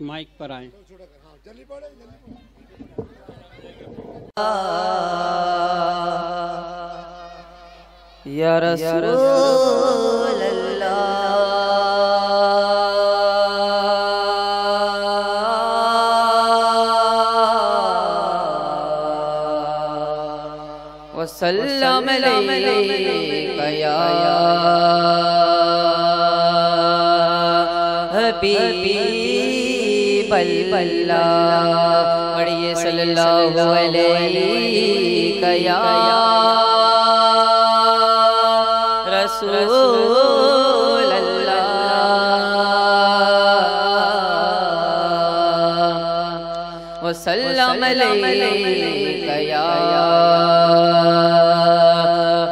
Mic पर आए। या रसूल अल्लाह वसल्लम अलैका या हबीब अल्लाह। पढ़िए सल्लल्लाहु अलैका या रसूल अल्लाह वसल्लम अलैका या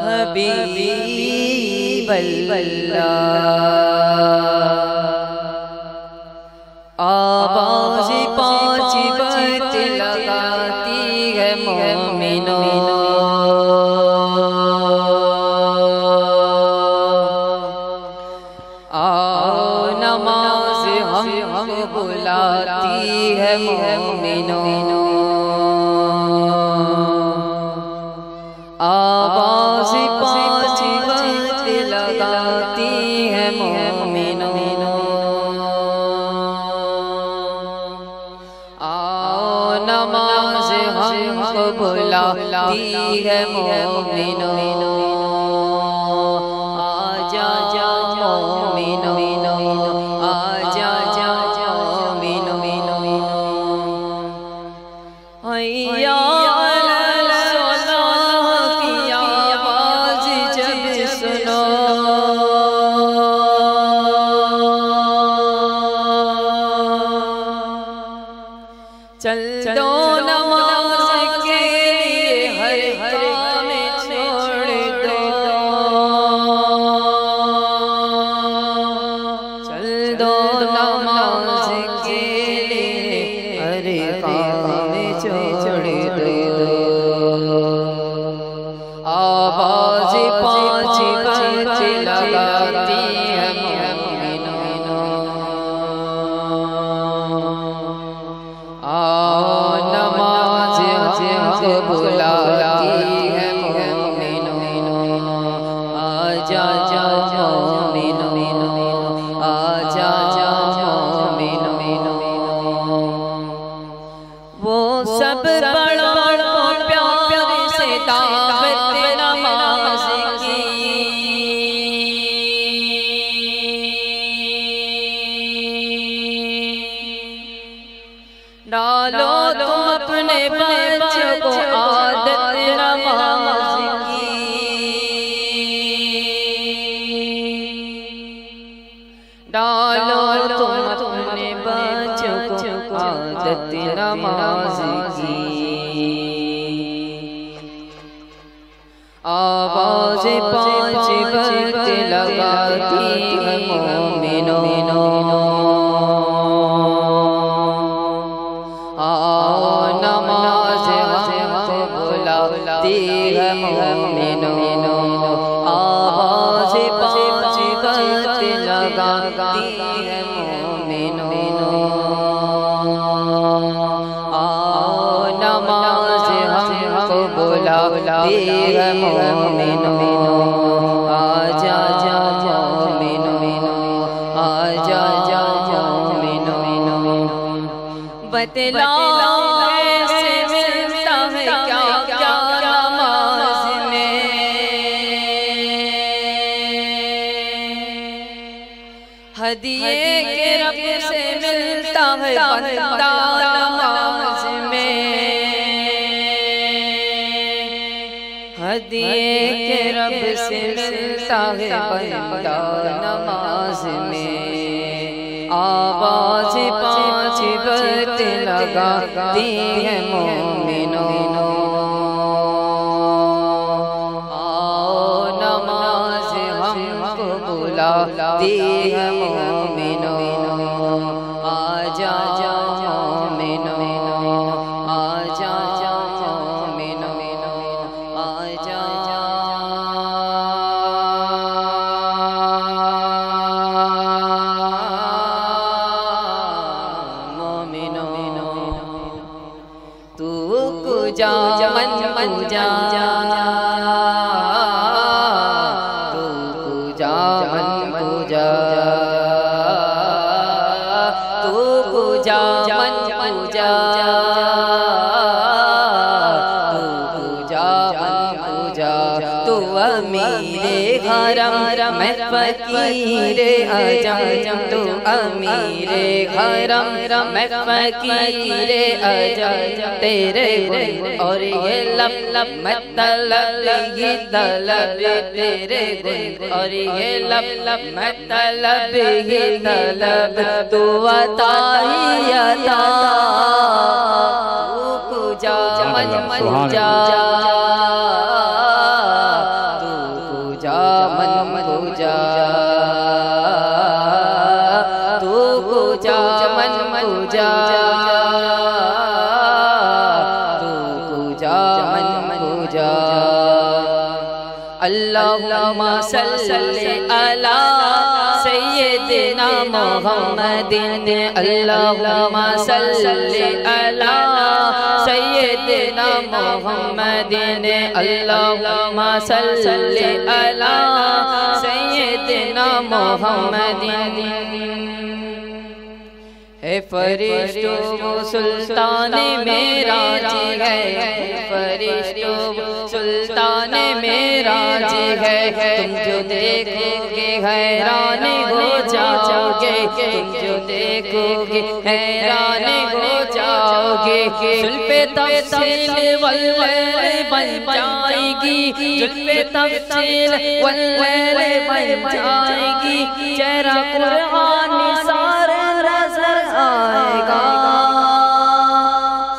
हबीब अल्लाह। आवाज़ पाँच वक्त लगाती है मोमिनों, आओ नमाज हम बुलाती है मोमिनों। आवाज़ पाँच वक्त लगाती है मोमिनों, आओ नमाज हमको बुलाती है मोमिनों। आजा जा मोमिनों, आजा जा मोमिनों। हैया चल दो नमाज के लिए हर काम छोड़ दो, चल दो नमाज के लिए हर काम छोड़ दो। आवाज़ पाँच वक्त लगाती है मोमिनों, आओ नमाज हम बुलाती है मोमिनों। आजा जा मोमिनों, आजा जा मोमिनों। वो सब बड़ा प्यार से दावत नमाज की, डालो तुम अपने बच्चों को आदत नमाज की। डालो तुम अपने बच्चों को आदत नमाज की। आवाज़ पाँच वक्त लगाती है मोमिनों, आओ नमाज हमको बुलाती है मोमिनों। आवाज़ पाँच वक्त लगाती है मोमिनों, आओ नमाज हमको बुलाती है मोमिनों। आजा जा मोमिनों, आजा जा मोमिनों। बतलाओ कैसे मिलता है क्या क्या नमाज में, हदिये के रब से मिलता है बंदा नमाज में। हदिये के रब से मिलता है बंदा नमाज में। आवाज़ पाँच वक्त लगाती है मोमिनों, आओ नमाज हमको बुलाती है मोमिनों। आजा जा मोमिनों, आजा जा मोमिनों, आजा जा पूजा मन पूजा, तू पूजा मन पूजा, तू पूजा मन पूजा, तू पूजा मन पूजा। तू अमीरे हरम मैं फकीरे अजम, तू अमीरे हरम मैं फकीरे अजम। तेरे गुण और ये लब लब मैं तलब ही तलब, तेरे गुण और ये लब लब मैं तलब ही तलब। तू अता ही अता, तू पूजा मन पूजा, तू पूजा मन पूजा, तू पूजा मन पूजा, तू पूजा मन पूजा। अल्लाहुम्मा सल्ली अला सय्यिदिना मुहम्मदिन, अल्लाहुम्मा सल्ली अला सय्यिदिना मुहम्मदिन, अल्लाहुम्मा सल्ली अला सय्यिदिना मुहम्मदिन। है फरिश्तों वो सुल्तान मेरा जी है, फरिश्तों सुल्तान मेरा जी है। तुम जो देखोगे हैरान हो जाओगे, तुम जो देखोगे हैरान हो जाओगे। जुल्फ़े तफ़सील वल्लैल बन जाएगी, जुल्फ़े तफ़सील वल्लैल बन जाएगी। चेहरा कुरान सारे आएगा,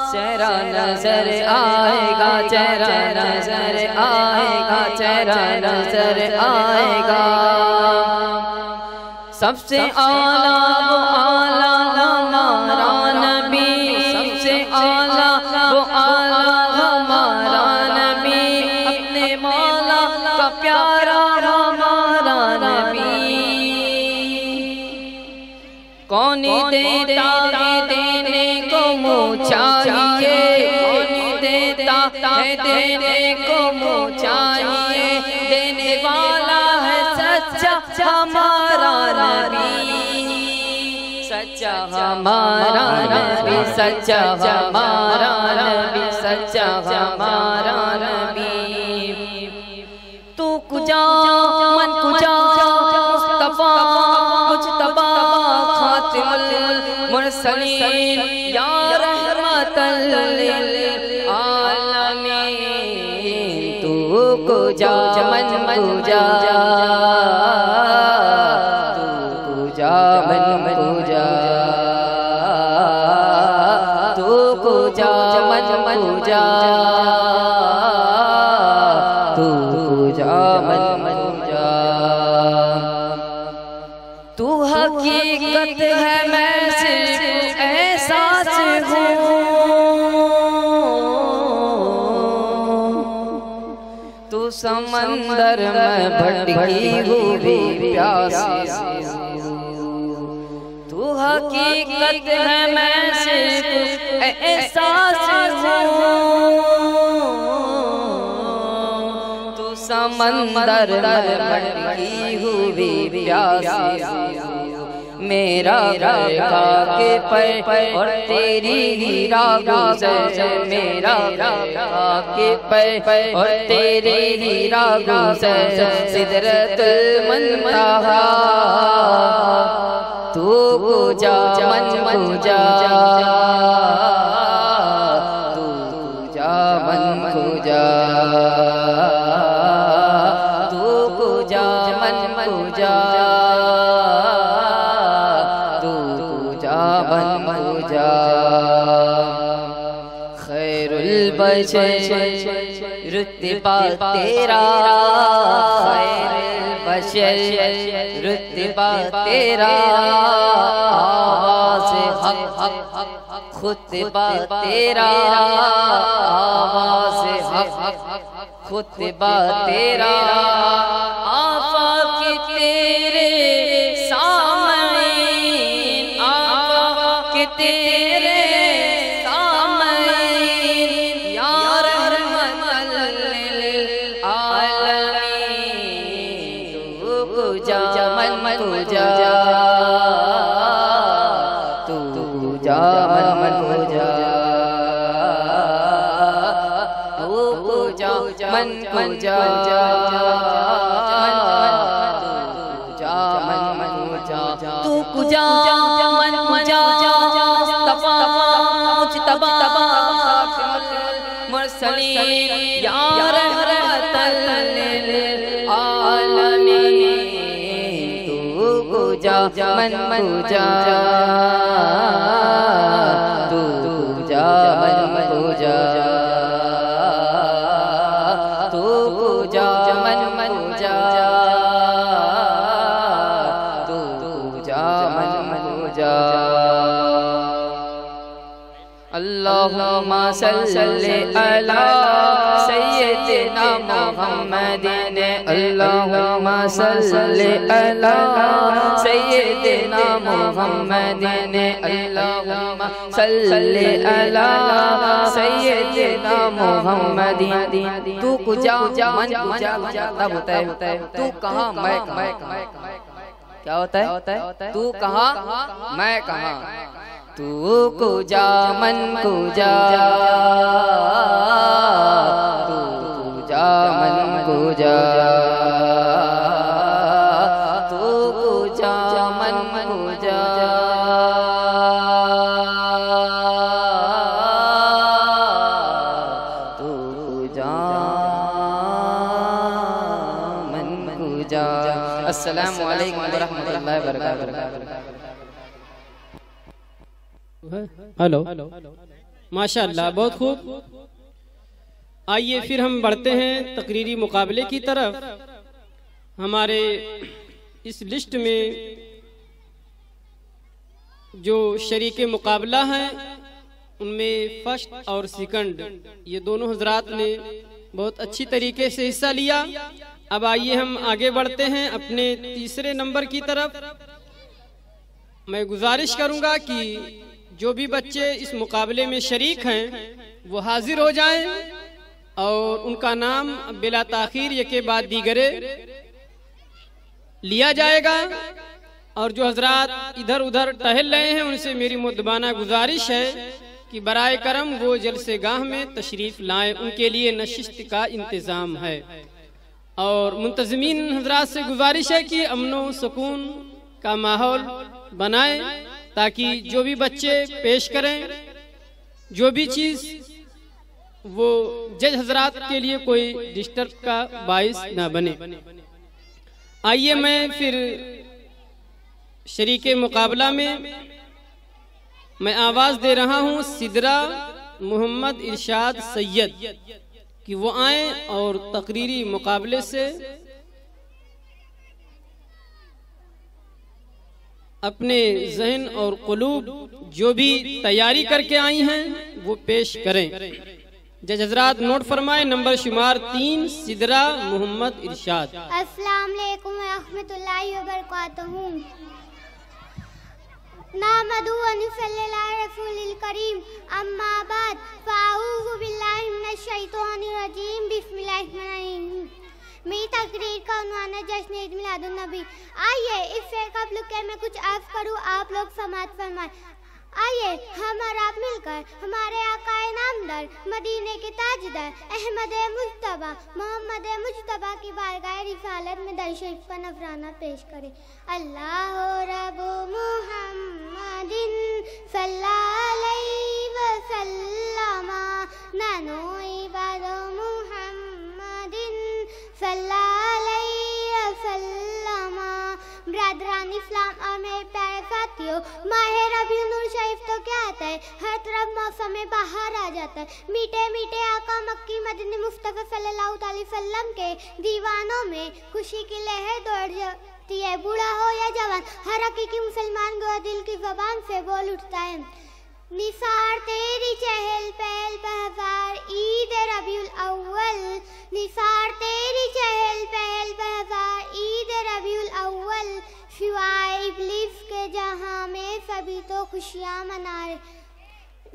चेहरा नजर आएगा, चेहरा नजर आएगा, चेहरा नजर आएगा। सबसे आला वो आला हमारा नबी, सबसे आला वो आला हमारा नबी, अपने मौला का प्यारा हमारा नबी। कौन देता है देने को मुँह चाहिए, कौन देता है देने को मुँह चाहिए। देने वाला है सच्चा हमारा नबी, सच्चा हमारा नबी, सच्चा हमारा नबी, सच्चा हमारा नबी। तू कुजा मन कुजा, मुस्तफा मुज्तबा मुरसलीन या रहमतल लिल आलमीन। तू कुजा मन पूजा, तू कुजा मन पूजा, तू कुजा मन पूजा, तू कुजा मन पूजा। तू हकीकत है मैं सिर्फ एहसास हूँ, तू समंदर में भटकी हुई प्यासी। तू हकीकत है मैं सिर्फ एहसास हूँ, तू समंदर में भटकी हुई प्यासी। मेरा रखा के पर और तेरी हीरा गुज़र, मेरा रखा के पर और तेरी हीरा गुज़र। सिदरतुल मुंतहा तू पूजा मन पूजा, तू पूजा मन पूजा, तू पूजा मन पूजा, पूजा। खैरुल बशर रुतबा तेरा, खैरुल बशर रुतबा तेरा। आवाज़ हक हक खुतबा तेरा, आवाज़ हक खुतबा तेरा। आफाक़ तेरे सामने, आफाक़ तेरे सामने, या पूजा मन पूजा तू पूजा मन पूजा तू पूजा मन पूजा मुस्तफा मुरसलीन या रहमतल लिल आलमीन तू पूजा मन पूजा तू पूजा मन पूजा तू पूजा मन पूजा तू पूजा मन पूजा अल्लाहुम्मा सल्लि अला सय्यिदिना मुहम्मदिन अल्लाहुम्मा सल्लि अला सय्यिदिना मुहम्मदिन अल्लाहुम्मा सल्लि अला सय्यिदिना मुहम्मदिन तू पूजा मन पूजा तब होता है तू कहाँ मैं कहाँ क्या होता है तू कहाँ मैं कहाँ तू पूजा मन पूजा तू पूजा मन पूजा तू पूजा मन पूजा तू पूजा मन पूजा। अस्सलामु अलैकुम वरहमतुल्लाहि वबरकातुहू। हेलो माशाअल्लाह, बहुत खूब। आइए फिर हम बढ़ते हैं तकरीरी मुकाबले की तरफ। हमारे इस लिस्ट में जो शरीके मुकाबला हैं उनमें फर्स्ट और सेकंड ये दोनों हजरात ने बहुत अच्छी तरीके से हिस्सा लिया। अब आइए हम आगे बढ़ते हैं अपने तीसरे नंबर की तरफ। मैं गुजारिश करूंगा कि जो भी बच्चे इस मुकाबले में शरीक हैं वो हाजिर हो जाएं और उनका नाम बिला ताखीर ये के बाद दीगरे लिया जाएगा। और जो हजरात इधर उधर टहल रहे हैं उनसे मेरी मुद्दबाना गुजारिश है कि बराए करम वो जलसेगाह में तशरीफ लाएं, उनके लिए नशिस्त का इंतज़ाम है। और मुंतज़मीन हजरात से गुजारिश है कि अमनो सुकून का माहौल बनाएं ताकि जो भी बच्चे पेश करें, जो भी चीज़ वो जज हजरात के लिए कोई डिस्टर्ब का बाइस ना बने। आइए मैं फिर शरीके मुकाबला में मैं आवाज़ दे रहा हूँ सिदरा मोहम्मद इरशाद सैयद कि वो आए और तकरीरी मुकाबले से अपने जहन और कुलूब जो भी तैयारी करके आई हैं वो पेश करें। जज हजरात नोट फरमाए। नंबर शुमार 3 सिदरा मोहम्मद इरशाद। अस्सलाम वालेकुम रहमतुल्लाहि व बरकातहू। नामदु व नसल्ली अला रसूलिल करीम अम्मा बाद फ़अऊज़ु बिल्लाहि मिनश शैतानिर रजीम बिस्मिल्लाहिर रहमानिर रहीम। मेरी तकरीर का उन्वान है जश्न ईद मिलादुन नबी। आइए इससे कबल के मैं कुछ अर्ज़ करूँ, आप लोग समाअत फरमाएं। आइए हम और आप मिलकर हमारे आकाए नामदार मदीने के ताजदार अहमद मुज्तबा मोहम्मद मुज्तबा की बारगाह रिसालत में दर शरीफ का नजराना पेश करें। अल्लाह रब्बु मुहम्मदिन सल्लल्लाहु अलैहि वसल्लम नानो इबादु मुहम्मदिन सल्लल्लाहु अलैहि वसल्लम। ब्रदरान इस्लाम और मेरे प्यारे साथियों, माह रबीउल नूर शरीफ तो क्या आता है, हर तरफ मौसम में बाहर आ जाता है। मीठे मीठे आका मक्की मदनी मुस्तफ़ा सल्लल्लाहु अलैहि वसल्लम के दीवानों में खुशी की लहर दौड़ जाती है। बूढ़ा हो या जवान, हर हकीकी मुसलमान को दिल की ज़बान से बोल उठता है। निसार तेरी चहल पहल बहज़ार ईद रबीउल अव्वल, निसार तेरी चहल पहल बहज़ार ईद रबीउल अव्वल। सिवाय इब्लिस के जहां में सभी तो खुशियां मना रहे।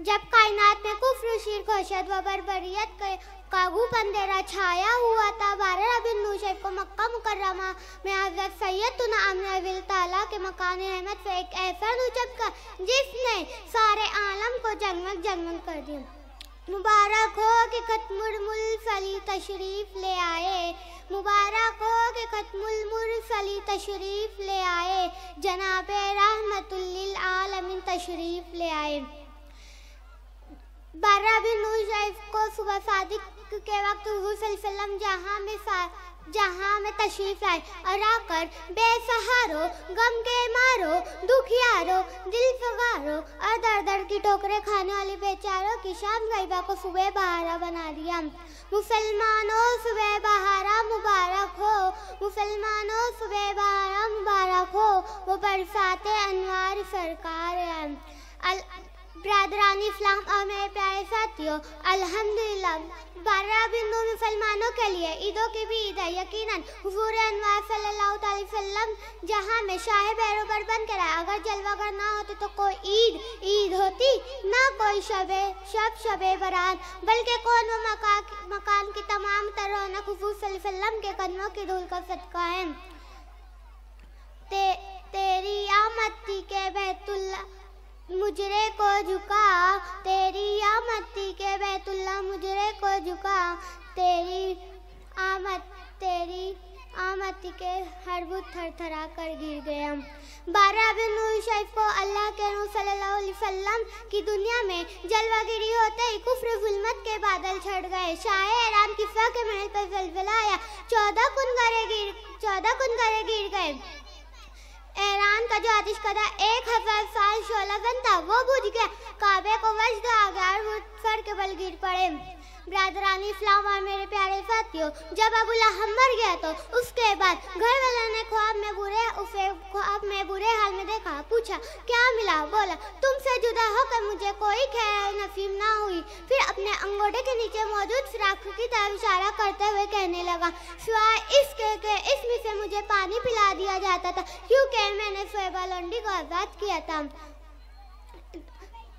जब कायनात में कुफ्र शिर्क वहशत व बर्बरियत का गुप अंधेरा छाया हुआ था, 12 रबीउल नूर शरीफ को मक्का मुकर्रमा में हज़रत सैयदना आमिना बिल ताला के मकान अहमद से एक ऐसा नूर चमका जिसने ने सारे आलम को जगमग जगमग कर दिया। मुबारक हो कि खत्मुल मुरसली तशरीफ ले आए, मुबारक हो कि खत्मुल मुरसली तशरीफ ले आए, जनाबे रहमतुल लिल आलमीन तशरीफ ले आए। बारह बिन नूर शरीफ को सुबह सादिक के वक्त हुजूर सल्लल्लाहु अलैहि वसल्लम जहाँ में तशरीफ लाए और आकर बेसहारो, गम के मारो, दुखियारो, दिल फगारो और दर दर की ठोकरें खाने वाले बेचारों की शाम गईबा को सुबह बहारा बना दिया। मुसलमानों सुबह बहारा मुबारक हो, मुसलमानों सुबह बहारा मुबारक हो, वो बरसाते अनवार सरकार है। ब्रादरानी इस्लाम और मेरे प्यारे साथियों, अल्हम्दुलिल्लाह 12 बिंदु मुसलमानों के लिए ईदों की भी ईद है। यकीनन हुजूर अनवर सल्लल्लाहु अलैहि वसल्लम जहां में शाह बैरोबर बन कर आए, अगर जलवागर ना होते तो कोई ईद होती, ना कोई शबे बरात, बल्कि कौन वो मकान की तमाम तरह रौनक हुजूर सल्लल्लाहु अलैहि वसल्लम के कदमों की धूल का सदका है। तेरी आमद थी के बैतुल्ला मुजरे को झुका, तेरी आमद थी के बैतुल्ला मुजरे को झुका, तेरी आमद थी के हर बुत थर थरा कर गिर गया। 12 बिन नूर शरीफ को अल्लाह के नूर सल्लल्लाहु अलैहि वसल्लम की दुनिया में जलवागिरी होते ही कुफ्र जुल्मत के बादल छट गए। शाह ऐरान किस्सा के महल पर जलजला आया, 14 कुनगरे गिर गए। ईरान का जो आतिश कदा 1000 साल शोलाबंद था वो बुझ गया, काबे को वजद आ गया और वो सर के बल गिर पड़े। ब्रादरानी इस्लाम और मेरे प्यारे साथियों, जब अबू लहब मर गया तो उसके बाद घर वालों ने ख्वाब में बुरे हाल में देखा। पूछा क्या मिला? बोला तुमसे जुदा होकर मुझे कोई खैर नसीब ना हुई। फिर अपने अंगूठे के नीचे मौजूद फिराक की तरफ इशारा करते हुए कहने लगा, सिवाय इसके के इसमें से मुझे पानी पिला दिया जाता था, क्योंकि मैंने शोएबा लोंडी को आजाद किया था।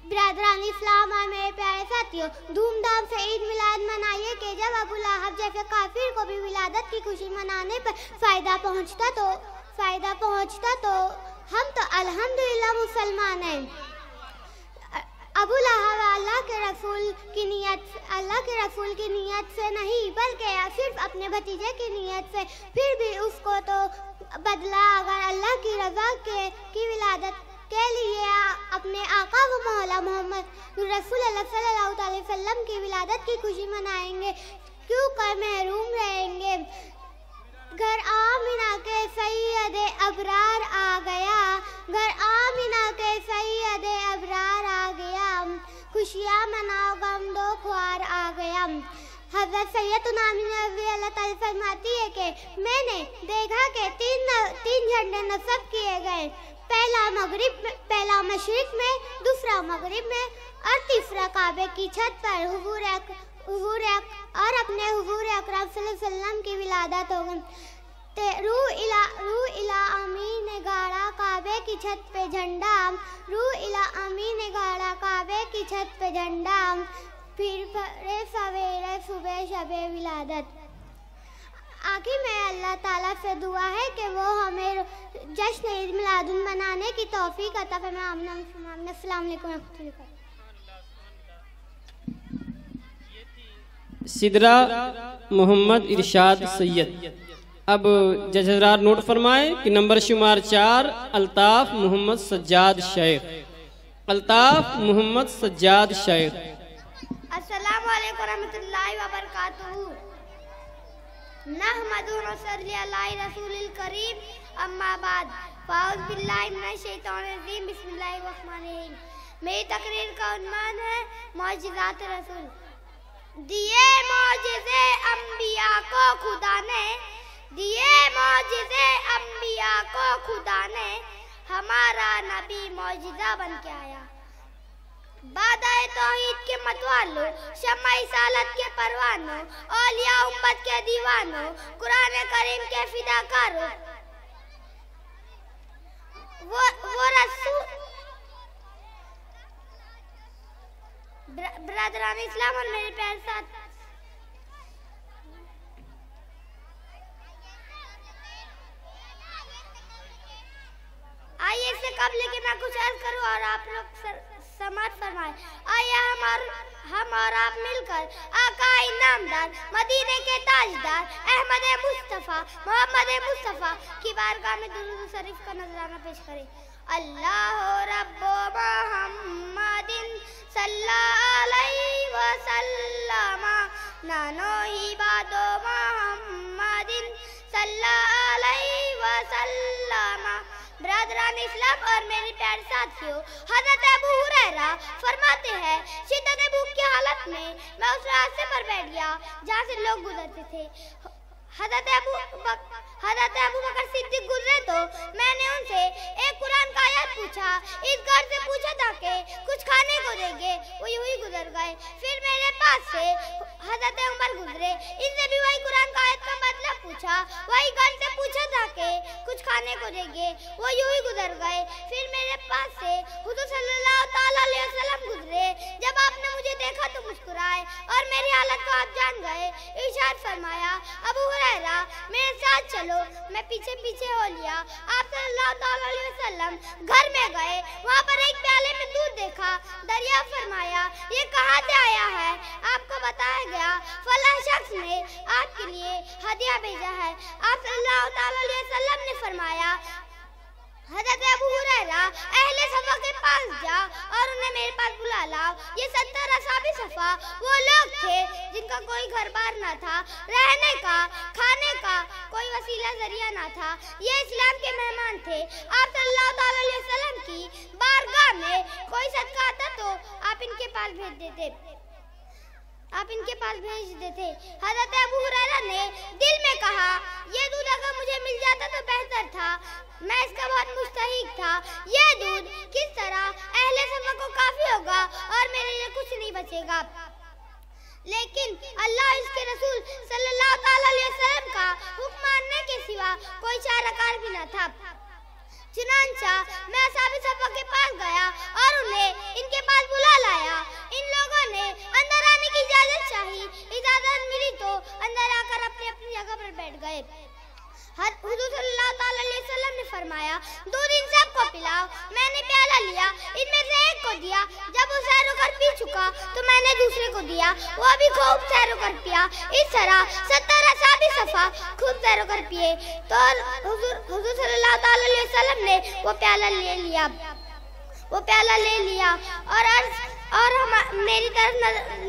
ब्रादरानी इस्लाम और मेरे प्यारे साथियों, धूमधाम से ईद मिलाद मनाइए कि जब अबू लहब जैसे काफिर को भी विलादत की खुशी मनाने पर फायदा पहुंचता तो हम तो अल्हम्दुलिल्लाह मुसलमान हैं। अबू लहब अल्लाह के रसूल की नियत से नहीं, बल्कि सिर्फ अपने भतीजे की नियत से, फिर भी उसको तो बदला अगर अल्लाह की रजा की विलादत के लिए अपने आका व मौला मोहम्मद रसूल सल्लल्लाहु अलैहि वसल्लम की विलादत की खुशी मनाएंगे, क्यों कर महरूम रहेंगे। घर आमिना के सैयद अबरार आ गया, घर आमिना के सैयद अबरार आ गया, खुशियाँ मनाओ गम दो ख्वार आ गया। हज़रत सैयदना आमिना रज़ी अल्लाह ताला फरमाती है कि मैंने देखा कि तीन झंडे नस्ब किए गए, पहला मशरिक में, दूसरा मगरिब में और तीसरा काबे की छत पर हुजूर अकरम सल्लल्लाहु अलैहि वसल्लम की विलादत हो गई। रूह इला अमीन ने गाड़ा काबे की छत पे झंडा, रूह इला अमीन ने गाड़ा काबे की छत पे झंडा, फिर सवेरे सुबह शबे विलादत। आखिर में अल्लाह ताला से दुआ है कि वो हमें जश्न ईद मिलादुन मनाने की तौफीक अता फरमाए। अस्सलाम वालेकुम रहमतुल्लाह। सिदरा मोहम्मद इरशाद सैयद। अब जज हज़रात नोट फरमाए कि नंबर शुमार 4 अल्ताफ मोहम्मद सज्जाद शेख। अल्ताफ मोहम्मद सज्जाद शेख। अस्सलाम वालेकुम रहमतुल्लाहि व बरकातहू। नहमदु व नसल्ली अला रसूलिल करीम, अम्मा बाद, फ़ाउज़ बिल्लाहि मिनश शैतानिर रजीम, बिस्मिल्लाहिर रहमानिर रहीम। मेरी तकरीर का उन्वान है मौजिज़ात रसूल। दिए मौजिज़े अंबिया को खुदा ने, दिए मौजिज़े अंबिया को खुदा ने, हमारा नबी मौजिज़ा बन के आया। बादाए तौहीद के मतवालो, शम्मा रिसालत के परवानों, औलिया उम्मत के दीवानों, कुरान करीम के फिदाकारों, वो रसूल ब्रदरान इस्लाम और मेरे प्यारे साथ आइए, इससे कबल कि मैं कुछ अर्ज करूं और आप समात फरमाए। आइए हम और आप मिलकर आका इनामदार मदीने के ताजदार अहमद मुस्तफ़ा मोहम्मद मुस्तफ़ा की बारगाह में दुरूद शरीफ का नजराना पेश करें। अल्लाह रब्बो मुहम्मदिन सल्लल्लाहु अलैहि वसल्लम नानो इबादो मुहम्मदिन सल्लल्लाहु अलैहि वसल्लम। ब्रदरान इस्लाम और मेरे प्यारे साथियों, हज़रत अबू हुरैरा फरमाते हैं, शिद्दत भूख की हालत में मैं उस रास्ते पर बैठ गया जहाँ से लोग गुजरते थे। हज़रत अबू बकर सिद्दीक गुजरे तो मैंने उनसे एक कुरान का आयत पूछा। इस घर से पूछा था कि कुछ खाने को देंगे, वो यूं ही गुजर गए। फिर मेरे पास से हज़रत उमर गुजरे, इनसे भी वही कुरान का आयत का मतलब पूछा। वही घर से पूछा था कि कुछ खाने को देंगे, वो यूं ही गुजर गए। फिर मेरे पास से हुजूर सल्लल्लाहु ताला अलैहि वसल्लम गुजरे। जब आपने मुझे देखा तो मुस्कुराए और मेरी हालत को आप जान गए। इरशाद फरमाया, अबू हुरैरा मेरे साथ चलो। मैं पीछे पीछे हो लिया। आप सल्लल्लाहु ताला अलैहि वसल्लम घर में गए। वहाँ पर एक प्याले में दूध देखा। दरियाफ्त फरमाया, ये कहाँ से आया है? आपको बताया गया, फला शख्स ने आपके लिए हदिया भेजा है। आप सल्लल्लाहु ताला अलैहि वसल्लम ने फरमाया, हज़रत अबू हुरैरा अहले सफा के पास जा और उन्हें मेरे पास बुला लाओ। ये 70 असहाबे सफा वो लोग थे जिनका कोई घर बार न था, रहने का खाने का कोई वसीला जरिया न था। ये इस्लाम के मेहमान थे। आप सल्लल्लाहु ताला अलैहि वसल्लम की बारगाह में कोई सदका आता तो आप इनके पास भेज देते। हज़रत अबू हुरैरा ने दिल में कहा, ये दूध अगर मुझे मिल जाता तो बेहतर था, मैं इसका बहुत मुस्तहिक था। यह दूध किस तरह अहले सफा को काफी होगा और मेरे लिए कुछ नहीं बचेगा। लेकिन अल्लाह इसके रसूल सल्लल्लाहु ताला अलैहि वसल्लम का हुक्म मानने के सिवा कोई चाराकार भी न था। चुनांचा मैं असहाबे सफा के पास गया और उन्हें इनके पास बुला लाया। इन लोगों ने अंदर आने की इजाजत चाही। इजाजत मिली तो अंदर आकर अपनी अपनी जगह पर बैठ गए। हुजूर सल्लल्लाहु ताला अलैहि वसल्लम ने फरमाया, दूध इन सबको पिलाओ। मैंने प्याला लिया, इनमें से एक को दिया। जब वो सैर होकर पी चुका तो मैंने दूसरे को दिया, वो भी खूब सैर होकर पिया। इस तरह 70 असहाबे सफा खूब सैर होकर पिए। तो हुजूर सल्लल्लाहु ताला अलैहि वसल्लम ने वो प्याला ले लिया और मेरी तरफ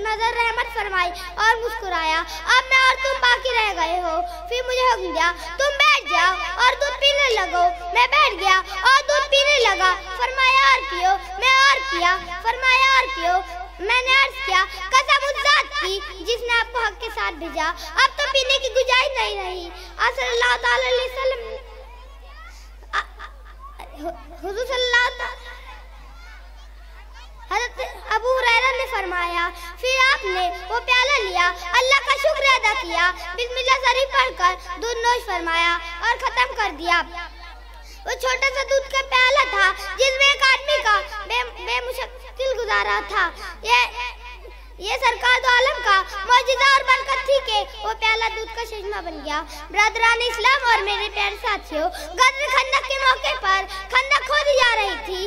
नजर रहमत फरमाई और मुस्कुराया। अब मैं और तुम बाकी रह गए हो। फिर मुझे हुक्म दिया, तुम बैठ जाओ और दूध पीने लगो। मैं बैठ गया और दूध पीने लगा। फरमाया और पियो। मैं और पिया। फरमाया और पियो। मैंने अर्ज किया, कसम उस जात की जिसने आपको हक के साथ भेजा, अब तो पीने की गुंजाइश नहीं रही। सल्लल्लाहु ताला अलैहि वसल्लम हुजूर सल्लल्लाहु हज़रत अबू हुरैरा ने फरमाया, फिर आपने वो प्याला लिया, अल्लाह का शुक्र अदा किया, बिस्मिल्लाह शरीफ पढ़कर दूध नोश फरमाया और खत्म कर दिया। वो छोटा सा दूध का प्याला था जिसमें एक आदमी का बेमुश्किल गुजारा था। ये सरकार दो आलम का मौजूदा और बरकत थी कि वो प्याला दूध का चश्मा बन गया। ब्रदरान इस्लाम और मेरे प्यारे साथियों, गद्र खंदक के मौके पर खंदक खोदी जा रही थी।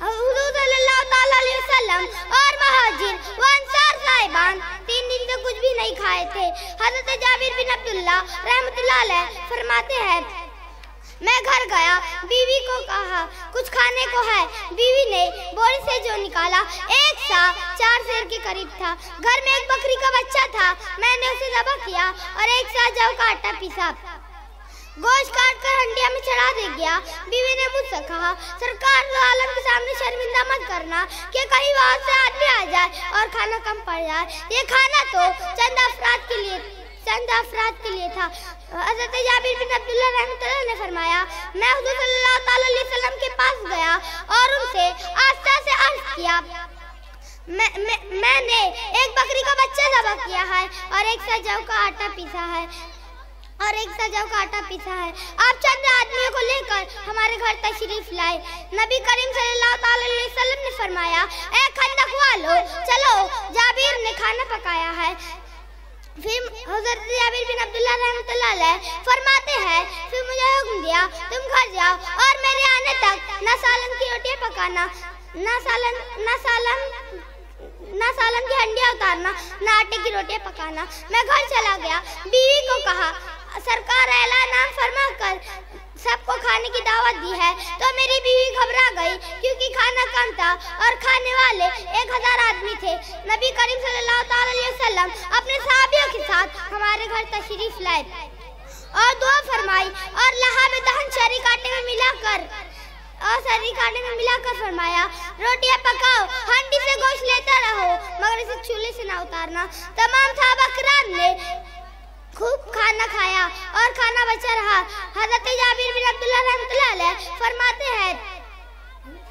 हुजूर सल्लल्लाहु ताला अलैहि वसल्लम और महाजिर व अंसार साहिबान 3 दिन से कुछ भी नहीं खाए थे। हज़रत जाबिर बिन अब्दुल्लाह रहमतुल्लाह अलैह फरमाते हैं, मैं घर गया, बीवी को कहा कुछ खाने को है। बीवी ने बोरी से जो निकाला एक सा 4 सेर के करीब था। घर में एक बकरी का बच्चा था। मैंने उसे ज़बह किया और एक सा जौ का आटा पीसा, गोश्त काट कर हंडिया में चढ़ा दे गया। बीवी ने मुझसे कहा, सरकार दो आलम के सामने शर्मिंदा मत करना कि कहीं वहाँ से आदमी आ जाए और खाना कम पड़ जाए। ये खाना तो चंद अफराद के लिए था। हज़रत जाबिर बिन अब्दुल्लाह रहमतुल्लाह ने फरमाया, मैं हुजूर सल्लल्लाहु ताला अलैहि वसल्लम के पास गया और उनसे आस्था से अर्ज किया, मैंने एक बकरी का बच्चा ज़बह किया है और एक सा जौ का आटा पीसा है। आप चंद आदमियों को लेकर हमारे घर तशरीफ लाए। नबी करीम सल्लल्लाहु ताला अलैहि वसल्लम ने फरमाया, ए खंदक वालों, चलो, जाबिर ने खाना पकाया है। फिर हज़रत जाबिर बिन अब्दुल्लाह रहमतुल्लाह अलैह फरमाते हैं, फिर मुझे हुक्म दिया, तुम घर जाओ और मेरे आने तक न सालन की रोटियां पकाना ना सालन की हंडियाँ उतारना, ना आटे की रोटियाँ पकाना। मैं घर चला गया, बीवी को कहा सरकार ऐलान फरमा कर सबको खाने की दावत दी है। तो मेरी बीवी घबरा गई क्योंकि खाना कम था और खाने वाले 1000 आदमी थे। नबी करीम सल्लल्लाहु अलैहि वसल्लम अपने सहाबियों के साथ हमारे घर तशरीफ लाए और दुआ फरमाई और लहाब दहन शरीक आटे में मिलाकर फरमाया रोटियां पकाओ, हंडी से गोश्त लेता रहो मगर इसे चूल्हे से ना उतारना। तमाम सहाबा किराम ने खूब खाना खाया और खाना बचा रहा। हज़रत जाबिर बिन अब्दुल्लाह रहमतुल्लाह अलैह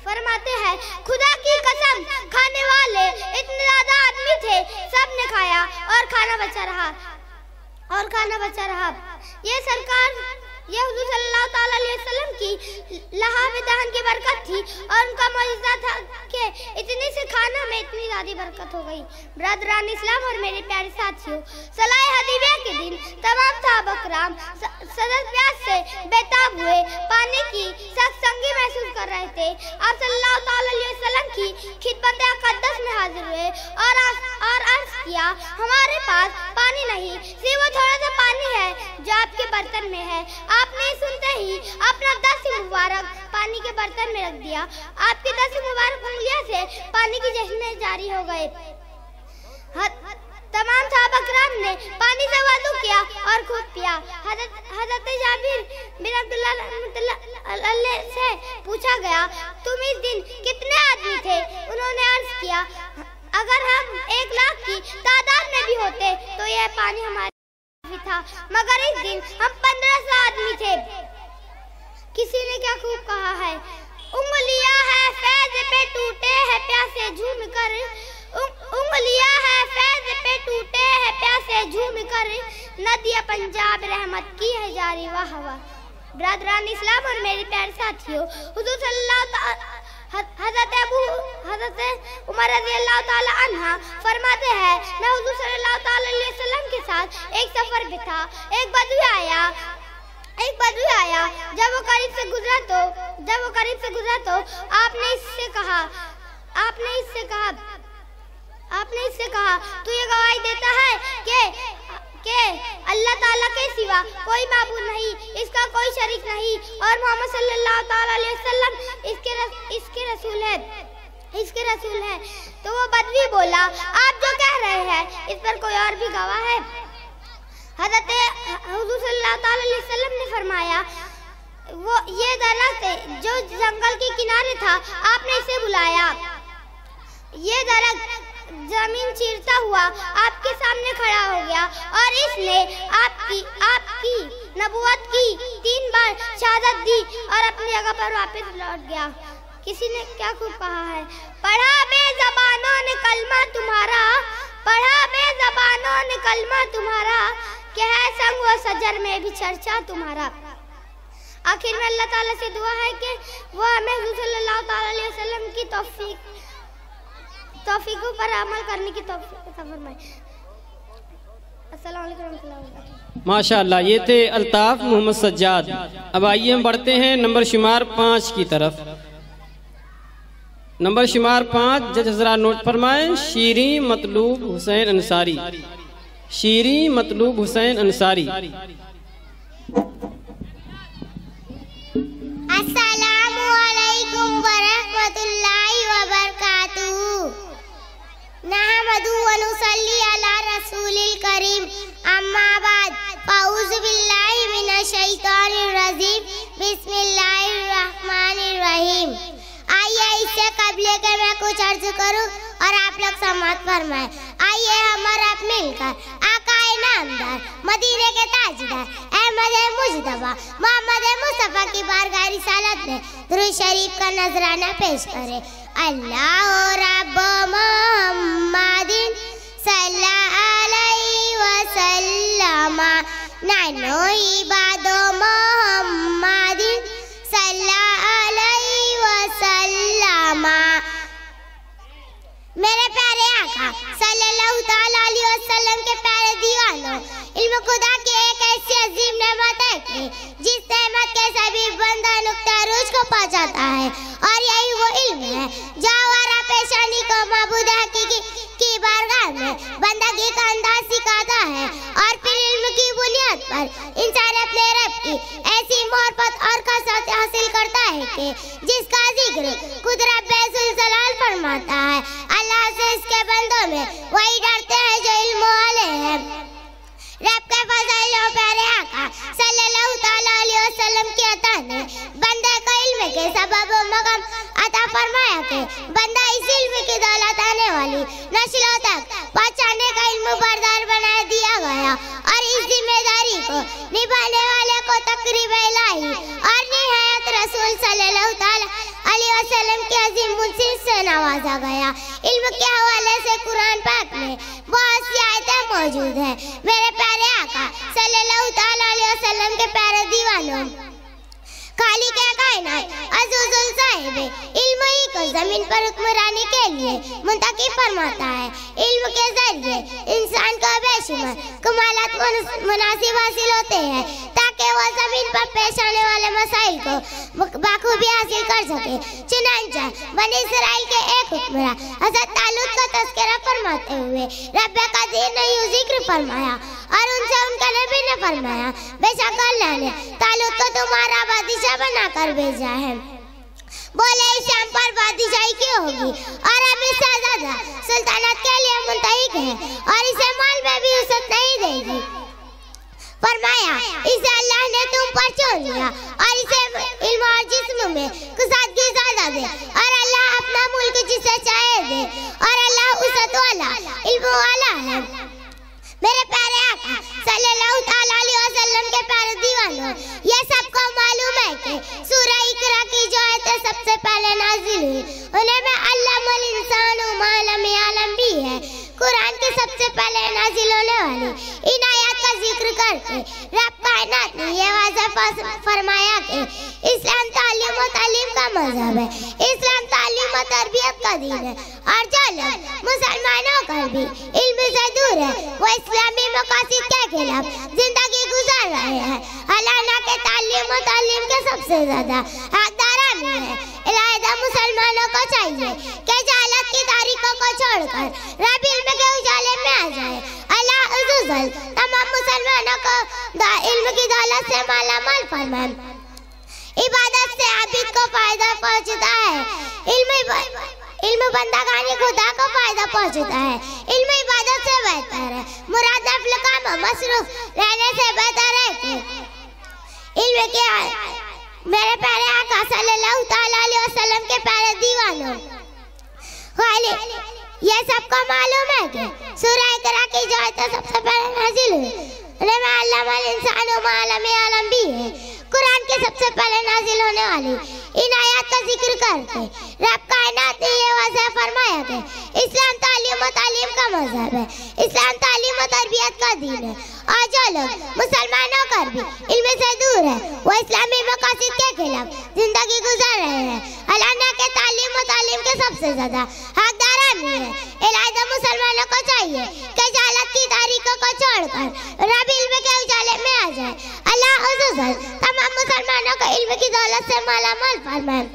फरमाते हैं खुदा की कसम खाने वाले इतने ज्यादा आदमी थे, सब ने खाया और खाना बचा रहा। ये हुजूर सल्लल्लाहु अलैहि वसल्लम की लहाब दहन की बरकत थी और उनका मौजूदा था कि इतनी से खाना में इतनी ज्यादा बरकत हो गई। ब्रदरान इस्लाम और मेरे प्यारे साथियों, सलाह हदीबिया के दिन तमाम सहाबा किराम सदर प्यास से बेताब हुए, पानी की सख्त तंगी महसूस कर रहे थे। आप सल्लल्लाहु अलैहि वसल्लम की खिदमत अक़दस में हाजिर हुए और अर्ज किया हमारे पास पानी नहीं, सिर्फ वो थोड़ा सा पानी है जो आपके बर्तन में है। आपने सुनते ही अपना दस्त मुबारक पानी के बर्तन में रख दिया। आपकी दस्त मुबारक उंगलियों से पानी की जश्न जारी हो गए। तमाम सहाबा किराम ने पानी से वज़ू किया और खूब पिया। हज़रत जाबिर बिन अब्दुल्लाह से पूछा गया तुम इस दिन कितने आदमी थे? उन्होंने अर्ज किया अगर हम 1 लाख की तादाद में भी होते तो यह पानी हमारे था, मगर इस दिन हम 1500 आदमी थे। किसी ने क्या खूब कहा है, उंगलियां है फैज़ पे टूटे हैं प्यासे झूम कर, उंगलियां है फैज़ पे टूटे हैं प्यासे झूम कर, नदिया पंजाब रहमत की है जारी वाह वाह। ब्रदरान इस्लाम और मेरे प्यारे साथियों, हुजूर सल्लल्लाहु हज़रत उमर रज़ियल्लाहु ताला अन्हा फरमाते हैं मैं हुजूर सल्लल्लाहु अलैहि वसल्लम के साथ एक सफर पे था। एक बदवी आया। जब वो करीब से गुजरा तो आपने इससे कहा तू ये गवाही देता है कि अल्लाह ताला के सिवा कोई माबूद नहीं, इसका कोई शरीक नहीं और मोहम्मद सल्लल्लाहु ताला अलैहि वसल्लम इसके रसूल है। तो वो बदवी बोला आप जो कह रहे हैं इस पर कोई और भी गवाह है? हज़रत हुजूर सल्लल्लाहु ताला अलैहि वसल्लम ने फरमाया वो ये दरख्त जो जंगल के किनारे था आपने इसे बुलाया, ये दरख्त जमीन चीरता हुआ आपके सामने खड़ा हो गया और इसने आपकी नबुवत की 3 बार शहादत दी और अपनी जगह पर वापस लौट गया। किसी ने क्या खूब कहा है, पढ़ा बेज़बानों ने कलमा तुम्हारा कि है संग व सजर में भी चर्चा तुम्हारा। आखिर में अल्लाह ताला से दुआ है कि वो हमें हुजूर सल्लल्लाहु अलैहि वसल्लम की तौफीक पर अमल करने की तौफीक फरमाए। अस्सलाम वालेकुम रहमतुल्लाहि व बरकातहू। माशाअल्लाह, ये थे अल्ताफ मोहम्मद सज्जाद। अब आइए हम बढ़ते हैं नंबर शुमार 5 की तरफ। नंबर शुमार 5 जज हज़रात नोट फरमाएं, शीरी मतलूब हुसैन अंसारी। शीरी मतलूब हुसैन अंसारी। अस्सलामु अलैकुम व रहमतुल्लाहि व बरकातहू। नहमदु व नुसल्ली अला रसूलिल करीम, अम्मा बाद, फ़अऊज़ु बिल्लाहि मिनश शैतानिर रजीम, बिस्मिल्लाहिर रहमानिर रहीम। आइए इससे कबले के मैं कुछ अर्ज करूं और आप लोग समाअत फरमाएं। आइए हमारा मिलकर आकाए नामदार मदीने के ताजदार अहमद मुजतबा मोहम्मद मुस्तफा की बारगाह रिसालत में दुरूद शरीफ का नजराना पेश करें। अल्लाह रब्ब मुहम्मदिन सल्लल्लाहु अलैहि वसल्लम, नानो इबादो मुहम्मदिन सल्लल्लाहु अलैहि वसल्लम। मेरे प्यारे आका सल्लल्लाहु ताला अलैहि वसल्लम के प्यारे दीवानों, इल्म खुदा की एक ऐसी अजीम नेमत है कि जिस नेमत के सभी बंदा नुक्ता रूज को पहुंचाता है और यही वो इल्म है जो आवारा पेशानी को माबूद हकीकी की बारगाह में बंदगी का अंदाज सिखाता है और फिर इल्म की बुनियाद पर इंसान अपने रब की ऐसी मोहब्बत और कसरत हासिल करता है कि जिसका जिक्र खुद रब्बे जुल जलाल फरमाता है। अल्लाह से इसके बंदों में वही डरते हैं जो इल्म वाले हैं। रब के फज़ल और प्यारे आका सल्लल्लाहु ताला अलैहि वसल्लम की अता ने बंदे को इल्म के सबब मकाम अता फरमाया कि बंदा इस इल्म की दौलत आने वाली नस्लों तक पहुंचाने का इल्म बरदार बना दिया गया और इस जिम्मेदारी को निभाने वाले को तकरीब इलाही और निहायत रसूल सल्लल्लाहु ताला अलैहि वसल्लम के अजीम मुनसिब से नवाजा गया। इल्म के हवाले से कुरान पाक में बहुत सी आयतें मौजूद हैं। मेरे प्यारे आका सल्लल्लाहु ताला अलैहि वसल्लम के प्यारे दीवानों, खालिक कायनात अज़ीज़ुल साहिब इल्म ही को जमीन पर हुक्मरानी के लिए मुंतखब फरमाता है। इल्म के जरिए इंसान को बेशुमार कमालात मुनासिब हासिल होते हैं ताकि वह जमीन पर पेश आने वाले मसाइल को बखूबी हासिल कर सके। चुनांचा बनी इस्राइल के एक हुक्मरान हज़रत तालूत का तज़किरा फरमाते हुए रब्बे कदीर ने यूं जिक्र फरमाया और उनसे उनका नबी ने फरमाया, बेशक अल्लाह ने तालूत को तुम्हारा बादशाह बनाकर भेजा है। बोले इस शाम पर बादशाही क्यों होगी और अब इससे ज्यादा सुल्तानत के लिए मुंतहिक है और इसे माल में भी वसअत नहीं देगी। फरमाया इसे अल्लाह ने तुम पर चुन लिया और इसे इल्म और जिस्म में कुसादगी ज़्यादा दे और अल्लाह अपना मुल्क जिसे चाहे दे और अल्लाह वसअत वाला इल्म वाला है। मेरे प्यारे आका सल्लल्लाहु ताला अलैहि वसल्लम के प्यारे दीवानों, ये सबको मालूम है कि सूरह इकरा की जो आयतें सबसे पहले नाजिल हुई उन्हें में अल्लमल इंसानु मा लम यअलम भी है। कुरान के सबसे पहले नाजिल होने वाली इन आयत का जिक्र करके रब कायनात ने ये वाज़ेह फरमाया कि इस्लाम तालीम और तालीम का मजहब है। इस्लाम तालीम और तरबियत का दीन है और जो लोग मुसलमानों का भी इल्म से दूर है वो इस्लामी मकासद के खिलाफ जिंदगी गुजार रहे हैं। हालांकि के तालीम और तालीम के सबसे ज्यादा हकदार आदमी है। इलाहा मुसलमानों को चाहिए कि जहालत की तारीखों को छोड़कर रब इल्म के उजाले में आ जाए। अल्लाह अज़्ज़ल तमाम मुसलमानों को इल्म की दौलत से मालामाल फरमाए। इबादत से आबिद को फायदा पहुंचता है। इल्म बंदागानी खुदा को फायदा पहुंचता है। इल्म इबादत से बेहतर है। मुराद नफल काम मसरूफ रहने से बेहतर है कि इल्म के मेरे प्यारे आका सल्लल्लाहु ताला अलैहि वसल्लम के प्यारे दीवानों, ये सबको मालूम है कि सूरह इकरा की जो आयत सबसे पहले नाजिल हुई उनमें अल्लमल इंसानु मा लम यअलम भी है। कुरान के सबसे पहले नाजिल होने वाली इन आयत का जिक्र करके रब कायनात ने ये वाज़ेह फरमाया कि इस्लाम तालीम और तालीम का मजहब है। इस्लाम तालीम और तरबियत का दीन है और जो लोग मुसलमानों कर भी इल्म से दूर है वो इस्लामी मकासद के खिलाफ जिंदगी गुजार रहे हैं। हालांकि के तालीम और तालीम के सबसे ज्यादा हकदार आदमी है। इलाहा मुसलमानों को चाहिए कि जहालत की तारीखों को छोड़कर रब इल्म के उजाले में आ जाए। अल्लाह अज़्ज़ल तमाम मुसलमानों को इल्म की दौलत से मालामाल फरमाए।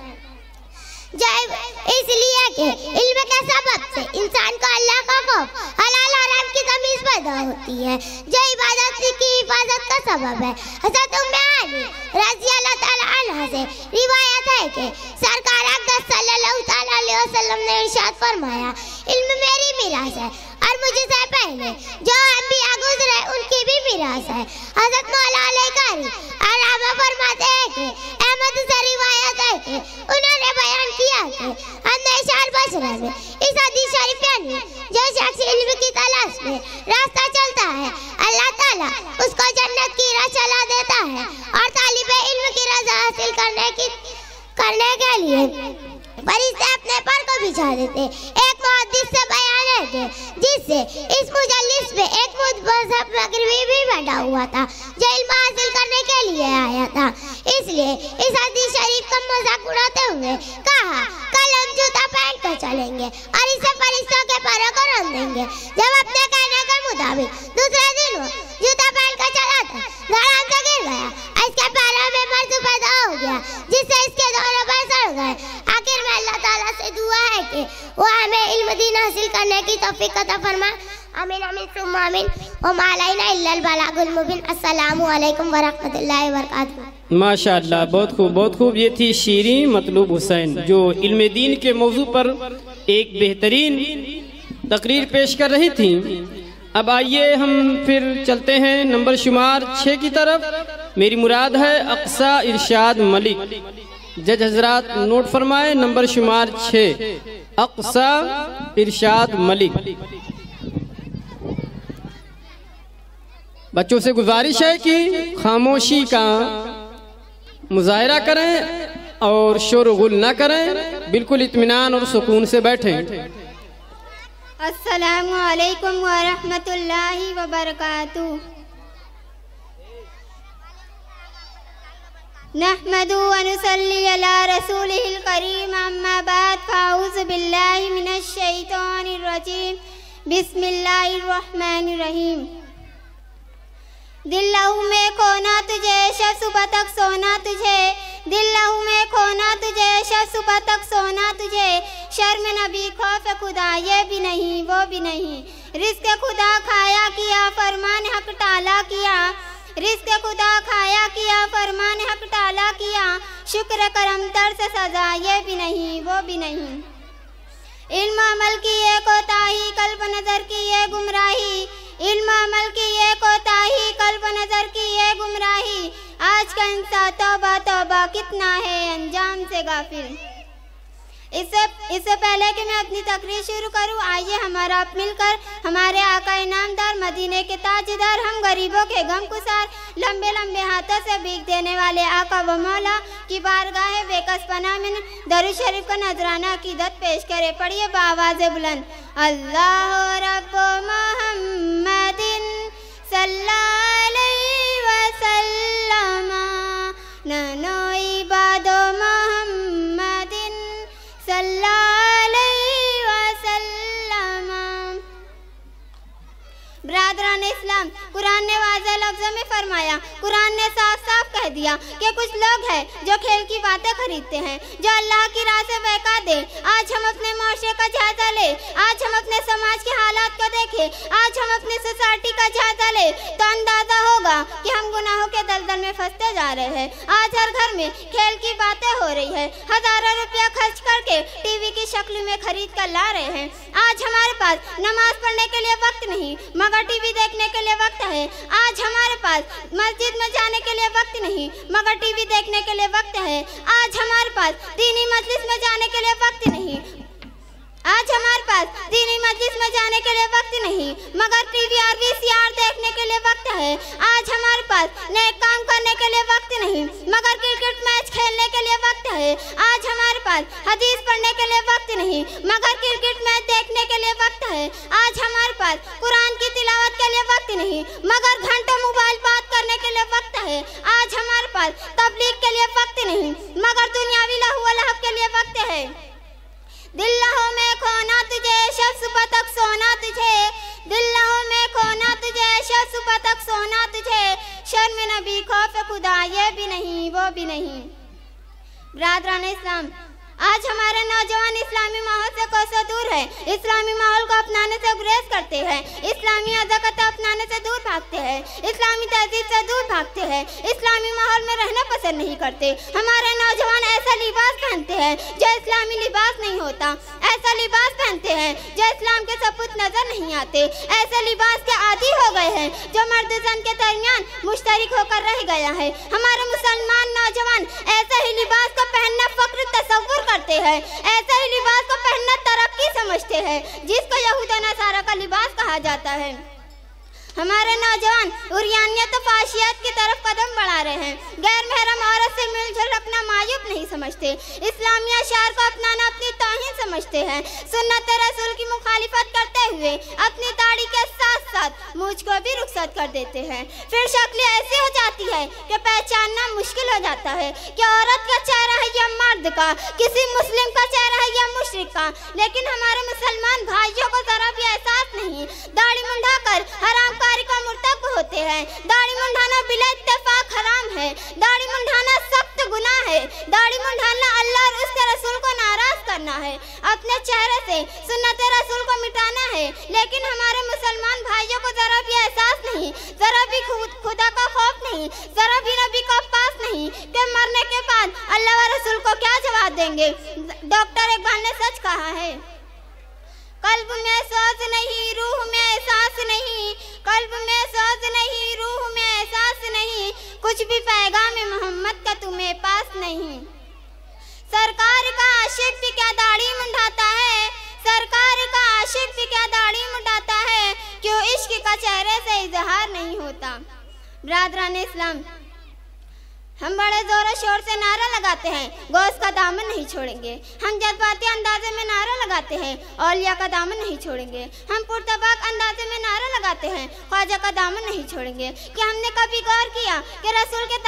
इसलिए कि इल्म के सबब से इंसान को अल्लाह का खौफ हलाल हराम की तमीज पैदा होती है जो इबादत की हिफाजत का सबब है। हज़रत उम्मे हानी रज़ियल्लाहु ताला अन्हा से रिवायत है कि सरकार अक़दस सल्लल्लाहु ताला अलैहि वसल्लम ने इरशाद फरमाया, इल्म मेरी मीरास है और मुझसे पहले जो अंबिया गुजरे उनकी भी मीरास है। हज़रत मौला अलैकारी आरामा फरमाते हैं कि अहमद से रिवायत है कि उन्होंने बयान किया कि हमने शार बशरा में इस हदीस शरीफ यानी जो शख्स इल्म की तलाश में रास्ता चलता है अल्लाह ताला उसको जन्नत की राह चला देता है और तालिब इल्म की रज़ा हासिल करने के लिए फरिश्ते अपने पर को बिछा देते। एक मुहद्दिस से बयान है कि जिससे इस मुजल्लिस में एक मुज़हब मगरिबी भी बैठा हुआ था जो इल्म हासिल करने के लिए आया था। इसलिए इस हदीस शरीफ का मजाक उड़ाते हुए कहा, कल हम जूता पहन कर चलेंगे और इसे फरिश्तों के पैरों को रौंद देंगे। जब अपने कहने के मुताबिक दूसरे दिन वो जूता पहन कर चला था, धड़ाम से गिर गया। इसके पैरों में मर्ज पैदा हो गया जिससे इसके दोनों पैर सड़ गए। आखिर में अल्लाह ताला से दुआ है कि वो हमें इल्म दीन हासिल करने की तौफीक अता फरमाए। आमीन आमीन सुम्मा आमीन। व मा अलैना इल्लल बलागुल मुबीन। अस्सलामु अलैकुम व रहमतुल्लाहि व बरकातुहू। माशाअल्लाह, बहुत खूब बहुत खूब। ये थी शीरीन मतलूब हुसैन जो इल्म दीन के मौजू पर एक बेहतरीन तकरीर पेश कर रही थी। अब आइए हम फिर चलते हैं नंबर शुमार 6 की तरफ। मेरी मुराद है अक्सा इरशाद मलिक। जज हजरात नोट फरमाए, नंबर शुमार 6 अक्सा इरशाद मलिक। बच्चों से गुजारिश है कि खामोशी का मुजाहरा करें और शोर गुल ना करें, बिल्कुल इत्मीनान और सुकून से बैठें। अस्सलामु अलैकुम व रहमतुल्लाहि व बरकातुहू। नहमदु व नुसल्ली अला रसूलिहिल करीम, अम्मा बाद, फ़ाऊज़ु बिल्लाहि मिनश शैतानिर रजीम, बिस्मिल्लाहिर रहमानिर रहीम। दिल लहू में खोना तुझे, शब सुबह तक सोना तुझे। दिल लहू में खोना तुझे, शब सुबह तक सोना तुझे। शर्म नबी खौफ खुदा ये भी नहीं वो भी नहीं। रिज़्क़ खुदा खाया किया, फरमान हक टाला किया। रिज़्क़ खुदा खाया किया, फरमान हक टाला किया। शुक्र करम तर से सजा ये भी नहीं वो भी नहीं। इल्म अमल की ये कोताही, कल्ब नजर की ये गुमराही। इल्म अमल की ये कोताही, कल्ब नजर की ये गुमराही। आज का इंसान तौबा तौबा कितना है अंजाम से गाफिल। इससे पहले कि मैं अपनी तकरीर शुरू करूं, आइए हमारा आप मिलकर हमारे आका इनामदार, मदीने के ताजदार, हम गरीबों के गमगुसार, लंबे लंबे हाथों से भीख देने वाले आका व मौला की बारगाह बेकस पनाह में दरूद शरीफ का नजराना अकीदत पेश करे। पढ़िए बाआवाज़ बुलंद। अल्लाह रब्बो मोहम्मदिन सल्लल्लाहु अलैहि वसल्लम, ननो इबादो मोहम्मदिन सल्लल्लाहु अलैहि वसल्लम। ब्रादरान इस्लाम, कुरान ने वाज़ेह लफ्ज़ों में फरमाया, कुरान ने साफ साफ कह दिया कि कुछ लोग हैं जो खेल की बातें खरीदते हैं, जो अल्लाह की राह से बहका दे। आज हम अपने माशरे का जायजा ले, आज हम अपने समाज के हालात को देखें, आज हम अपनी सोसाइटी का जायजा ले तो अंदाजा होगा कि हम गुनाहों के दलदल में फंसते जा रहे हैं। आज हर घर में खेल की बातें हो रही है, हजारों रुपया खर्च करके टीवी की शक्ल में खरीद कर ला रहे हैं। आज हमारे पास नमाज पढ़ने के लिए वक्त नहीं मगर टीवी देखने के लिए वक्त है। आज हमारे पास मस्जिद में जाने के लिए वक्त नहीं मगर टीवी देखने के लिए वक्त है। आज हमारे पास दीनी मजलिस में जाने के लिए वक्त नहीं, आज हमारे पास दीनी मजलिस में जाने के लिए वक्त नहीं मगर टीवी और वीसीआर देखने के लिए वक्त है। आज हमारे पास नेक काम करने के लिए वक्त नहीं मगर क्रिकेट मैच खेलने के लिए वक्त है। आज हमारे पास हदीस पढ़ने के लिए वक्त नहीं मगर क्रिकेट मैच देखने के लिए वक्त है। आज हमारे पास कुरान की तिलावत के लिए वक्त नहीं मगर घंटों मोबाइल बात करने के लिए वक्त है। आज हमारे पास तबलीग के लिए वक्त नहीं मगर दुनियावी लहू व लहब के लिए वक्त है। दिल लहू में खोना तुझे, शब सुबह तक सोना तुझे। दिल लहू में खोना तुझे, शब सुबह तक सोना तुझे। शर्म नबी खौफ खुदा ये भी नहीं वो भी नहीं। ब्रादरान इस्लाम, आज हमारे नौजवान इस्लामी माहौल से कोसों दूर है, इस्लामी माहौल को अपनाने से गुरेज करते हैं, इस्लामी अज़ाकत अपनाने से दूर भागते हैं, इस्लामी तहजीब से दूर भागते हैं, इस्लामी माहौल में रहना पसंद नहीं करते। हमारे नौजवान ऐसा लिबास पहनते हैं जो इस्लामी लिबास नहीं होता, ऐसा लिबास पहनते हैं जो इस्लाम के सबूत नजर नहीं आते, ऐसे लिबास के आदी हो गए हैं जो मर्द जन के दरमियान मुश्तरक होकर रह गया है। हमारे मुसलमान नौजवान ऐसे ही लिबास को पहनना फख्र तसव्वुर करते हैं, ऐसे ही लिबास को पहनना तरक्की समझते हैं जिसको यहूद नसारा का लिबास कहा जाता है। हमारे नौजवान उरियानियत फाशियत की तरफ कदम बढ़ा रहे हैं, गैर महरम औरत से मिलजुल रखना मायूब नहीं समझते, इस्लामी अशार को अपनाना अपनी तौहीन समझते हैं, सुन्नत रसूल की मुखालिफत करते हुए अपनी दाढ़ी के साथ साथ मूंछ को भी रुखसत कर देते हैं। फिर शक्ल ऐसी हो जाती है कि पहचानना मुश्किल हो जाता है कि औरत का चेहरा है या मर्द का, किसी मुस्लिम का चेहरा है या मुशरिक का। लेकिन हमारे मुसलमान भाइयों को जरा भी एहसास नहीं, दाढ़ी मुंडाकर हराम का मुर्तकब होते हैं। दाढ़ी मुंडाना बिला इत्तेफाक हराम है, दाढ़ी मुंडाना सख्त गुनाह है, दाढ़ी मुंडाना अल्लाह और उसके रसूल को नाराज सुन्नत रसूल को मिटाना है, लेकिन हमारे मुसलमान भाइयों को जरा भी एहसास नहीं, जरा भी खुदा का खौफ नहीं, जरा भी नबी का पास नहीं कि मरने के बाद अल्लाह व रसूल को क्या जवाब देंगे। डॉक्टर इकबाल ने सच कहा है, कल्ब में सोच नहीं, रूह में एहसास नहीं, कल्ब में सोच नहीं, रूह में एहसास नहीं, कुछ भी पैगाम मोहम्मद का तुम्हें पास नहीं। सरकार का आशिक भी क्या दाढ़ी मुंडाता है, सरकार का आशिक भी क्या दाढ़ी मुंडाता है, क्यों इश्क का चेहरे से इजहार नहीं होता। बिरादरान इस्लाम, हम बड़े जोर शोर से नारा लगाते हैं, गौस का दामन नहीं छोड़ेंगे। हम जज्बाती अंदाजे में नारा लगाते हैं, औलिया का दामन नहीं छोड़ेंगे। हम पुरतबाक अंदाजे में नारा लगाते हैं, ख्वाजा का दामन नहीं छोड़ेंगे। कि हमने कभी गौर किया कि रसूल के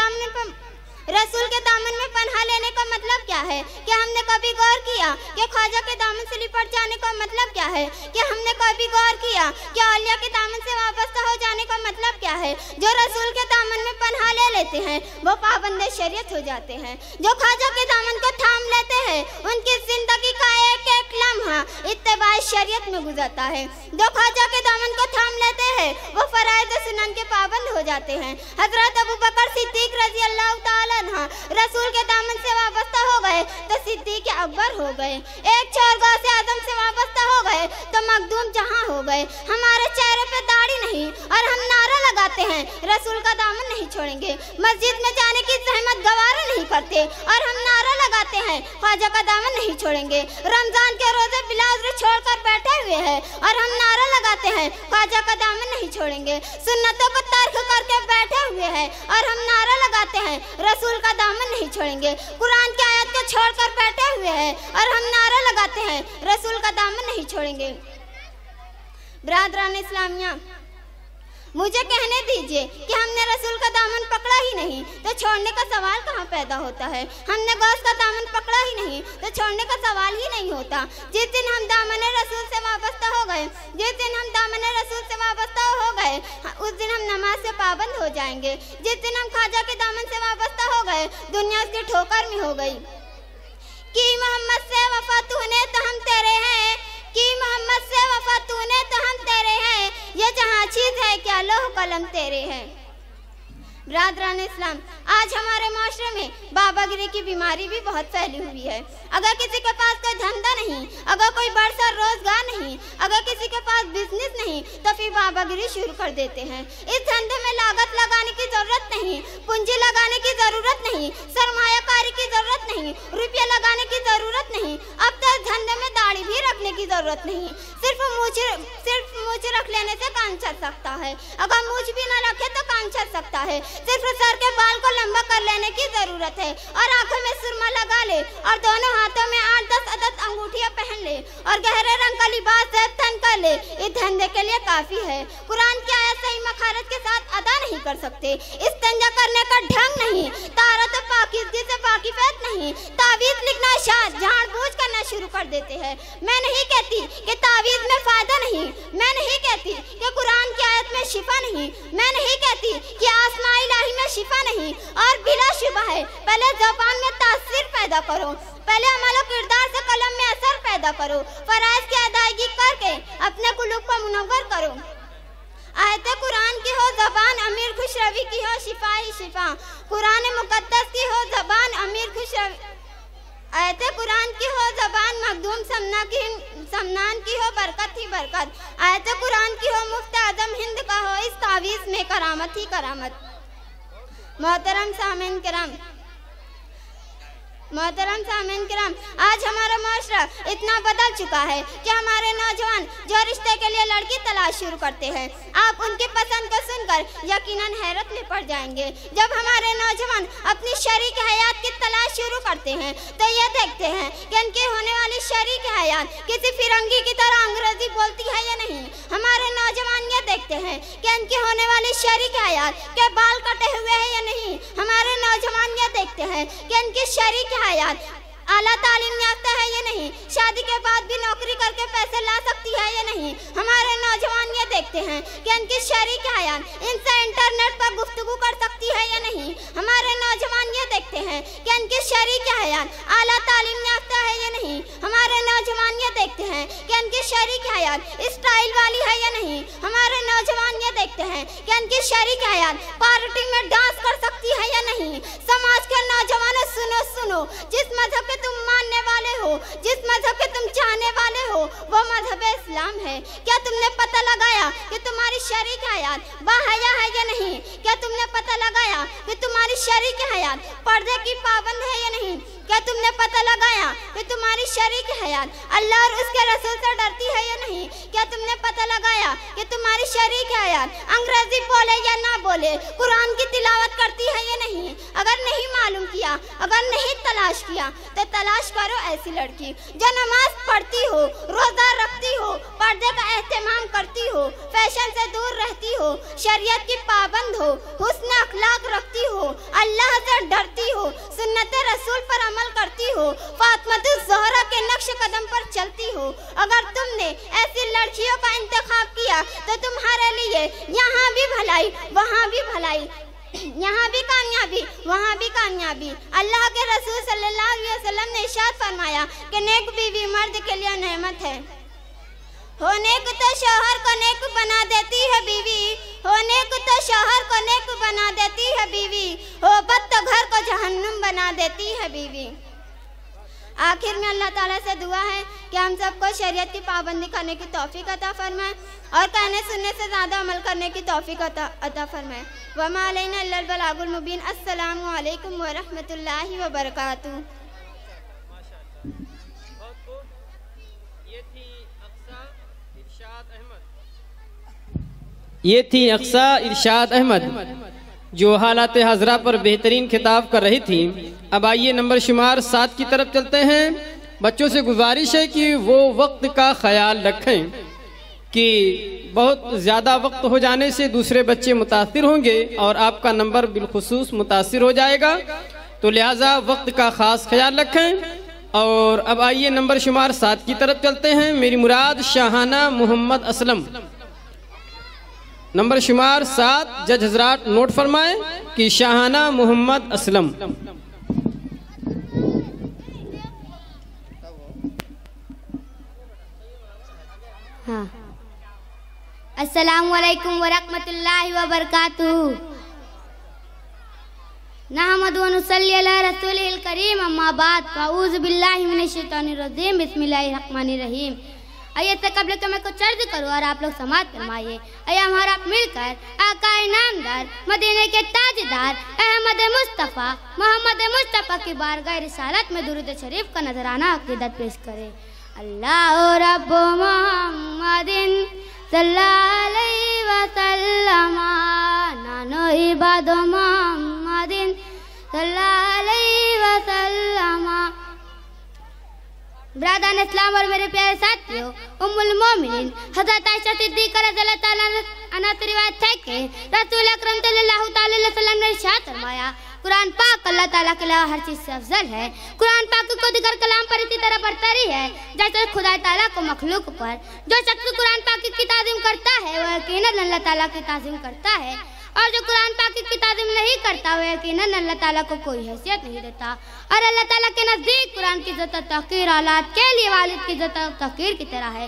दामन में पनाह लेने का मतलब क्या है? क्या हमने कभी गौर किया कि ख्वाजा के दामन से लिपट जाने का मतलब क्या है? क्या हमने कभी गौर किया कि औलिया के दामन से वाबस्ता हो जाने का मतलब क्या है? जो रसूल के दामन में पनाह ले लेते हैं वो पाबंद शरीयत हो जाते हैं। जो ख्वाजा के दामन को थाम लेते हैं उनकी जिंदगी का एक एक लम्हा इत्तेबा शरीयत में गुजरता है। जो ख्वाजा के दामन को थाम लेते हैं वो फराइज़ सुनन के पाबंद हो जाते हैं। हजरत अबू बकर सिद्दीक रजी अल्लाह तआला रसूल के दामन से वाबस्ता हो गए तो सिद्दीक अकबर हो गए। एक चोरगाह से आदम से वाबस्ता हो गए तो मखदूम जहां हो गए। हमारे चेहरे पे दाढ़ी नहीं और हम नारा लगाते हैं रसूल का दामन नहीं छोड़ेंगे। मस्जिद में जाने की जहमत गवारा नहीं करते और हम नारा लगाते हैं ख्वाजा का दामन नहीं छोड़ेंगे। रमजान के रोजे बिला उज़्र छोड़कर बैठे हुए हैं और हम नारा लगाते हैं ख्वाजा का दामन नहीं छोड़ेंगे। सुन्नतों को तर्क करके बैठे हुए हैं और हम नारा लगाते हैं रसूल का दामन नहीं छोड़ेंगे। कुरान की आयत को छोड़कर बैठे हुए हैं और हम नारा लगाते हैं रसूल का दामन नहीं छोड़ेंगे। बिरादरान इस्लामिया, मुझे कहने दीजिए कि हमने रसूल का दामन पकड़ा ही नहीं तो छोड़ने का सवाल कहाँ पैदा होता है? हमने गौस का दामन पकड़ा ही नहीं तो छोड़ने का सवाल ही नहीं होता। जिस दिन हम दामन रसूल से वाबस्ता हो गए, जिस दिन हम दामन रसूल से वाबस्ता हो गए उस दिन हम नमाज से पाबंद हो जाएंगे। जिस दिन हम ख्वाजा के दामन से वाबस्ता हो गए दुनिया उसकी ठोकर में हो गई। कि मोहम्मद से वफा तूने तो हम तेरे हैं, कि मोहम्मद से वफा तूने तो हम तेरे हैं, ये जहाँ चीज है क्या लोह कलम तेरे हैं। बिरादरान इस्लाम, आज हमारे माशरे में बाबागिरी की बीमारी भी बहुत फैली हुई है। अगर किसी के पास कोई धंधा नहीं, अगर कोई बड़ा रोजगार नहीं, अगर किसी के पास बिजनेस नहीं तो फिर बाबागिरी शुरू कर देते हैं। इस धंधे में लागत लगाने की जरूरत नहीं, पूंजी लगाने की जरूरत नहीं, सरमायाकारी की जरूरत नहीं, रुपया लगाने की जरूरत नहीं। अब तो इस धंधे में दाढ़ी भी रखने की जरूरत नहीं, सिर्फ मूछ रख लेने से काम चल सकता है। अगर मूछ भी न रखे तो काम चल सकता है। सिर्फ सर के बाल को लंबा कर लेने की जरूरत है और आंखों में सुरमा लगा ले और दोनों हाथों में 8-10 अदद अंगूठियां पहन ले और गहरे रंग का लिबास तन कर ले। इस धंधे के लिए काफी है। कुरान की आयत सही मखारत के साथ अदा नहीं कर सकते। इस्तिंजा करने का ढंग नहीं, तारत पाकीज़गी से वाकिफियत नहीं, तावीज़ लिखना शाद जानबूझ करना शुरू कर देते हैं। मैं नहीं कहती कि तावीज़ में फायदा नहीं, मैं नहीं कहती कि कुरान की आयत में शिफा नहीं, मैं नहीं कहती कि आसमाई इलाही में शिफा नहीं। और बिला शुबा है पहले ज़बान में तासीर पैदा करो, पहले अमल किरदार से कलम में असर पैदा करो, फराइज़ की अदायगी करके अपने कुलूब को मुनव्वर करो। आयत कुरान की हो ज़बान अमीर खुशरवी की हो शिफा ही शिफा, कुरान मुकद्दस की हो ज़बान अमीर खुशरवी, आयत कुरान की हो ज़बान मखदूम समनान की हो बरकत ही बरकत, आयत कुरान की हो मुफ्त आज़म हिंद का हो इस तावीज़ में करामत ही करामत। मोहतरम सामीन किराम, आज हमारा माशरा इतना बदल चुका है कि हमारे नौजवान जो रिश्ते के लिए लड़की तलाश शुरू करते हैं, आप उनकी पसंद को सुनकर यकीनन हैरत में पड़ जाएंगे। जब हमारे नौजवान अपनी शरीक हयात की तलाश शुरू करते हैं तो ये देखते हैं कि उनकी होने वाली शरीक हयात किसी फिरंगी की तरह अंग्रेजी बोलती है या नहीं। हमारे नौजवान ये देखते हैं कि उनकी होने वाली शरीक हयात के बाल कटे हुए हैं या नहीं। हमारे नौजवान ये देखते हैं कि उनकी शरीक हयात आला तालीम याफ्ता है या नहीं, शादी के बाद भी नौकरी करके पैसे ला सकती है या नहीं। हमारे नौजवान ये देखते देखते हैं कि इनकी शरीक हयात इनसे इंटरनेट पर गुफ्तगू कर सकती है या नहीं। हमारे नौजवान ये देखते हैं कि इनकी शरीक हयात आला तालीम याफ्ता है या नहीं। हमारे नौजवान ये देखते हैं कि इनकी शरीक हयात स्टाइल वाली है या नहीं। हमारे नौजवान ये देखते हैं कि इनकी शरीक हयात पार्टी में डांस कर सकती है या नहीं। समाज के नौजवानों सुनो सुनो, जिस मजहब के तुम मानने वाले हो, जिस मजहब के तुम चाहने वाले हो, वो मजहब इस्लाम है। क्या तुमने पता लगाया कि तुम्हारी शरीक हयात बाहया है या नहीं। क्या तुमने पता लगाया कि तुम्हारी शरीक हयात पर्दे की पाबंद है या नहीं। क्या तुमने पता लगाया कि तुम्हारी शरीक हयात अल्लाह और उसके रसूल से डरती है या नहीं। क्या तुमने पता लगाया कि तुम्हारी शरीक हयात अंग्रेजी बोले या ना बोले, कुरान की तिलावत करती है या नहीं। अगर नहीं मालूम किया, अगर नहीं तलाश किया, तो तलाश करो ऐसी लड़की जो नमाज पढ़ती हो, रोजा रखती हो, पर्दे का एहतमाम करती हो, फैशन से दूर रहती हो, शरीयत की पाबंद हो, हुस्न अखलाक रखती हो, अल्लाह से डरती हो, सुन्नत रसूल पर अमल करती हो, फातिमातुज़ ज़हरा के नक्श कदम पर चलती हो। अगर तुमने ऐसी लड़कियों का इंतखाब किया तो तुम्हारे लिए यहाँ भी भलाई, वहाँ भी भलाई, यहाँ भी कामयाबी, वहाँ भी कामयाबी। अल्लाह के रसूल सल्लल्लाहु अलैहि वसल्लम ने इरशाद फरमाया कि नेक बीवी मर्द के लिए नेमत है। होने को तो शौहर को नेक बना देती है बीवी, होने को तो शौहर को नेक बना देती है बीवी, हो बद तो घर को जहन्नुम बना देती है बीवी। आखिर में अल्लाह ताला से दुआ है कि हम सबको शरीयत की पाबंदी करने की तौफीक अता फरमाए और कहने सुनने से ज़्यादा अमल करने की तौफीक अता फरमाए। वमा अलैना इल्लल बलागुल मुबीन। अस्सलामु अलैकुम व रहमतुल्लाहि व बरकातुहू। ये थी अक्सा इरशाद अहमद जो हालात हजरा पर बेहतरीन खिताब कर रही थी। अब आइए नंबर शुमार 7 की तरफ चलते हैं। बच्चों से गुजारिश है कि वो वक्त का ख्याल रखें कि बहुत ज़्यादा वक्त हो जाने से दूसरे बच्चे मुतासिर होंगे और आपका नंबर बिलखुसूस मुतासिर हो जाएगा, तो लिहाजा वक्त का ख़ास ख्याल रखें। और अब आइए नंबर शुमार 7 की तरफ चलते हैं। मेरी मुराद शाहाना मोहम्मद असलम, नंबर शुमार 7। जज हजरात नोट फरमाएं कि शाहाना मोहम्मद असलम। हाँ। अस्सलामु अलैकुम व रहमतुल्लाहि व बरकातुहू। नहमदु व नुसल्ली अला रसूलिल करीम, अम्मा बाद, अऊज़ु बिल्लाहि मिनश शैतानिर रजीम, बिस्मिल्लाहिर रहमानिर रहीम। आइए इससे कबल तो मैं कुछ अर्ज करूँ और आप लोग समाअत फरमाइए। आइए हमारा मिलकर आका इनामदार मदीने के ताजदार अहमद मुस्तफ़ा मोहम्मद मुस्तफ़ा की बारगाह रिसालत में दुरूद शरीफ का नजराना अक़ीदत पेश करें। अल्लाह रब्बु मुहम्मदिन सल्लल्लाहु अलैहि वसल्लम, नानो इबादु मुहम्मदिन सल्लल्लाहु अलैहि वसल्लम। ब्रादर इस्लाम और मेरे प्यारे साथियों, उम्मुल मोमिनीन हज़रत आयशा सिद्दीक़ा रज़ियल्लाहु ताला अन्हा से रिवायत है कि रसूल अकरम सल्लल्लाहु ताला अलैहि वसल्लम ने इरशाद फरमाया, कुरान पाक अल्लाह ताला के अलावा हर चीज़ से अफजल है। कुरान पाक को दिगर कलाम पर इसी तरह बरतरी है जैसे खुदा ताला को मखलूक पर। जो शख्स कुरान पाक की ताज़ीम करता है वह यकीनन अल्लाह ताला की ताज़ीम करता है, और जो कुरान पाक की ताज़ीम नहीं करता वह यकीनन अल्लाह ताला को कोई हैसियत नहीं देता। और अल्लाह ताला के नज़दीक कुरान की इज़्ज़त तहक़ीर औलाद के लिए वालिद की इज़्ज़त तहक़ीर की तरह है।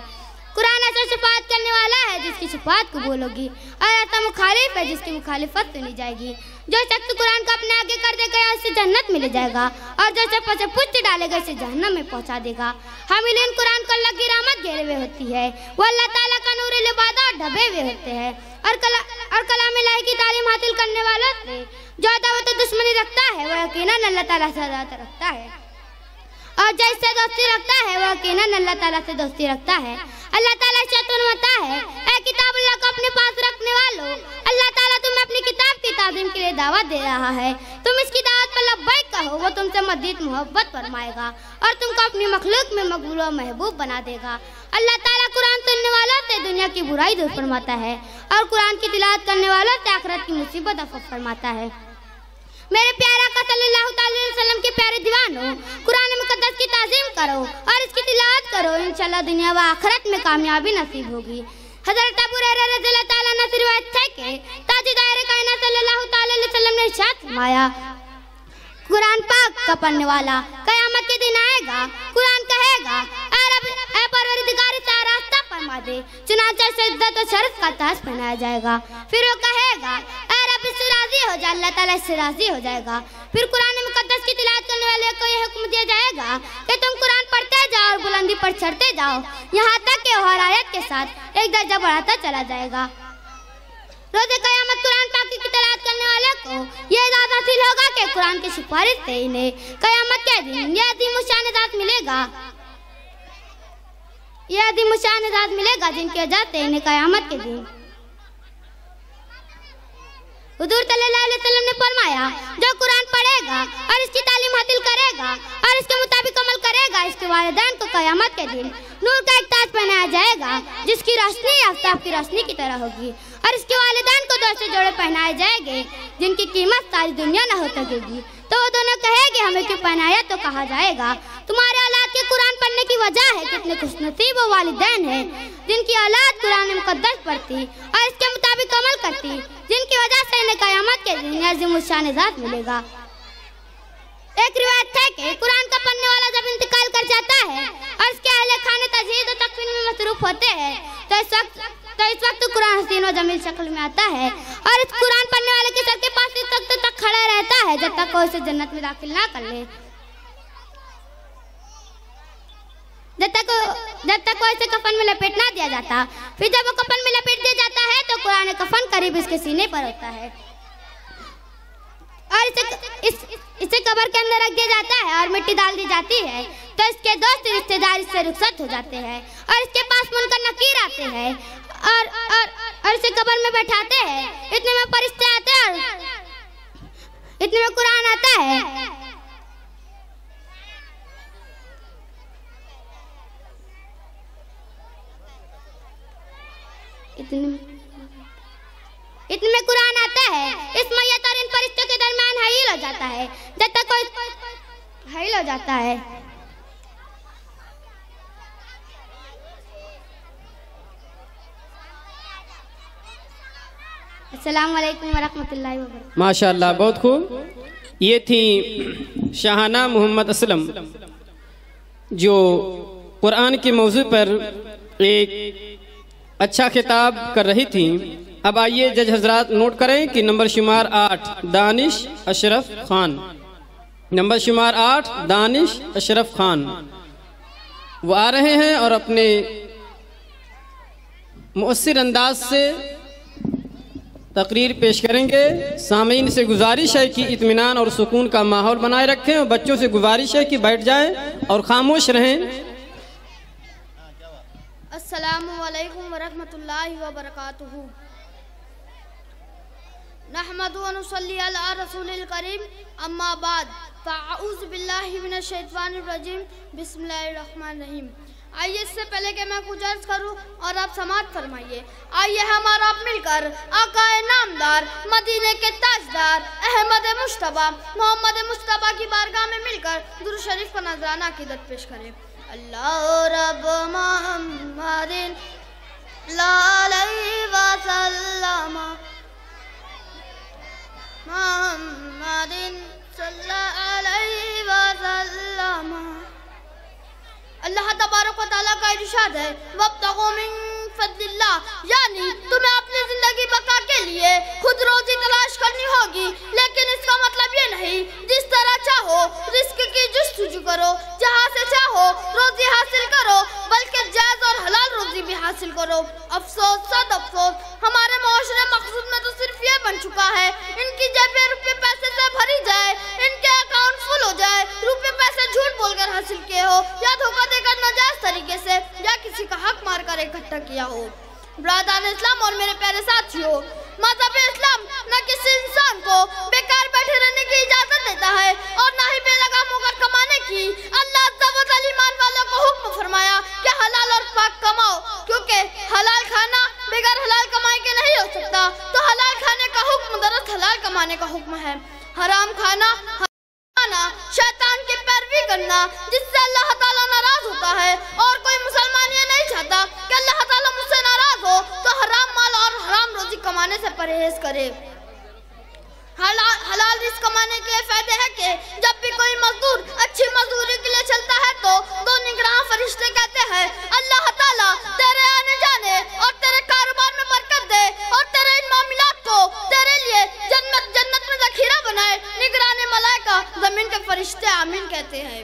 कुरान ऐसा शफ़ाअत करने वाला है जिसकी शफ़ाअत कबूल होगी, और ऐसा मुखालिफ है जिसकी मुखालिफत सुनी जाएगी। जो शख्स कुरान को अपने आगे कर देगा उससे जन्नत मिल जाएगा, और जो शख्स उसे पुष्ट डालेगा उसे जहन्नम में पहुंचा देगा। हामिलीन कुरान को अल्लाह की रहमत घेरे हुए होती है, वो अल्लाह ताला का नूर लिबादा ढबे हुए होते हैं। और कलाम इलाही की तालीम हासिल करने वालों से जो अदावत दुश्मनी रखता है वह यकीनन अल्लाह ताला से अदावत रखता है, और जैसे दोस्ती रखता है वह यकीनन अल्लाह ताला से दोस्ती रखता है। अल्लाह ताला फरमाता है, ऐ किताब अल्लाह को अपने पास रखने वालों, अल्लाह ताला तुम्हें अपनी किताब की ताज़ीम के लिए दावत दे रहा है। तुम इसकी दावत पर लब्बैक कहो, वो तुमसे मज़ीद मोहब्बत फरमाएगा और तुमको अपनी मखलूक में मकबूल व महबूब बना देगा। अल्लाह ताला कुरान सुनने वालों से दुनिया की बुराई दूर फरमाता है, और कुरान की तिलावत करने वालों से आखिरत की मुसीबत अफ़ फरमाता है। मेरे प्यारे आका सल्लल्लाहु अलैहि वसल्लम के प्यारे दीवानों, कुरान मुक़द्दस की ताज़ीम करो और इसकी तिलावत करो, इंशाअल्लाह दुनिया व आखिरत में कामयाबी नसीब होगी। हज़रत अबू हुरैरा रज़ियल्लाहु ताला अन्हु से रिवायत है कि ताजदार कायनात सल्लल्लाहु ताला अलैहि वसल्लम ने इरशाद फरमाया, कुरान पाक का पढ़ने वाला कयामत के दिन आएगा, कुरान कहेगा ऐ परवरदिगार इसे रास्ता फरमा दे, चुनांचे से इज्जत और शर्फ का ताज पहनाया जाएगा। फिर वो कहेगा ऐ रब इससे राजी हो जा, अल्लाह ताला इससे राजी हो जाएगा। फिर कुरान मुकद्दस की तिलावत करने वाले को यह हुक्म दिया जाएगा कि तुम कुरान पढ़ते जाओ और बुलंदी पर चढ़ते जाओ, यहाँ तक कि हर आयत के साथ एक दर्जा बढ़ाता चला जाएगा। रोज़े क़यामत कुरान पाक की तिलावत करने वाले को यह इजाज़त हासिल होगा कि कुरान की सिफारिश से इन्हें क़यामत के दिन यह अज़ीम शान इज़्ज़त मिलेगा, यह अज़ीम शान इज़्ज़त मिलेगा जिनकी वजह से इन्हें क़यामत के दिन हुज़ूर सल्लल्लाहु अलैहि वसल्लम ने फरमाया, जो कुरान पढ़ेगा और इसकी तालीम हासिल करेगा और इसके मुताबिक अमल करेगा, इसके वालिदैन को क़यामत के दिन नूर का एक ताज पहनाया जाएगा जिसकी रोशनी आफ़ताब की रोशनी की तरह होगी, और इसके वालिदैन को दो से जोड़े पहनाए जाएंगे जिनकी कीमत सारी दुनिया न हो सकेगी। तो वो दोनों कहेंगे हमें क्यों पहनाया? तो कहा जाएगा तुम्हारे औलाद के कुरान पढ़ने की वजह है कितने खुशनसीब वो वालिदैन हैं जिनकी औलाद कुरान मुकद्दस पढ़ती और इसके मुताबिक अमल करती, जिनकी वजह से इन्हें क़यामत के दिन अज़ीम शान इज़्ज़त मिलेगा। एक रिवायत है कि कुरान का पढ़ने वाला जब इंतकाल कर जाता है और इसके अहले खाने तजहीद और तकफीन में मसरूफ होते हैं तो इस वक्त कुरान हसीन और जमील शक्ल में आता है और इस कुरान पढ़ने वाले के सर के पास इस वक्त तक खड़ा रहता है जब तक कोई उसे जन्नत में दाखिल ना कर ले, जब तक कोई इसे कफन में लपेट ना दिया जाता। फिर जब वो कफन में लपेट दिया जाता है तो कुरान कफन करीब इसके सीने पर होता है और इसे कब्र के अंदर रख दिया जाता है और मिट्टी डाल दी जाती है तो इसके दोस्त रिश्तेदार इससे रुखसत हो जाते हैं और इसके पास मुनकर नकीर आते हैं और इसे कब्र में बैठाते हैं। इतने में फरिश्ते आते हैं और इतने में कुरान आता है। इतने में कुरान आता है, इस मैयत और इन फरिश्तों के दरमियान हाइल हो जाता है जब तक कोई हाइल हो जाता है। अस्सलाम वालेकुम वरहमतुल्लाहि वबरकातुहू। माशाअल्लाह, बहुत खूब। ये थी शाहाना मोहम्मद असलम जो कुरान के मौजू पर एक अच्छा खिताब कर रही थी। अब आइए जज हजरात नोट करें कि नंबर शुमार 8 दानिश अशरफ खान, नंबर शुमार 8 दानिश अशरफ खान वो आ रहे हैं और अपने मुअस्सिर अंदाज से तकरीर पेश करेंगे। सामीन से गुजारिश है कि इत्मीनान और सुकून का माहौल बनाए रखें और बच्चों से गुजारिश है कि बैठ जाएं और खामोश रहें। अस्सलामु अलैकुम वरहमतुल्लाहि वबरकातुहू। नहमदु व नुसल्ली अला रसूलिल करीम, अम्मा बाद, फ़अऊज़ु बिल्लाहि मिनश शैतानिर रजीम, बिस्मिल्लाहिर रहमानिर रहीम। आइए इससे पहले कि मैं कुछ अर्ज करूं और आप समाअत फरमाइए, आइए हमारा आप मिलकर आकाए नामदार मदीने के ताजदार अहमद मुश्तबा मोहम्मद मुश्तबा की बारगाह में मिलकर दुरूद शरीफ का नजराना अक़ीदत पेश करें। अल्लाह रब मोहम्मदिन अलैहि वसल्लम मोहम्मदिन सल्लल्लाहु अलैहि वसल्लम। अल्लाह तबारक व तआला का इरशाद है वब्तगू मिन फज़लिल्लाह, यानी तुम्हें अपनी जिंदगी बका के लिए खुद रोजी तलाश करनी होगी, लेकिन इसका मतलब ये नहीं जिस तरह चाहो रिस्क की जुस्तजू करो, जहाँ से चाहो रोजी हासिल करो, बल्कि जायज और हलाल रोजी भी हासिल करो। अफसोस सद अफसोस, हमारे माशरे मकसूद में तो सिर्फ ये बन चुका है इनकी जेबें रुपये पैसे से भरी जाए, इनके अकाउंट फुल हो जाए, रुपये पैसे झूठ बोलकर हासिल किए हो या धोखा देकर नाजायज तरीके से या किसी का हक मारकर इकट्ठा किया हो। ब्रादरान इस्लाम और मेरे प्यारे साथियों, मज़हब इस्लाम न किसी इंसान को बेकार बैठे रहने की इजाजत देता है और न ही बेलगाम होकर कमाने की। अल्लाह ईमान वालों को हुक्म फरमाया कि हलाल और पाक कमाओ, क्योंकि हलाल खाना बगैर हलाल कमाई के नहीं हो सकता। तो हलाल खाने का हुक्म दरअसल हलाल कमाने का हुक्म है। हराम खाना शैतान की पैरवी करना जिससे अल्लाह ताला नाराज होता है, और कोई मुसलमान ये नहीं चाहता कि अल्लाह ताला मुझसे नाराज हो परहेज करे। हलाल रिस्क कमाने के फायदे हैं कि जब भी कोई मजदूर अच्छी मजदूरी के लिए चलता है तो दो निगरान फरिश्ते कहते हैं, अल्लाह ताला तेरे आने जाने और तेरे कारोबार में बरकत दे और तेरे इन मामलात को तेरे लिए जन्नत में ज़खीरा बनाए। निगरान मलाइका जमीन के फरिश्ते आमीन कहते हैं।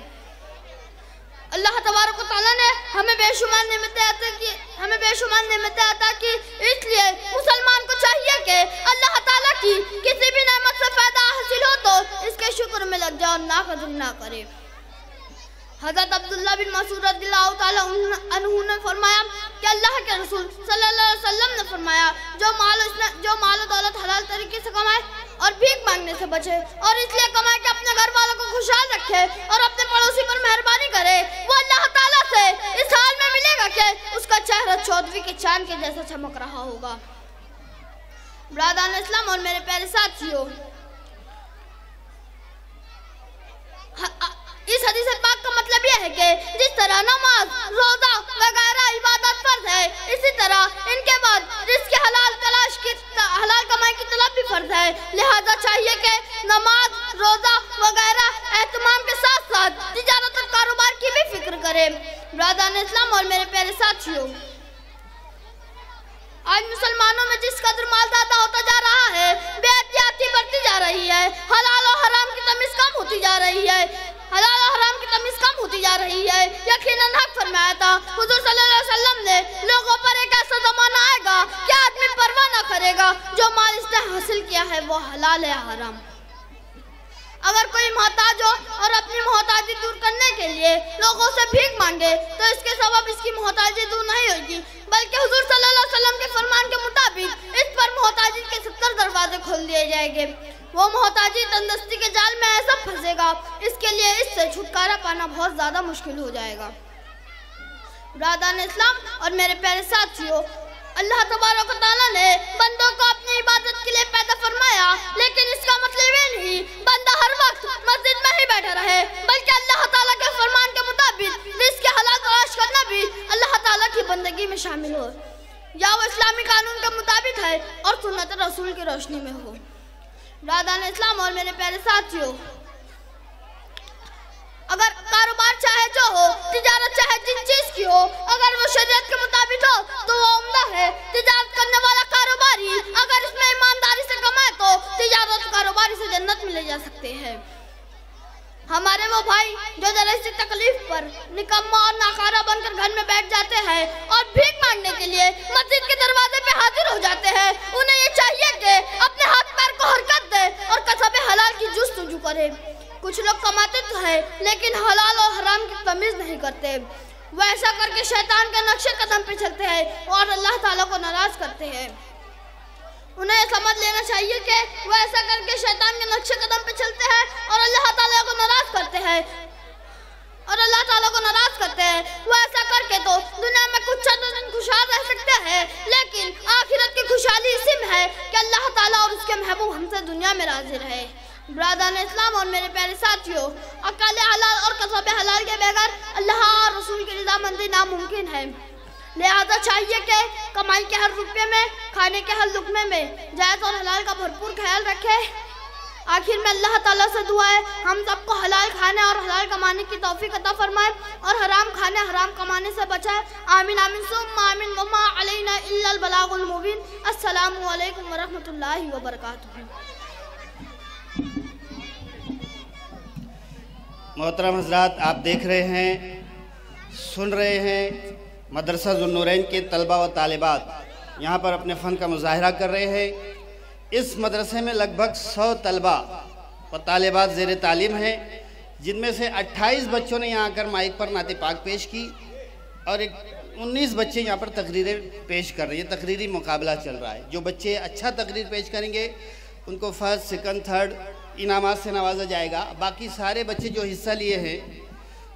अल्लाह तबारक व तआला ने हमें बेशुमार नेमतें अता की, इसलिए मुसलमान को चाहिए कि अल्लाह ताला की किसी भी नेमत से फायदा हासिल हो तो इसके शुक्र में लग जाओ, नाक़दर ना करे। हज़रत अब्दुल्लाह बिन मसूद रज़ियल्लाहु ताला अन्हु ने फरमाया कि अल्लाह के रसूल सल्लल्लाहु अलैहि वसल्लम ने फरमाया, जो माल दौलत हलाल तरीके से कमाए और भीख मांगने से बचे और इसलिए कमाए कि अपने घर वालों को खुशहाल रखे और अपने पड़ोसी पर मेहरबानी करे, वो अल्लाह ताला से इस हाल में मिलेगा कि उसका चेहरा चौदहवीं के चांद के जैसा चमक रहा होगा। ब्रादरान इस्लाम और मेरे प्यारे साथियों, इस हदीस पाक का मतलब यह है कि जिस तरह नमाज, रोजा वगैरह इबादत फर्ज है, इसी तरह इनके बाद रिस्क हलाल कमाई की तलब भी फर्ज है। लिहाजा चाहिए कि नमाज, रोजा वगैरह एहतमाम के साथ साथ तिजारत और कारोबार की भी फिक्र करें। ब्रादरान इस्लाम और मेरे प्यारे साथियों, आज मुसलमानों में जिस कदर माल ज्यादा होता जा रहा है, बेहतियाती बढ़ती जा रही है, हलाल और हराम की तमीज कम होती जा रही है, यकीनन हक फरमाया था हुजूर सल्लल्लाहु अलैहि वसल्लम ने, लोगों पर एक ऐसा जमाना आएगा कि आदमी परवाह न करेगा जो माल इसने हासिल किया है वो हलाल है हराम। अगर कोई मोहताज हो और अपनी मोहताजी दूर करने के लिए लोगों से भीख मांगे तो इसके सबब इसकी मोहताजी दूर नहीं होगी, बल्कि हुजूर सल्लल्लाहु अलैहि वसल्लम के फरमान के मुताबिक इस पर मोहताजी के 70 दरवाजे खोल दिए जाएंगे। वो मोहताजी तंदुरुस्ती के जाल में ऐसा फंसेगा, इसके लिए इससे छुटकारा पाना बहुत ज्यादा मुश्किल हो जाएगा। ब्रादरान इस्लाम और मेरे प्यारे साथियों, अल्लाह तबारक व तआला ने बंदों को अपनी इबादत के लिए पैदा फरमाया, लेकिन इसका मतलब ये नहीं बंदा हर वक्त मस्जिद में ही बैठा रहे, बल्कि अल्लाह ताला के फरमान के मुताबिक रिज़्क़ हलाल तलाश करना भी अल्लाह ताला की बंदगी में शामिल हो, या वो इस्लामी कानून के मुताबिक है और सुन्नत रसूल की रोशनी में हो। ब्रादरान इस्लाम और मेरे प्यारे साथियों, अगर कारोबार चाहे जो हो, तिजारत चाहे जिन चीज की हो, अगर वो शरीयत के मुताबिक हो तो वो उम्दा है। तिजारत करने वाला कारोबारी अगर इसमें ईमानदारी से कमाए तो तिजारत कारोबारी से जन्नत में ले जा सकते हैं। हमारे वो भाई जो जरा सी तकलीफ पर निकम्मा और नाकारा बनकर घर में बैठ जाते हैं और भीख मांगने के लिए मस्जिद के दरवाजे पे हाजिर हो जाते हैं, उन्हें ये चाहिए कि अपने हाथ पैर को हरकत दे और कसब हलाल की जुस्तजू करे। कुछ लोग कमाते तो है लेकिन हलाल और हराम की तमीज नहीं करते, वो ऐसा करके शैतान के नक्शे कदम पे चलते हैं और अल्लाह ताला को नाराज करते हैं। उन्हें समझ लेना चाहिए कि वो ऐसा करके शैतान के नक्शे कदम पे चलते हैं और अल्लाह ताला को नाराज करते हैं वो ऐसा करके तो दुनिया में कुछ चंद दिन खुशहाल रह सकते हैं, लेकिन आखिरत की खुशहाली इसी में है कि अल्लाह ताला और उसके महबूब हमसे दुनिया में राजी रहे। ब्रादरान इस्लाम और मेरे प्यारे साथियों, अकाल हलाल और कसब हलाल के बगैर अल्लाह और रसूल की रज़ामंदी नामुमकिन है। लिहाजा चाहिए कि कमाई के हर रुपये में, खाने के हर लुक़मे में जायज़ और हलाल का भरपूर ख्याल रखे। आखिर में अल्लाह ताला से दुआ है हम सबको हलाल खाने और हलाल कमाने की तौफीक अता फरमाए और हराम खाने हराम कमाने से बचाए। आमीन आमीन सुम्मा आमीन वमा अलैना इल्लल बलागुल मुबीन। अस्सलामु अलैकुम व रहमतुल्लाहि व बरकातुहू। मोहतरम हज़रात, आप देख रहे हैं, सुन रहे हैं, मदरसा ज़ुन्नूरैन के तलबा व तालिबात यहाँ पर अपने फ़न का मुज़ाहरा कर रहे हैं। इस मदरसे में लगभग 100 तलबा व तालिबात ज़ेर तालीम हैं, जिनमें से 28 बच्चों ने यहाँ आकर माइक पर नाते पाक पेश की और 19 बच्चे यहाँ पर तकरीरें पेश कर रहे हैं। तकरीरी मुकाबला चल रहा है। जो बच्चे अच्छा तकरीर पेश करेंगे उनको फर्स्ट, सेकंड, थर्ड इनामात से नवाजा जाएगा। बाकी सारे बच्चे जो हिस्सा लिए हैं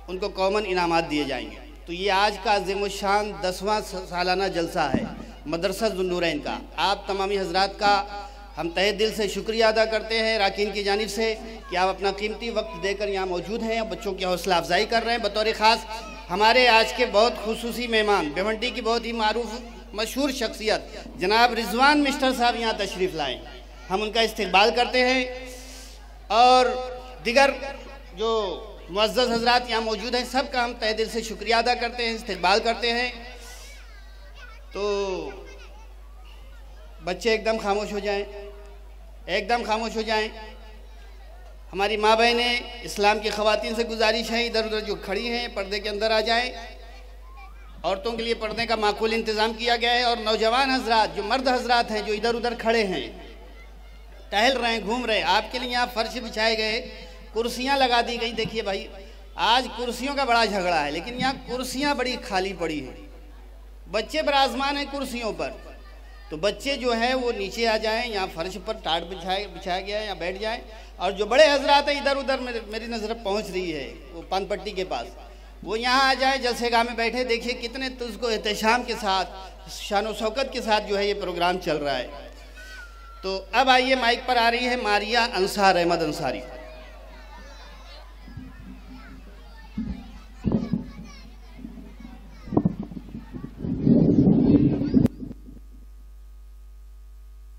उनको कॉमन इनामात दिए जाएंगे। तो ये आज का अज़ीमुश्शान 10वां सालाना जलसा है मदरसा ज़ुन्नूरैन का। आप तमामी हज़रात का हम तहे दिल से शुक्रिया अदा करते हैं राकीन की जानिब से कि आप अपना कीमती वक्त देकर यहाँ मौजूद हैं और बच्चों की हौसला अफजाई कर रहे हैं। बतौर ख़ास हमारे आज के बहुत खुसूसी मेहमान भिवंडी की बहुत ही मारूफ मशहूर शख्सियत जनाब रिजवान मिस्टर साहब यहाँ तशरीफ़ लाएँ। हम उनका इस्तकबाल करते हैं और दिगर जो मुअज़्ज़ज़ हज़रात यहाँ मौजूद हैं, सबका हम तहे दिल से शुक्रिया अदा करते हैं, इस्तकबाल करते हैं। तो बच्चे एकदम खामोश हो जाएं, एकदम खामोश हो जाएं। हमारी माँ बहनें, इस्लाम की ख़वातीन से गुजारिश है, इधर उधर जो खड़ी हैं पर्दे के अंदर आ जाएं। औरतों के लिए पर्दे का माकूल इंतज़ाम किया गया है। और नौजवान हज़रात, जो मर्द हज़रात हैं, जो इधर उधर खड़े हैं, टहल रहे हैं, घूम रहे हैं, आपके लिए यहाँ फ़र्श बिछाए गए, कुर्सियाँ लगा दी गई। देखिए भाई, आज कुर्सियों का बड़ा झगड़ा है, लेकिन यहाँ कुर्सियाँ बड़ी खाली पड़ी हैं। बच्चे बराजमान हैं कुर्सियों पर, तो बच्चे जो है वो नीचे आ जाएं, यहाँ फर्श पर टाट बिछाया गया है, यहाँ बैठ जाएं। और जो बड़े हजरात हैं इधर उधर मेरी नज़र पहुँच रही है वो पान पट्टी के पास, वो यहाँ आ जाएं, जलसेगाह में बैठे। देखिए कितने तुझको एहतशाम के साथ, शान शौकत के साथ जो है ये प्रोग्राम चल रहा है। तो अब आइए, माइक पर आ रही है मारिया अंसार अहमद अंसारी।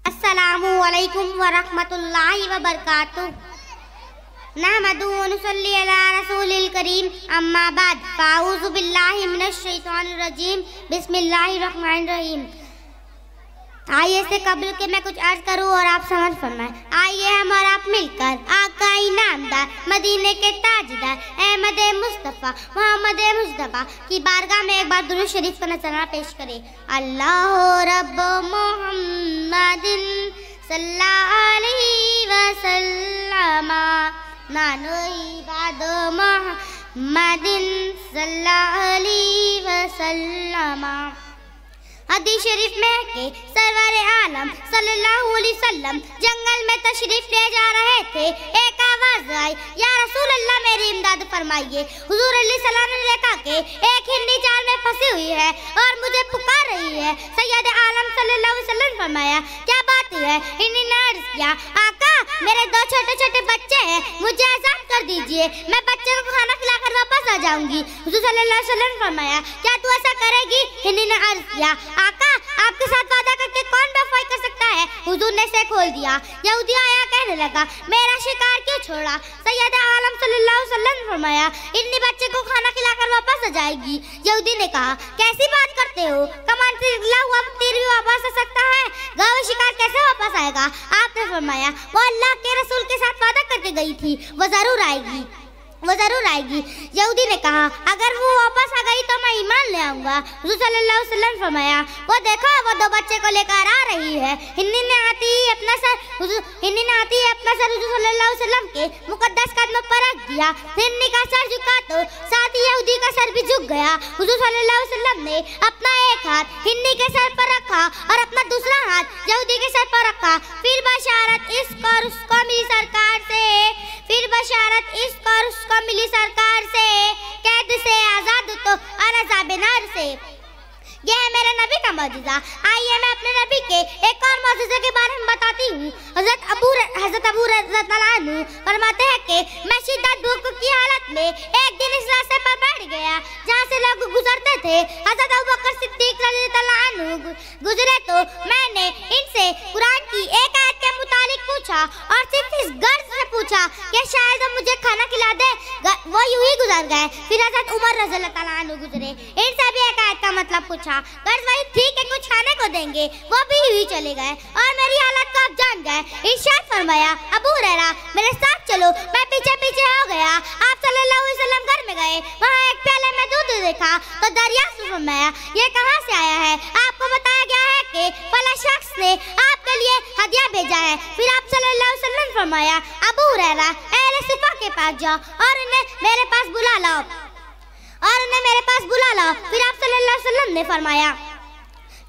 अस्सलामुअलैकुम वरहमतुल्लाहि वबरकातुह। नहमदुहु व नुसल्ली अला रसूलिल करीम, अम्मा बाद, फ़अऊज़ु बिल्लाहि मिनश शैतानिर रजीम, बिस्मिल्लाहिर रहमानिर रहीम। आइए से कबल के मैं कुछ अर्ज करूँ और आप समझ फरमाएं। आइए हम और आप मिलकर आका इनामदार, मदीने के ताजदार, अहमद मुस्तफ़ा मोहम्मद मुस्तफ़ा की बारगाह में एक बार दुरूद शरीफ का नज़राना पेश करें। अल्लाह रब्ब मोहम्मदिन सल्लल्लाहु अलैहि वसल्लम, नानो इबाद मोहम्मदिन सल्लल्लाहु अलैहि वसल्लम। हदीस शरीफ में कि सरवर आलम सल्लल्लाहु अलैहि वसल्लम जंगल में तशरीफ ले जा रहे थे। एक आवाज आई, या रसूल अल्लाह मेरी इमदाद फरमाइए। हुजूर सल्लल्लाहु अलैहि वसल्लम ने देखा कि एक हिंदी जाल में फंसी हुई है और मुझे पुकार रही है। सैयद आलम सल्लल्लाहु अलैहि वसल्लम ने फरमाया, क्या बात है? इन्हीं ने अर्ज किया, आका मेरे दो छोटे छोटे बच्चे हैं, मुझे आजाद कर दीजिए, मैं बच्चे को खाना खिलाकर वापस आ जाऊंगी। हुजूर सल्लल्लाहु अलैहि वसल्लम ने फरमाया, क्या तू ऐसा करेगी? हिंदी ने अर्ज किया, आका आपके साथ वादा करके कौन बेवफाई कर सकता है? हुजूर ने इसे खोल दिया। यहूदी आया, कहने लगा, मेरा शिकार क्यों छोड़ा? सैयद आलम सल्लल्लाहु अलैहि वसल्लम ने फरमाया, इन्हीं बच्चे को खाना खिलाकर वापस आ जाएगी। यहूदी ने कहा, कैसी बात करते हो? कमान से निकला हुआ तीर भी वापस आ सकता है, गाँव शिकार कैसे वापस आएगा? आपने फरमाया, वो अल्लाह के रसूल के साथ वादा करके गई थी, वो जरूर आएगी, वो जरूर आएगी। यहूदी ने कहा, अगर वो वापस आ गई तो मैं ईमान ले आऊंगा। हुजूर सल्लल्लाहु अलैहि वसल्लम ने फरमाया, वो देखो वो दो बच्चे को लेकर आ रही है। हिंदी ने आती ही अपना सर हुजूर सल्लल्लाहु अलैहि वसल्लम के मुकद्दस कदमों पर रख दिया। हिंदी का सर झुका तो साथ ही यहूदी का सर भी झुक गया। हुजूर सल्लल्लाहु अलैहि वसल्लम ने अपना एक हाथ हिंदी के सर पर रखा और अपना दूसरा हाथ यहूदी के सर पर रखा। फिर बशारत इसको और उसको मिली सरकार से, फिर बशारत इसको और उसको मिली सरकार से, कैद से आजाद तो और अज़ाब नार से। यह है मेरे नबी का मौजूदा। आइए मैं अपने नबी के एक और मौजूदे के बारे में बताती हूँ। हज़रत अबू रज़ियल्लाहु अन्हु फरमाते हैं कि मैं शिद्दत भूख की हालत में एक दिन इस रास्ते पर बैठ गया जहाँ से लोग गुजरते थे। हज़रत अबू बकर सिद्दीक़ रज़ियल्लाहु अन्हु गुजरे तो मैंने इनसे कुरान की एक आयत के मुतालिक पूछा और सिर्फ इस गर्ज से पूछा कि शायद वो मुझे खाना खिला दे। वो यूं ही गुजर गए। फिर हज़रत उमर रज़ियल्लाहु अन्हु गुजरे, इनसे भी एक आयत का मतलब पूछा। गर्ज वही ठीक है, कुछ खाने को देंगे, वो भी यूं ही चले गए और मेरी हालत को आप जान गए। इरशाद फरमाया, अबू हुरैरा मेरे साथ चलो। मैं पीछे पीछे हो गया। आप सल्लल्लाहु अलैहि वसल्लम घर में गए, वहाँ एक प्याले में दूध देखा तो दरियाफ्त फरमाया, ये कहाँ से आया है? आपको बताया गया है कि फला शख्स ने आपके लिए हदिया भेजा है। फिर आप सल्लल्लाहु अलैहि वसल्लम फरमाया, अबू हुरैरा अहले सिफा के पास जाओ और इन्हें मेरे पास बुला लाओ, और उन्हें मेरे पास बुला लाओ। फिर आप सल्लल्लाहु अलैहि वसल्लम ने फरमाया,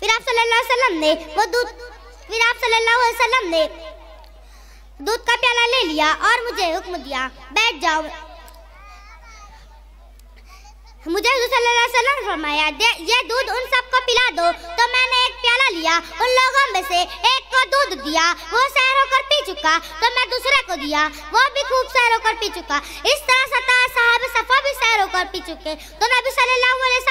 फिर आप सल्लल्लाहु अलैहि वसल्लम ने वो दूध का प्याला ले लिया और मुझे हुक्म दिया, बैठ जाओ। मुझे हुजूर सल्लल्लाहु अलैहि वसल्लम ने फरमाया, ये दूध उन सबको पिला दो। तो मैंने एक प्याला लिया, उन लोगों में से एक को दूध दिया, वो सैर होकर पी चुका, तो मैं दूसरे को दिया, वो भी खूब सैर होकर पी चुका। इस तरह साहब सफा भी सैर होकर पी चुके। तो नबी सल्लल्लाहु अलैहि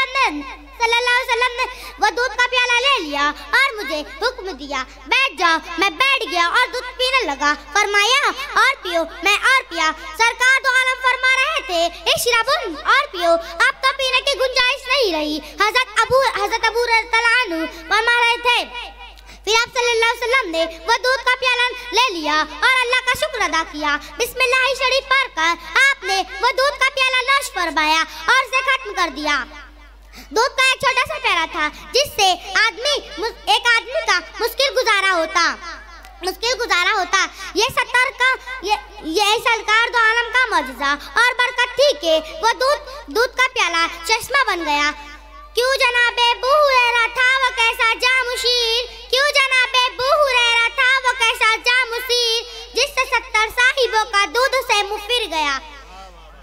वसल्लम ने वो दूध का प्याला ले लिया और मुझे हुक्म दिया, बैठ जाओ। मैं बैठ गया और दूध पीने लगा। फरमाया और पियो, मैं और पिया। सरकार दो आलम फरमा रहे थे, इशरबुन और पियो। अब तो पीने की गुंजाइश नहीं रही। हजरत अबू रज़ियल्लाहु अन्हु फरमा रहे थे, फिर आप सल्लल्लाहु अलैहि वसल्लम ने वो दूध का प्याला ले लिया और अल्लाह का शुक्र अदा किया। बिस्मिल्लाह शरीफ पढ़कर आपने वो दूध का प्याला नोश फरमाया और उसे खत्म कर दिया। दूध का एक छोटा सा प्याला था जिससे एक आदमी का मुश्किल गुजारा होता। ये सरकार दो आलम का मौजज़ा और बरकत थी कि वो दूध का प्याला चश्मा बन गया। क्यों जनाबे अबू हुरैरा था वो कैसा जामुशीर, क्यों जनाबे अबू हुरैरा था वो कैसा जामुशीर, जिससे 70 साहिबों का दूध से मुँह फिर गया।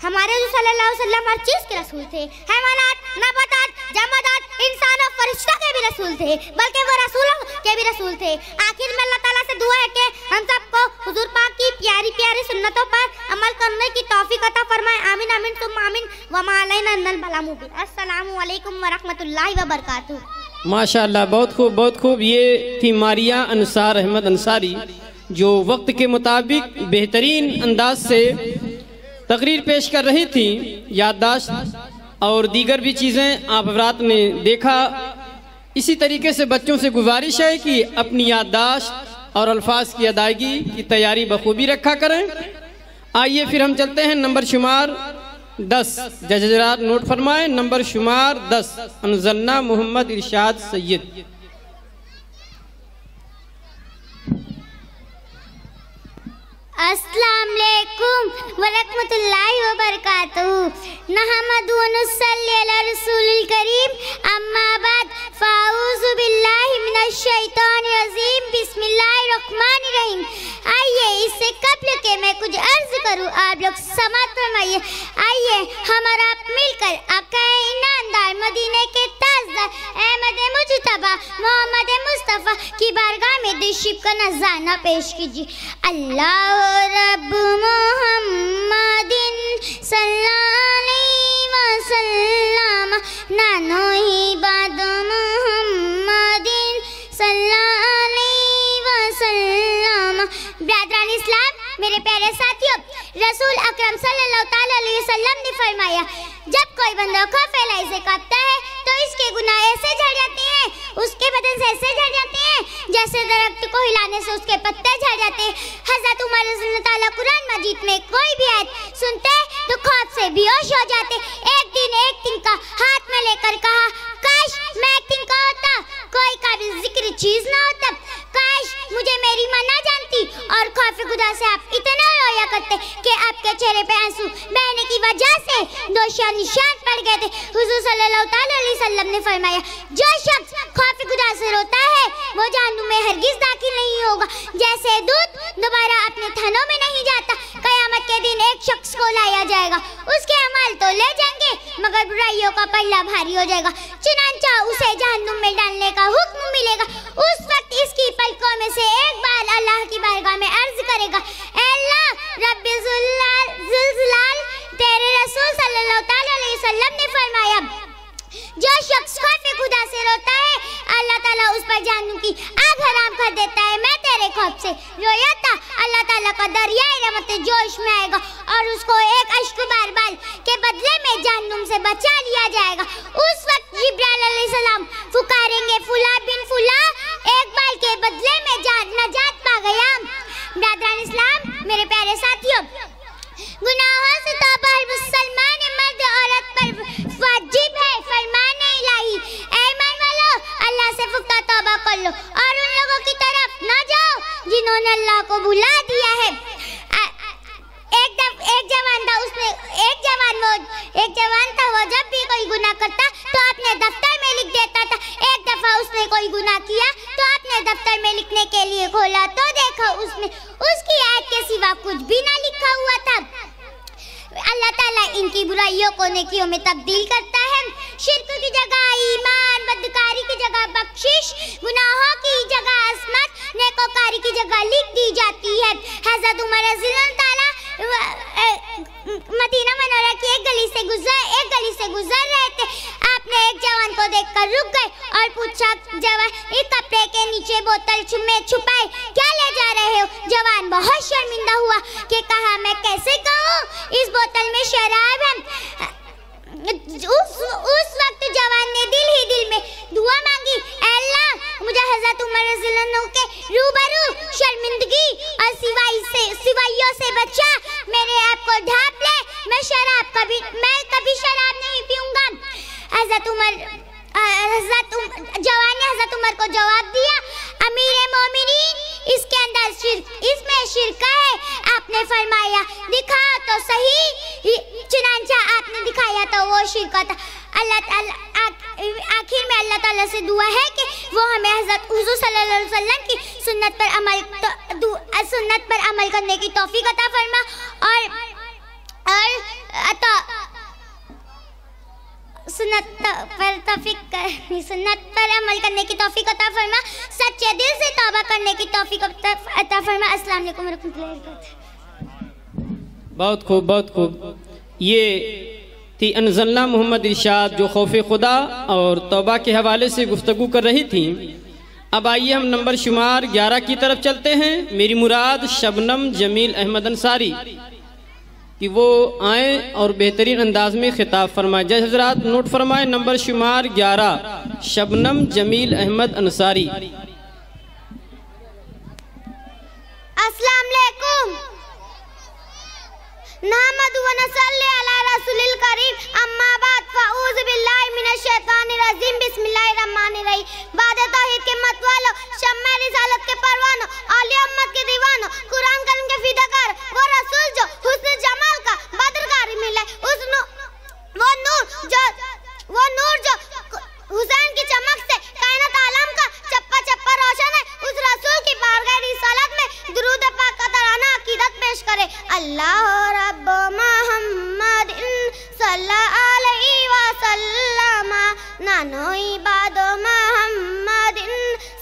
हमारे रसूल सल्लल्लाहु अलैहि वसल्लम हर चीज के रसूल थे। हैवानात, नबातात, जमादात, इंसान और फरिश्तों के भी रसूल थे, बल्कि वो रसूलों के भी रसूल थे। आखिर में अल्लाह ताला से दुआ है कि हम सबको हुजूर पाक की प्यारी प्यारी सुन्नतों पर अमल करने की तौफीक अता फरमाए। आमीन आमीन सुम्मा आमीन। व मा अलैना इल्लल बलाग मुबीन। अस्सलामु अलैकुम व रहमतुल्लाहि व बरकातुहू। माशाअल्लाह, बहुत खूब बहुत खूब। ये थी मारिया अनसार अहमद अंसारी, जो वक्त के मुताबिक बेहतरीन अंदाज से तकरीर पेश कर रही थी। याददाश्त और दीगर भी चीज़ें आप हज़रात ने देखा। इसी तरीके से बच्चों से गुजारिश है कि अपनी याददाश्त और अल्फाज की अदायगी की तैयारी बखूबी रखा करें। आइए फिर हम चलते हैं नंबर शुमार 10। जजरात नोट फरमाएं, नंबर शुमार 10 अनजलना मोहम्मद इरशाद सैयद। अस्सलाम वालेकुम व रहमतुल्लाहि व बरकातुहू। नहमदु व नुसल्ली अला रसूलिल करीम, अम्मा बाद, फ़ाऊज़ु बिल्लाहि मिनश शैतानिर रजीम, बिस्मिल्लाहिर रहमानिर रहीम। आइए इससे कबल के मैं कुछ अर्ज करूं, आप लोग समाअत फरमाइए। आइए हम और आप मिलकर आकाए इनामदार मदीने के ताजदार अहमद मुजतबा मोहम्मद मुस्तफ़ा की बारगाह में दिशिब का नज़राना पेश कीजिए। अल्लाह रब मोहम्मदिन सल्लल्लाहु अलैहि वसल्लम, नानो ही बाद मोहम्मदिन सल्लल्लाहु अलैहि वसल्लम। ब्रादरान इस्लाम, मेरे प्यारे साथियों, रसूल अकरम सल्लल्लाहु ताला अलैहि वसल्लम ने फरमाया, जब कोई बंदा खौफ अल्लाह से कांपता है तो इसके गुनाह ऐसे झड़ जाते हैं, उसके बदन से ऐसे झड़ जाते हैं जैसे दरख्त को हिलाने से उसके पत्ते झड़ जाते हैं। हज़रत उमर रज़ियल्लाहु ताला कुरान मजीद में कोई भी आयत सुनते तो खौफ से बेहोश हो जाते। एक दिन एक तिनका हाथ में लेकर कहा, काश मैं एक तिनका होता, कोई काबिल जिक्र चीज ना होता, काश मुझे मेरी माँ ना जानती और खौफ खुदा से आप इतना रोया करते कि आपके चेहरे पे आंसू बहने की वजह से दोषिया निशान पड़ गए थे। हुजूर सल्लल्लाहु अलैहि वसल्लम ने फरमाया, जो शख्स खौफ खुदा से रोता है वो जहन्नुम में हरगिज दाखिल नहीं होगा। जैसे दूध दोबारा अपने थनों में नहीं जाता, कयामत के दिन एक शख्स को लाया जाएगा, उसके अमाल तो ले जाएंगे मगर बुराइयों का पल्ला भारी हो जाएगा, चुनांचा उसे जहन्नुम में डालने का हुक्म मिलेगा। उस वक्त इसकी पलकों में से एक बार अल्लाह की बारगाह में अर्ज करेगा, ऐ अल्लाह रब्बे ज़ुलज़लाल, तेरे रसूल सल्लल्लाहु अलैहि वसल्लम ने फरमाया, जो शख्स खौफ खुदा से रोता है अल्लाह ताला उस पर जहन्नुम की आग हराम कर देता है। मैं तेरे खौफ से रोया था, अल्लाह ताला का दरियाए रहमत जोश में आएगा और उसको एक अश्क बार बाल के बदले में जहन्नुम से बचा लिया जाएगा। उस वक्त जिब्राइल अलैहिस्सलाम पुकारेंगे, फुला बिन फुला, एक बाल के बदले में नजात पा गया। ब्रादरान इस्लाम, मेरे प्यारे साथियों, गुनाहों से तौबा मुसलमान मर्द औरत पर वाजिब है। फरमाने इलाही, ऐ ईमान वालों, अल्लाह से पुख्ता तौबा कर लो और उन लोगों की तरफ ना जाओ जिन्होंने अल्लाह को भुला दिया है। एक जवान था, वो जब भी कोई गुनाह करता तो अपने दफ्तर में लिख देता था। एक दफा उसने कोई गुनाह किया तो अपने दफ्तर में लिखने के लिए खोला तो देखा उसमें उसकी आयत के सिवा कुछ भी ना लिखा हुआ था। अल्लाह ताला इनकी बुराइयों को नेकियों में तब्दील करता है। शिर्क की जगह ईमान, बदकारी की जगह बख्शिश, गुनाहों की जगह अस्मत, नेकोकारी की जगह लिख दी जाती है। हज़रत उमर रज़ियल्लाहु ताला मदीना मनोरा की एक गली से गुजर रहे थे। आपने एक जवान को देखकर रुक गए और पूछा, जवान इस कपड़े के नीचे बोतल में छुपाए क्या ले जा रहे हो? जवान बहुत शर्मिंदा हुआ कि कहा, मैं कैसे कहूँ, इस बोतल में शराब है। उस वक्त जवान ने दिल ही दिल में दुआ मांगी, अल्लाह मुझे हज़रत उमर रज़ियल्लाहु के रूबरू शर्मिंदगी और सिवाइयों से बचा, मेरे आप को ढांप ले, मैं कभी शराब नहीं पीऊंगा। जवान ने हज़रत उमर को जवाब दिया, अमीर मोमिनीन, इसमें शिरक है। आपने फरमाया, दिखाओ तो सही। चुनांचा आपने दिखाया तो वो शिरक था। आखिर में अल्लाह ताला से दुआ है कि वो हमें हज़रत हुज़ूर सल्लल्लाहु अलैहि वसल्लम की सुन्नत पर अमल करने की तौफीक अता फरमा सुन्नत पर अमल करने की तौफीक अता फरमा, सच्चे दिल से तौबा करने की तौफीक अता फरमा। अस्सलाम वालेकुम रहमतुल्लाहि व बरकातहू। बहुत खूब, बहुत खूब। ये थी अनज़लना मोहम्मद इरशाद जो खौफ खुदा और तौबा के हवाले से गुफ्तगू कर रही थी। अब आइए हम नंबर शुमार 11 की तरफ चलते हैं। मेरी मुराद शबनम जमील अहमद अंसारी कि वो आए और बेहतरीन अंदाज में खिताब फरमाए। जय हजरात नोट फरमाए, नंबर शुमार 11 शबनम जमील अहमद अंसारी। अस्सलाम वालेकुम। नहमदु व नसल्ली अला रसूलिल करीम, अम्मा बाद, फ़अऊज़ु बिल्लाहि मिनश शैतानिर रजीम, बिस्मिल्लाहिर रहमानिर रहीम। बाद तौहीद के मतवालो, शम्मे रिसालत के परवानो, औलिया उम्मत के दीवानो, कुरान करीम के फिदाकार, वो रसूल जो हुस्न जमाल का बदरगारी मिले, वो नूर जो हुसैन की चमक से कायनात आलम का चप्पा चप्पा रोशन है, उस रसूल की बारगाह रिसालत में दुरूद पाक का तराना अकीदत पेश करे। अल्लाह रब्ब मुहम्मदिन सल्लल्लाहु अलैहि वसल्लम, नानो इबाद मुहम्मदिन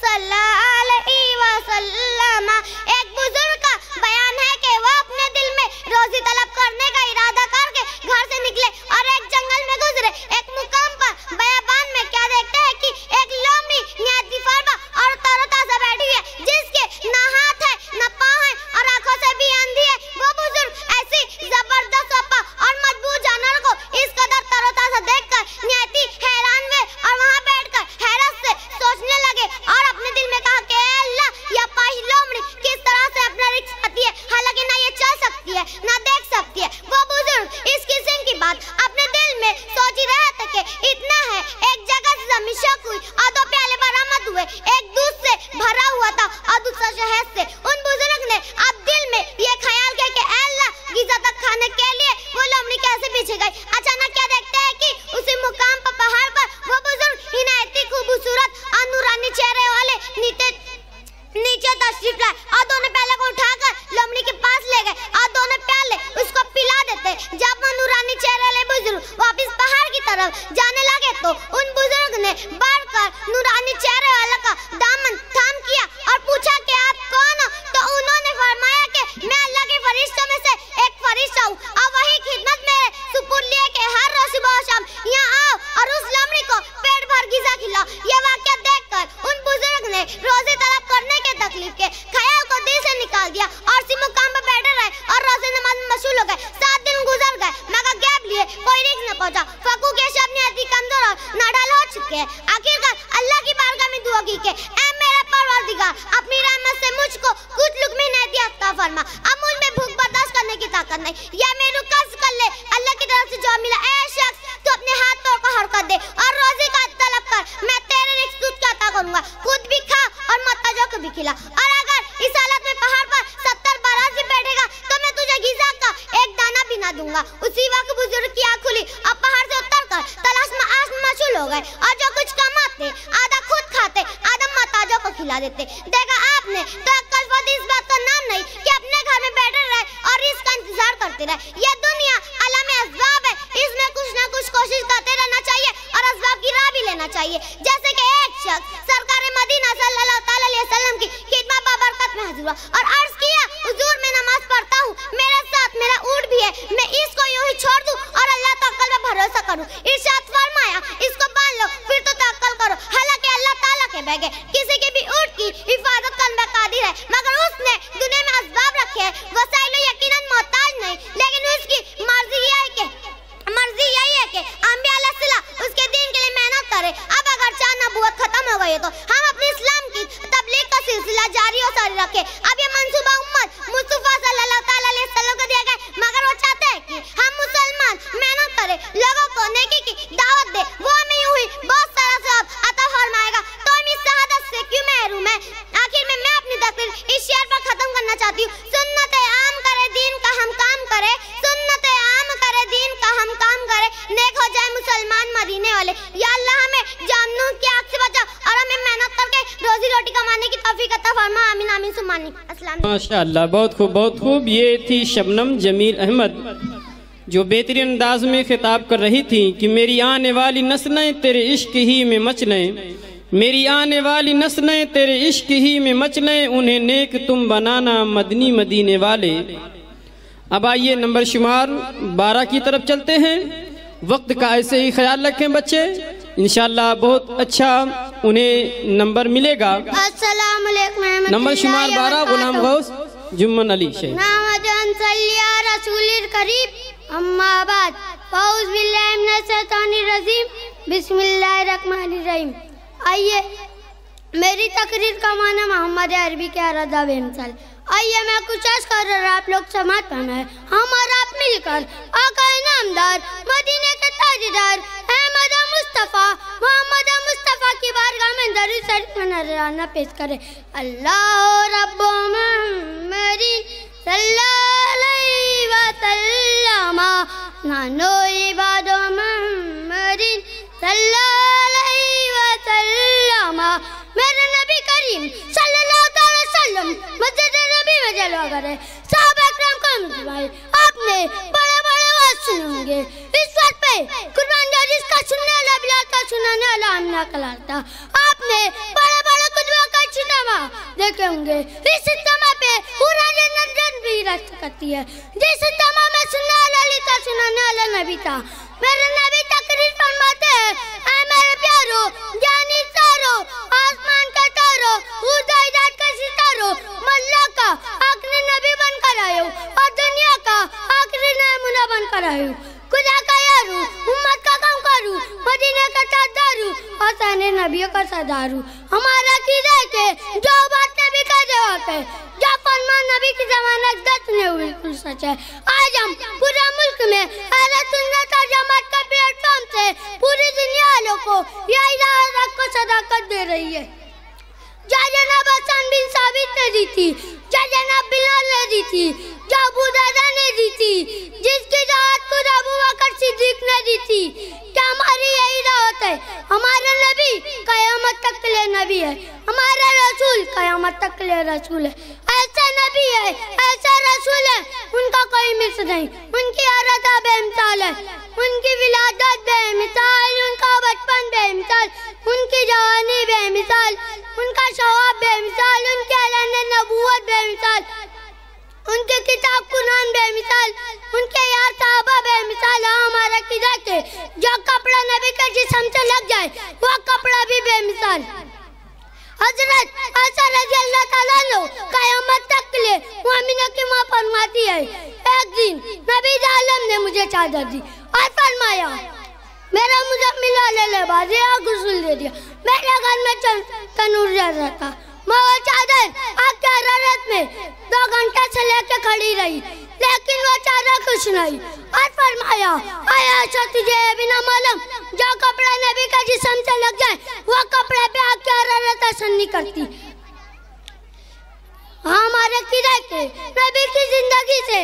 सल्लल्लाहु अलैहि वसल्लम। एक बुजुर्ग का बयान है कि वो अपने दिल में रोजी तलब करने का इरादा करके घर से निकले और एक जंगल में गुजरे। एक मुकाम पर बयाबान में क्या देखते हैं कि एक लोमड़ी नियति फरमा और तरोताजा बैठी है, जिसके ना हाथ है ना पाँव है और आंखों से भी अंधी है। वो बुजुर्ग ऐसी जबरदस्त सपा और मजबूत जानवर को इस कदर तरोताजा देखकर नियति हैरान हुए और वहाँ बैठकर हैरत से सोचने लगे और अपने दिल में कहा कि अल्लाह, यह पाही लोमड़ी किस तरह से अपना रिक्स पाती है, हालांकि ना ये चल सकती है ना देख सकती है। वो बुजुर्ग इस किस्म की बात अपने दिल में सोच ही रहे थे कि इतना है, एक जगह से जमीन शक हुई और 2 प्याले बरामद हुए। एक दूध से भरा हुआ था और दूसरा शहद से। उन बुजुर्ग ने अब दिल में ये ख्याल किया कि अल्लाह, गिज़ा तक खाने के लिए वो लोमड़ी कैसे पीछे गई। अचानक क्या देखते हैं कि उसी मुकाम पर पहाड़ पर वो बुजुर्ग हिनायती खूबसूरत और नूरानी चेहरे वाले नीचे तशरीफ लाए और दोनों प्याले को उठाकर लोमड़ी के पास ले गए और दोनों प्याले उसको पिला देते। जब वो नूरानी चेहरे वाले बुजुर्ग वापस पहाड़ की तरफ जाने लगे तो उन बुजुर्ग ने बढ़कर नूरानी चेहरे वाला का दामन थाम किया और पूछा कि आप कौन हो? तो उन्होंने फरमाया कि मैं अल्लाह के फरिश्तों में से एक फरिश्ता हूँ और वही खिदमत में सुपुर्द लिए कि हर रोज सुबह शाम यहाँ आओ और उस लोमड़ी को पेट भर गिज़ा खिलाओ। ये वाक़या देखकर उन बुजुर्ग ने रोजे तलब करने के तकलीफ के ख्याल को दिल से निकाल दिया और इसी मुकाम पर बैठे रहे और रोजे नमाज में मशगूल हो गए। 7 दिन गुजर गए मगर गैप लिए कोई रिस्क न पहुंचा। फकू के शब ने अति कमजोर और नाडाल हो चुके हैं। आखिरकार अल्लाह की बारगाह में दुआ की कि ऐ मेरा परवरदिगार, अपनी रहमत से मुझको कुछ लुक़मे इनायत अता फरमा। अब मुझ में भूख बर्दाश्त करने की ताकत नहीं, या मेरे कर्ज कर ले। अल्लाह की तरफ से जो मिला, ऐ शख्स तू अपने हाथ पैर को हरकत दे और रोजी का तलब कर, मैं तेरे रिस्क तुझ को अता करूंगा। खुद भी खा और मोहताजों को भी खिला। और अगर इस हालत में पहाड़ पर 70 बरस भी बैठेगा तो मैं तुझे गिज़ा का एक दाना भी ना दूंगा। उसी वक्त बुजुर्ग की आँख खुली और पहाड़ से उतरकर तलाश में मशगूल हो गए और जो कुछ कमाते आधा खुद खाते आधा मोहताजों को खिला देते। देखा आपने तो अक्ल फदी इस बात का नाम नहीं कि अपने घर में बैठे रहे और इसका इंतजार करते रहे। यह दुनिया अलम असबाब है, इसमें कुछ ना कुछ कोशिश करते रहना चाहिए और असबाब की राह भी लेना चाहिए। जैसे कि एक शख्स सरकार मदीना सल्लल्लाहु अलैहि वसल्लम की खिदमत बाबरकत में हाजिर हुआ और अर्ज किया, हुजूर मैं नमाज पढ़ता हूँ, मेरे साथ मेरा ऊँट भी है, मैं के। अब ये मंसूबा उम्मत मुस्तफा सल्लल्लाहु ताला अलैहि वसल्लम को दिया गया, मगर वो चाहते हैं कि हम मुसलमान मेहनत करें, लोगों को नेकी की दावत दे, वो हमें यूं ही बहुत सारा सवाब अता फरमाएगा। तो हम इस शहादत से क्यों महरूम है। आखिर में मैं अपनी तकरीर इस शेर पर खत्म करना चाहती हूँ। सुन्नत आम करे दीन का हम काम करे, सुन्नत आम करे दीन का हम काम करे, नेक हो जाए मुसलमान मदीने वाले। या अल्लाह हमें जहन्नुम की आग से बचा और हमें मेहनत करके रोजी रोटी कमाने की तौफीक अता फरमा। आमीन आमीन सुम्मा आमीन। अस्सलाम वालेकुम। माशाअल्लाह, बहुत खूब बहुत खूब। ये थी शबनम जमील अहमद जो बेहतरीन अंदाज में खिताब कर रही थी कि मेरी आने वाली नस्लें तेरे इश्क ही में मचलें, मेरी आने वाली नस्लें तेरे इश्क ही में मचलें, उन्हें नेक तुम बनाना मदनी मदीने वाले। अब आइए नंबर शुमार 12 की तरफ चलते हैं। वक्त का ऐसे ही ख्याल रखें बच्चे, इंशाल्लाह बहुत अच्छा उन्हें नंबर मिलेगा। अस्सलाम वालेकुम। नंबर शुमार 12 गुलाम गौस जुम्मन अली शेख। नामजन सल्लिया रसूलिल करीम अम्मा बाद फौज बिल्लाहि मिनश शैतानिर रजीम बिस्मिल्लाहिर रहमानिर रहीम। आइए मेरी तकरीर का माना मोहम्मद अरबी के अरदा बेमिसाल। आइए मैं कुछ अर्ज कर रहा, आप लोग समात पाना है। हम और आप मिलकर आका नामदार मदीने के ताजदार अहमद मुस्तफ़ा मोहम्मद मुस्तफ़ा की बारगाह में दरूद शरीफ में नजराना पेश करें। अल्लाह रब्बो मुहम्मदिन सल्लल्लाहु अलैहि वसल्लम नानो इबादो मुहम्मदिन सल्लल्लाहु अलैहि वसल्लम। मेरे नबी करीम सल्लल्लाहु अलैहि वसल्लम मस्जिद नबी में जलवा करे। साहबा इकराम को मुझे आपने बड़े बड़े वाज सुनेंगे। इस वक्त पे कुरान का जिसका सुनने वाला बिलाल का सुनाने वाला आमिना कलाता आपने बड़े बड़े कुतुबा का चिनामा देखे होंगे। इस इज्तिमा पे पूरा जन्नत भी रस्त करती है। जिस इज्तिमा में सुनने वाला अली का सुनाने वाला नबी था। मेरे नबी तकरीर फरमाते हैं, ऐ मेरे प्यारो जानी सारो आसमान के तारो उदायदात के सितारो, मल्ला का आखिरी नबी बनकर आए हो और दुनिया का आखिरी नमूना बनकर आए हो। खुदा का यारू उम्मत का काम करूँ, मदीने का ताजदारू और साने नबियों का सरदारू। हमारा कीदा के जो बात नबी का जवाब है, जो फरमान नबी की जमानत दस्त ने बिल्कुल सच है। आज हम पूरे मुल्क में अहले सुन्नत और जमात का प्लेटफॉर्म से पूरी दुनिया वालों को यह इलाहा को सदाकत दे रही है। जो जनाब हसन बिन साबित ने दी थी, जो जनाब बिलाल ने दी थी, जो अबू दादा ने दी थी, जिसकी दावत खुद अबू बकर सिद्दीक ने दी थी। क्या हमारी यही दावत है? हमारा नबी कयामत तक के लिए नबी है, हमारा रसूल कयामत तक के लिए रसूल है। ऐसा नबी है, ऐसा रसूल है, उनका कोई मिस नहीं। उनकी अरदा बेमिसाल है, उनकी विलादत बेमिसाल, उनका बचपन बेमिसाल, उनकी जवानी बेमिसाल, उनका शवाब बेमिसाल, उनके ऐलान नबूवत बेमिसाल, उनके किताब कुरान बेमिसाल, उनके यार साहबा बेमिसाल। हमारा किदा के जो कपड़ा नबी के जिस्म से लग जाए वो कपड़ा भी बेमिसाल। हजरत आयशा रज़ी अल्लाह ताला अन्हा क़यामत तक के लिए मुअमिना की मां फरमाती है, एक दिन नबी आलम ने मुझे चादर दी और फरमाया मेरा मुज़म्मिल वाले लिबास या गुस्ल दे दिया। मेरे घर में तनूर जल रहा था, मैं वो चादर आग की हरारत में 2 घंटे से लेकर खड़ी रही, लेकिन वो चादर कुछ नहीं। और फरमाया आयशा तुझे बिना मालूम जो कपड़ा नबी का जिस्म से लग जाए वो कपड़े पे आग की हरारत असर नहीं करती। हमारे किराए के नबी की जिंदगी से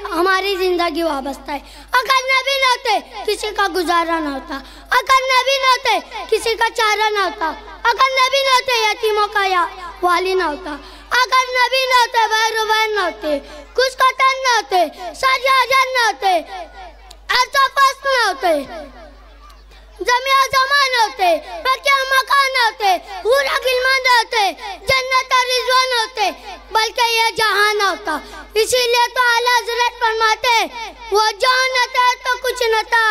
हमारी जिंदगी वाबस्ता है। अगर नबी न होते किसी का गुजारा न होता, अगर नबी न होते किसी का चारा न होता, अगर नबी न होते यतीमों का या वाली न होता, अगर नबी न होते वह न होते, कुछ कतन न होते, सजाजन न होते, अरसफस न होते, जमिया जमान होते, क्या मकान होते, पूरा गिलमान होते, जन्नत और रिजवान होते, बल्कि ये जहान होता। इसीलिए तो आला हज़रत फरमाते वो जान था तो कुछ न था,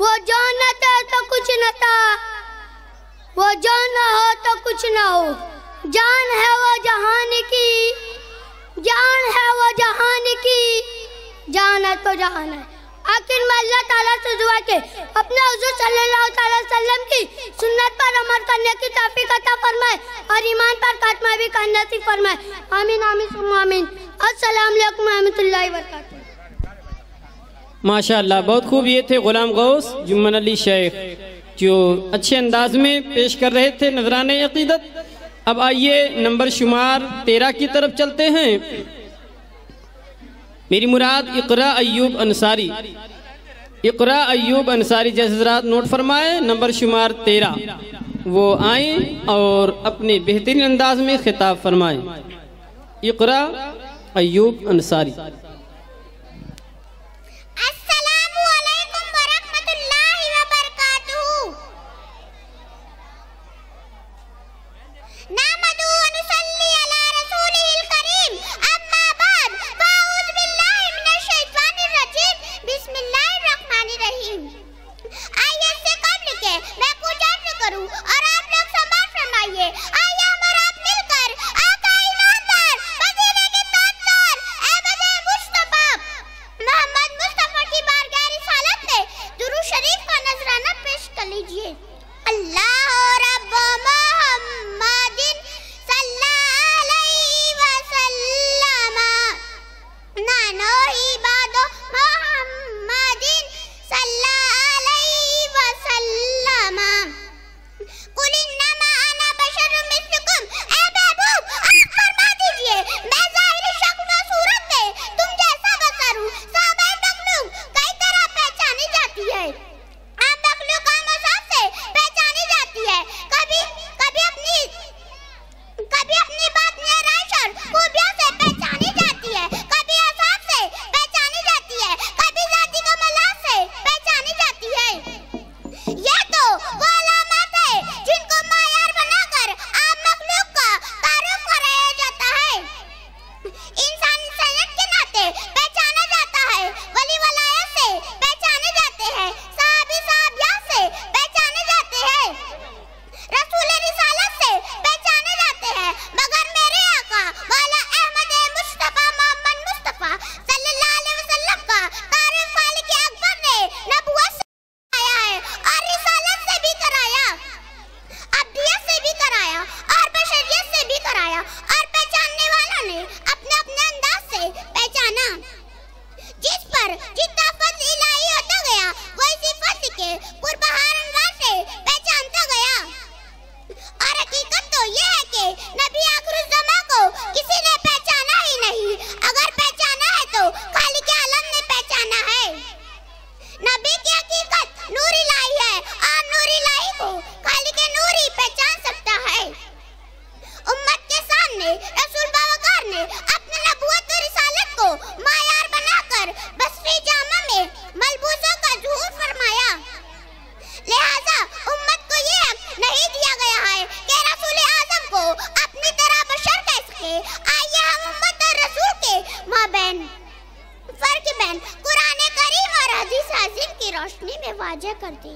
वो जान था तो कुछ न था, वो जान हो तो कुछ न हो, जान है वो जहान की, जान है वो जहान की, जान है तो जहान है। आखिर में अल्लाह ताला से दुआ के अपने हुजूर सल्लल्लाहु अलैहि वसल्लम की सुन्नत पर अमल करने की तौफीक अता फरमाए और ईमान पर खात्मा भी करने नसीब फरमाए। आमीन आमीन सुम्मा आमीन। अस्सलाम वालेकुम रहमतुल्लाहि व बरकातहू। माशाअल्लाह, बहुत खूब। ये थे गुलाम गौस जुम्मन अली शेख जो अच्छे अंदाज में पेश कर रहे थे नजराने अकीदत। अब आइए नंबर शुमार 13 की तरफ चलते हैं। मेरी मुराद इकरा अय्यूब अंसारी। इकरा अय्यूब अंसारी जैसे हज़रात नोट फरमाए, नंबर शुमार 13 वो आए और अपने बेहतरीन अंदाज में खिताब फरमाए। इकरा अय्यूब अंसारी। अस्सलामु अलैकुम व रहमतुल्लाहि व बरकातहू। नहमदुहु व नुसल्ली अला रसूलिहिल करीम, अम्मा बाद, फ़अऊज़ु बिल्लाहि मिनश शैतानिर रजीम, बिस्मिल्लाहिर रहमानिर रहीम। आइए इससे कब्ल के मैं कुछ अर्ज़ करूं और आप लोग समाअत फरमाइए। आइए हम और आप मिलकर आका ईमानदार, मदीने के ताजदार, अहमद मुस्तफा मोहम्मद मुस्तफा की बारगाह रिसालत में दुरूद शरीफ का नजराना पेश कर लीजिए। अल्लाह रब्ब मोहम्मदिन सल्लल्लाहु अलैहि वसल्लम, नानो इबादो मोहम्मदिन सल्लल्लाहु अलैहि वसल्लम, कुल इन्नमा अना बशरुम मिस्लुकुम। ए महबूब, आप फरमा दीजिए मैं ज़ाहिर शक्ल व सूरत में तुम जैसा बसर हूँ। साहबे मखलूक कई तरह पहचानी जाती है। आम मखलूक आम औसाफ से पहचानी जाती है। कभी अपनी बातिनी राइश और खूबियों से पहचानी जाती है, कभी औसाफ से पहचानी जाती है, कभी ज़ाती कमालात से पहचानी जाती है। यह तो वो अलामत है जिनको मायार बनाकर आम मखलूक का तारुफ कराया जाता है। इंसान इंसानियत के नाते पहचाना जाता है, वली वलायत से पहचाने जाते हैं, साहबी साहबियात से पहचाने जाते हैं, रसूल रिसालत से पहचाने जाते हैं। मगर मेरे आका वाला अहमद मुस्तफा मोहम्मद मुस्तफा सल्लल्लाहु अलैहि वसल्लम का तारीफ खालिक अकबर ने नबुवत से कराया है और रिसालत से भी कराया, अब्दियत से भी कराया और बशरियत से भी कराया, और पहचानने वालों ने अपने अपने अंदाज से पहचाना। जिस पर जितना फज़्ल इलाही होता गया वो इसी फज़्ल के पुरबहार अंदाज से पहचानता गया। और हकीकत तो ये है कि नबी आखिरुज़्ज़मा को किसी ने पहचाना ही नहीं। अगर पहचाना है तो खालिक आलम ने पहचाना है। नबी की हकीकत नूर इलाही है और नूर इलाही को खालिक नूर ही पहचान सकता है। उम्मत के सामने रसूल बावकार ने अपने नबूवत और रिसालत को मायार बनाकर बसरी जामा में मलबूसों का ज़ुहूर फरमाया। लिहाजा उम्मत को ये हक नहीं दिया गया है कि रसूल आज़म को अपनी तरह बशर कह सके। आइए हम उम्मत और रसूल के माबैन फर्क बैन कुरान करीम और हदीस अज़ीम की रोशनी में वाज़ेह कर दी।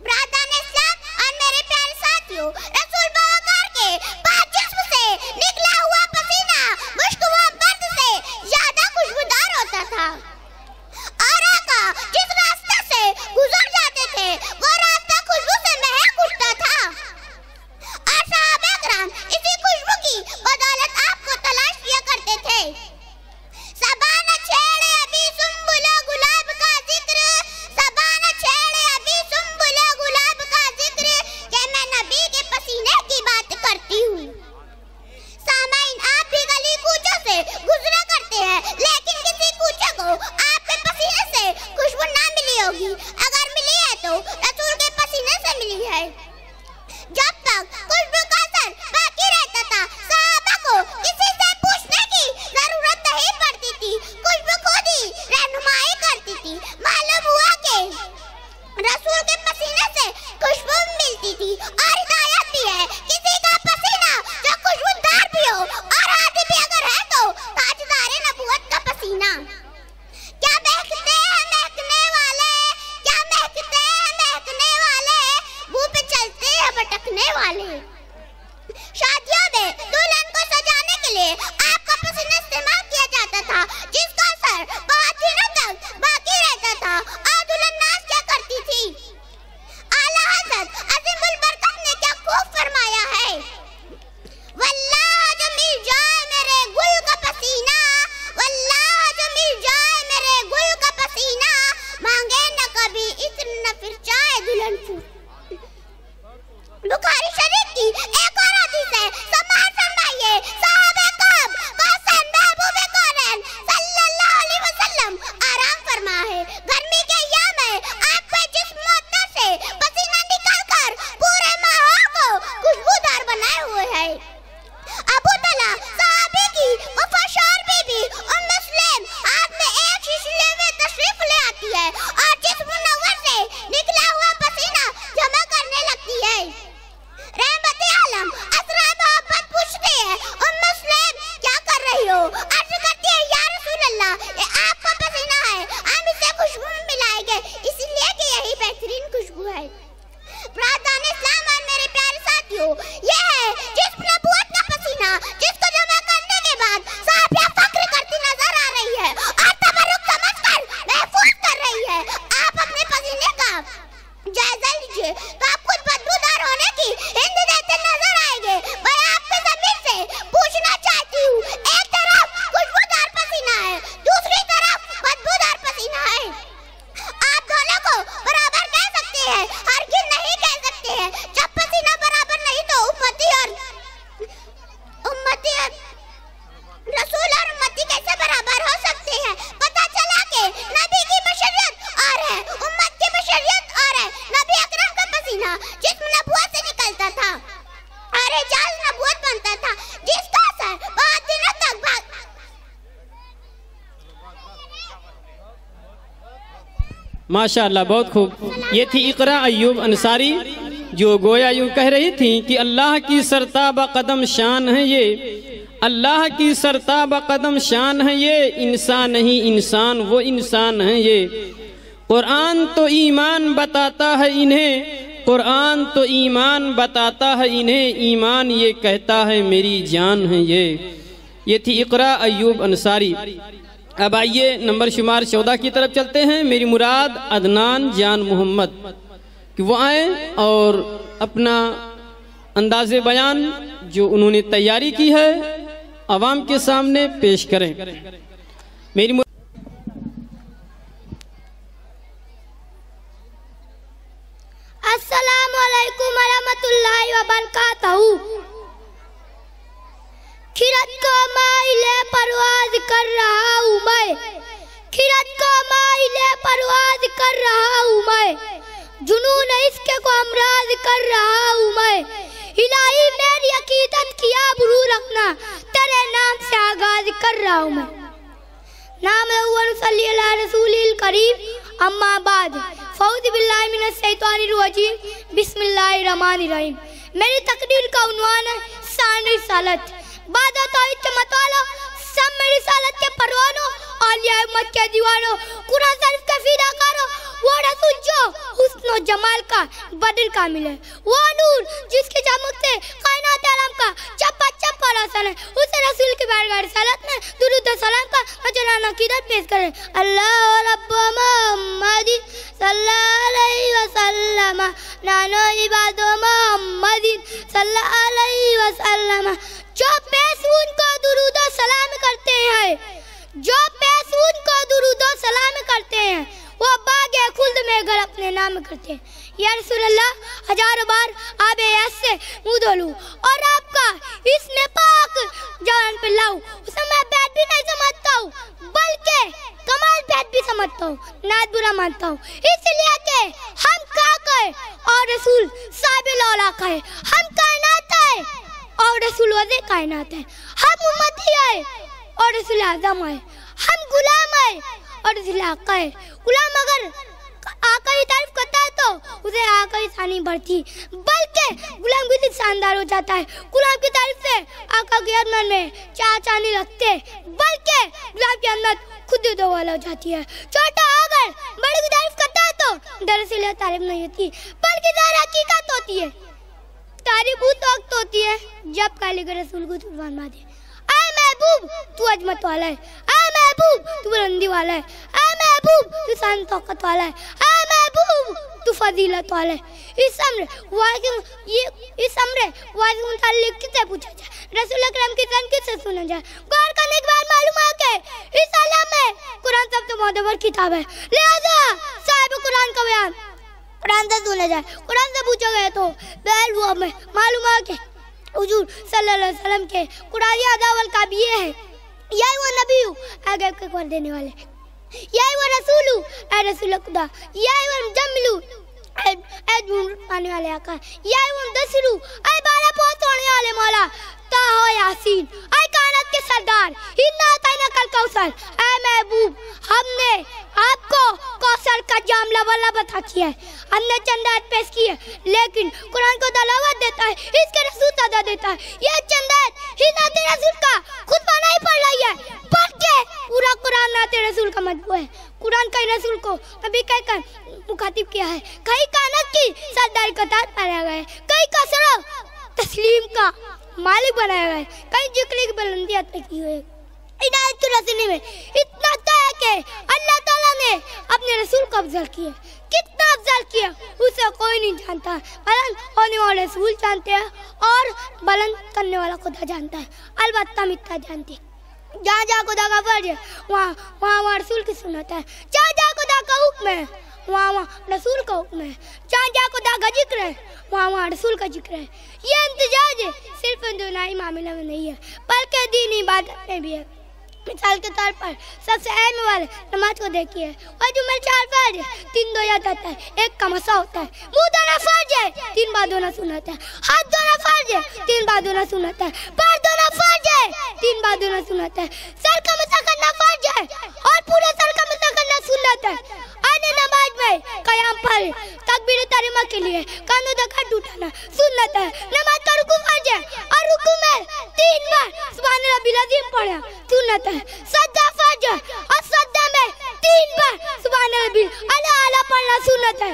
ब्रादरान इस्लाम और मेरे प्यारे साथियों, रसूल बावकार के पाक जिस्म से निकला हुआ पसीना मुश्क व बर्द से ज्यादा खुशबूदार होता था। और आका जिस रास्ते से गुजर जाते थे वो रास्ता खुशबू से महक उठता था। और सहाबा किराम इसी खुशबू की बदौलत आपको तलाश किया करते थे। सबा न छेड़े अभी सुम्बुलो गुलाब का जिक्र, सबा न छेड़े अभी सुम्बुलो गुलाब का जिक्र, कि मैं नबी के पसीने की बात करती हूँ। सामाइन, आप भी गली कूचों से गुजरा करते हैं, लेकिन किसी कूचे को आपके पसीने से खुशबू ना मिली होगी। अगर मिली है तो रसूल के पसीने से मिली है। जब तक खुशबू का असर बाकी रहता था, सहाबा को किसी से पूछने की जरूरत नहीं पड़ती थी। खुशबू खुद ही रहनुमाई करती थी। मालूम हुआ कि रसूल के पसीने से खुशबू मिलती थी। और हिदायत भी है, किसी का पसीना जो खुशबूदार भी हो और आदि भी अगर है तो ताजदार नबूवत का पसीना। क्या महकते हैं महकने वाले, क्या महकते हैं महकने वाले, मुंह पे चलते हैं भटकने वाले। शादियों में दुल्हन को सजाने के लिए आपका पसीना इस्तेमाल किया जाता था, जिसका असर बहुत दिनों तक बाकी है और जिस्म मुनव्वर से निकला हुआ पसीना जमा करने लगती है। रहमत आलम असरा मोहब्बत पूछती है, उम्मे सुलैम क्या कर रही हो? अर्ज करती है, या रसूल अल्लाह, ये आपका पसीना है, हम इसे खुशबू में मिलाएंगे इसलिए कि यही बेहतरीन खुशबू है। प्रार्थना इस्लाम और मेरे प्यारे साथियों, ये है जिस्म नबूवत का पसीना, जिसको जमा करने के बाद साहिबा फख्र करती नजर आ रही है और तबरुक समझकर महफूज कर रही है। आप अपने पसीने का जायजा लीजिए तो आप खुद बदबूदार होने की हिंद देते नजर आएंगे। मैं आपके ज़मीर से पूछना चाहती हूँ, एक तरफ खुशबूदार पसीना है, दूसरी तरफ बदबूदार पसीना है, आप दोनों को बराबर कह सकते हैं? हरगिज़ नहीं कह सकते हैं। जब पसीना बराबर नहीं तो उम्मती और रसूल और उम्मती कैसे बराबर हो सकते हैं? पता चला कि नबी की बशरियत और है, उम्मत की बशरियत और है। नबी अकरम का पसीना जिस्म नबूवत से निकलता था और एजाज नबूवत बनता था, जिसका असर बहुत दिनों तक माशाअल्लाह, बहुत खूब। ये थी इकरा अय्यूब अंसारी, जो गोया यूँ कह रही थी कि अल्लाह की सरताब कदम शान है ये, अल्लाह की सरताब कदम शान है ये, इंसान नहीं इंसान वो इंसान है ये। कुरान तो ईमान बताता है इन्हें, कुरान तो ईमान बताता है इन्हें, ईमान ये कहता है मेरी जान है ये थी इकरा अय्यूब अंसारी। अब आइए नंबर शुमार 14 की तरफ चलते हैं। मेरी मुराद अदनान जान मोहम्मद कि वो आए और अपना अंदाज़े बयान जो उन्होंने तैयारी की है अवाम के सामने पेश करें। मेरी अस्सलामु अलैकुम वरहमतुल्लाहि वबरकातहू। खिरत को माइले परवाज कर रहा हूँ मैं, खिरत को माइले परवाज कर रहा हूँ मैं, जुनून इश्क को अमराज कर रहा हूँ मैं। इलाही मेरी अकीदत की आबरू रखना, तेरे नाम से आगाज कर रहा हूँ मैं। नाम सल्ली अला रसूलिल करीम, अम्मा बाद, फौज़ बिल्लाहि मिनश शैतानिर रजीम, बिस्मिल्लाहिर रहमानिर रहीम। मेरी तकरीर का उन्वान है शान रिसालत। बाद मतवालो सब मेरी रिसालत के परवानों, औलिया उम्मत के दीवानों, कुरान शरीफ के फिदाकारों, वो रसूल जो हुस्न और जमाल का बदल का मिले, वो नूर जिसकी चमक से कायनात आलम का चप्पा चप्पा रोशन है, उसे रसूल की बारगाह रिसालत में दुरूद और सलाम का वजनाना कीदत पेश करें। अल्लाह रब्बु मुहम्मद सल्लल्लाहु अलैहि वसल्लम, नानो इबादो मुहम्मद सल्लल्लाहु अलैहि वसल्लम। जो पैसून को दुरूद और सलाम करते हैं, जो पैसून को दुरूद और सलाम करते हैं, वो बागे खुल्द में घर अपने नाम करते हैं। या रसूल अल्लाह, हजारों बार आबे ऐसे मुँह धो लूं और आपका इसमें पाक जवान पे लाऊं, उसे मैं बैठ भी नहीं समझता हूँ, बल्कि कमाल बैठ भी समझता हूँ, नात बुरा मानता हूँ। इसलिए के हम काका है और रसूल साहिब लौला का है, हम कायनात है और रसूल वज़े कायनात है, हम उम्मती है और रसूल आज़म है, हम गुलाम है और रसूल आका है। गुलाम अगर आका की तारीफ करता है तो उसे आका की शान बढ़ती, बल्कि गुलाम भी शानदार हो जाता है। गुलाम की तारीफ से आका के मन में चाचा नहीं रखते, बल्कि गुलाम की अंदर खुद दो वाला हो जाती है। छोटा अगर बड़े की तारीफ करता है तो दरअसल तारीफ नहीं होती, बल्कि ज़ाहिर हकीकत होती है। तारीफ उस वक्त होती है जब काले के रसूल को कुर्बान मार दे। ऐ महबूब तू अजमत वाला है, ऐ महबूब तू बुलंदी वाला है, ऐ महबूब तू शान तौकत वाला है, ऐ महबूब तू फजीलत वाला है। इस अम्र वाज़ मुताल्लिक किससे पूछा जाए, रसूल अकरम की शान किससे सुना जाए। गौर करने के बाद मालूम है कि इस आलम में कुरान सबसे मोतबर किताब है, लिहाजा साहिब कुरान का बयान कुरान से सुना जाए। कुरान से पूछा गया तो बैल हुआ में मालूम है कि हुजूर सल्लल्लाहु अलैहि वसल्लम के कुरानी अदावल का भी ये है, यही वो नबी आगे के कर देने वाले, यही वो रसूल ऐ रसूल खुदा, यही वो मुजम्मिल ऐ पाने वाले आका, यही वो मुदस्सिर ऐ बाला पहुंचाने वाले मौला, ताहो यासीन ऐ कायनात के सरदार, इन्ना ताइना कल कौशल, ऐ महबूब हमने आपको कौशल का जाम लवाला बता किया है, हमने चंदा पेश किया, लेकिन कुरान को दलावत देता है, इसके रसूल सदा देता है। ये चंदा ही नाते रसूल का खुद बना ही पढ़ रही है, पढ़ के पूरा कुरान नाते रसूल का मजबू है। कुरान कई रसूल को नबी कहकर मुखातिब किया है, कई कानत की सरदारी का ताज पहनाया गया है, कई का सर तस्लीम का मालिक बनाया गया है, कई जिक्र की बुलंदी अता की हुई है। इनायत की रसूली में इतना है कि अल्लाह ताला ने अपने रसूल को अफजल किया, कितना अफजल किया उसे कोई नहीं जानता। बुलंद होने वाले रसूल जानते हैं और बुलंद करने वाला खुदा जानता है, अलबत्ता मित्ता जानते हैं। जहाँ जहाँ खुदा का फर्ज है वहाँ रसूल की सुन्नत है, जहाँ जहाँ खुदा का हुक्म है वहाँ रसूल का हुक्म है, जहाँ जहाँ खुदा का जिक्र है वहाँ रसूल का जिक्र है। ये इम्तिजाज सिर्फ दुनियाई मामले में नहीं है बल्कि दीनी इबादत में भी है। मिसाल के तौर पर सबसे अहम वाले नमाज को देखिए, और जो मेरे 4 फर्ज है 3 दो याद आता है, 1 का मसा होता है, मुंह धोना फर्ज है 3 बार धोना सुन्नत है, हाथ धोना फर्ज है 3 बार धोना सुन्नत है, पैर धोना फर्ज है 3 बार धोना सुन्नत है, सर का मसा करना फर्ज है और पूरे सर का मसा करना सुन्नत है। आने नमाज में कयाम पर तकबीर तहरीमा के लिए कानों दखत उठाना सुन्नत है। नमाज का रुकू फर्ज है और रुकू में 3 बार सुभान रब्बिल अज़ीम पढ़ना सुन्नत है। सज्दा फर्ज है और सज्दा में 3 बार सुभान रब्बिल आला पढ़ना सुन्नत है।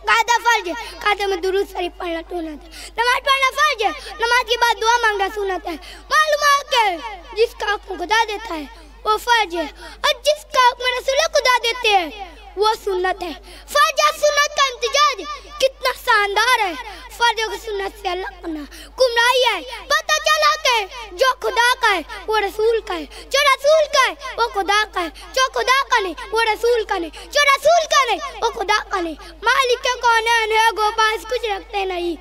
कादा फर्ज है, कादे में दुरूद शरीफ पढ़ना सुन्नत है। नमाज पढ़ना फर्ज है, नमाज के बाद दुआ मांगना सुन्नत है। मालूम है कि जिसका हुक्म खुदा देता है वो फर्ज है और जिसका हुक्म रसूल खुदा देते हैं वो सुन्नत है। फर्ज और सुन्नत का इम्तिजाज कितना शानदार है। फर्ज और सुन्नत से अलग करना गुमराही है। पता चला कि जो खुदा का है वो रसूल का है, जो रसूल का है वो खुदा का है, जो खुदा का नहीं वो रसूल का नहीं, जो रसूल का नहीं वो खुदा का नहीं। मालिक के कौनैन है गो पास कुछ रखते नहीं,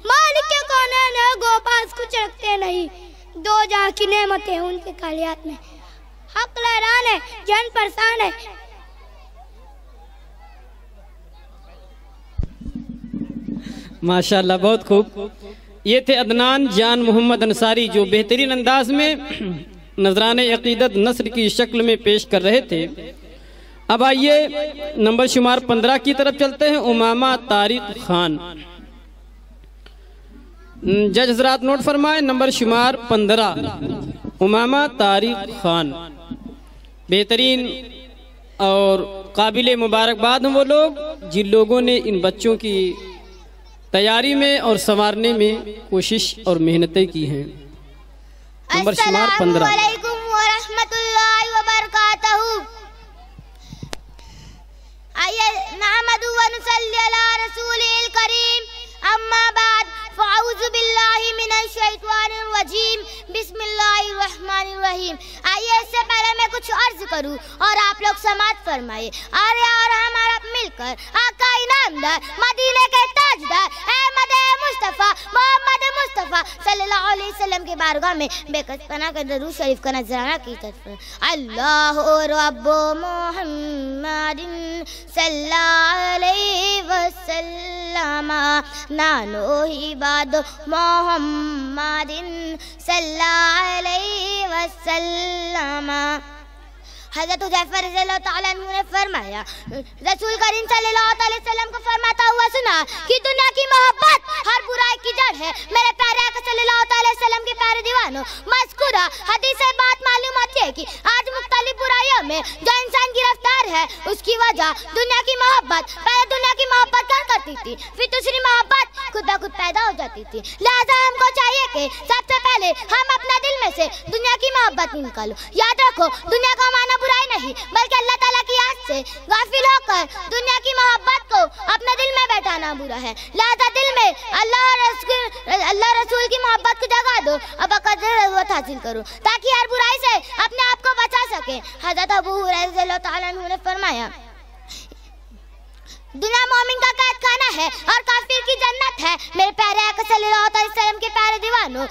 मालिक के कौनैन है गो पास कुछ रखते नहीं। 2 जहां की नेमतें उनके कालियात में, हक लहरान है जन परेशान है। माशाल्लाह, बहुत खूब। ये थे अदनान जान मोहम्मद अंसारी जो बेहतरीन अंदाज में नजराने अकीदत नस्र की शक्ल में पेश कर रहे थे। अब आइए नंबर शुमार 15 की तरफ चलते हैं। उमामा तारिक खान, जज हजरात नोट फरमाए, नंबर शुमार 15 उमामा तारिक खान। बेहतरीन और काबिल मुबारकबाद हैं वो लोग जिन लोगों ने इन बच्चों की तैयारी में और संवारने में कोशिश और मेहनतें की हैं। नंबर शुमार 15। अस्सलामुअलैकुम व रहमतुल्लाहि व बरकातहू। आइए नहमदु व नुसल्ली अला रसूलिल करीम, अम्मा बाद फ़अऊज़ु बिल्लाहि मिनश शैतानिर रजीम, बिस्मिल्लाहिर रहमानिर रहीम। आइए इससे पहले मैं कुछ अर्ज करूं और आप लोग समाअत फरमाइए। अरे और हमारा मिलकर आका इनामदार मदीने के ताजदार अहमद मुस्तफ़ा मोहम्मद मुस्तफ़ा सल्लल्लाहु अलैहि वसल्लम के बारगाह में बेकस पना कर दरूद शरीफ का नजराना की तरफ। अल्लाहु रब्बु मुहम्मदिन सल्लल्लाहु अलैहि वसल्लम, नानो इबाद मोहम्मदिन सल्लल्लाहु अलैहि वसल्लम। हज़रत हुज़ैफ़ा रज़ियल्लाहु तआला अन्हु ने फरमाया, रसूल करीम सल्लल्लाहु अलैहि वसल्लम को फरमाता हुआ सुना कि दुनिया की मोहब्बत हर बुराई की जड़ है। मेरे प्यारे आका सल्लल्लाहु अलैहि वसल्लम के प्यारे दीवानों, मज़कूरा हदीस से बात मालूम होती है कि आज मुख्तलिफ बुराइयों में जो इंसान गिरफ्तार है उसकी वजह दुनिया की मोहब्बत। पहले दुनिया की मोहब्बत क्या करती थी, फिर दूसरी मोहब्बत खुद ब खुद पैदा हो जाती थी। लिहाजा हमको चाहिए कि सबसे पहले हम अपना दिल में से दुनिया की मोहब्बत निकालो। याद रखो, दुनिया का माना बुराई नहीं बल्कि अल्लाह ताला की याद से गाफिल होकर दुनिया की मोहब्बत को अपने दिल में बैठाना बुरा है। लिहाजा दिल में अल्लाह रसूल की मोहब्बत को जगा दो और बकदर ज़रूरत हासिल करो ताकि हर बुराई से अपने आप को बचा सके। हज़रत अबू हुरैरा रज़ियल्लाहु तआला अन्हु ने फरमाया, दुनिया मोमिन का कैद खाना है और काफिर की जन्नत है। मेरे प्यारे आका सल्लल्लाहु अलैहि वसल्लम के प्यारे दीवानों,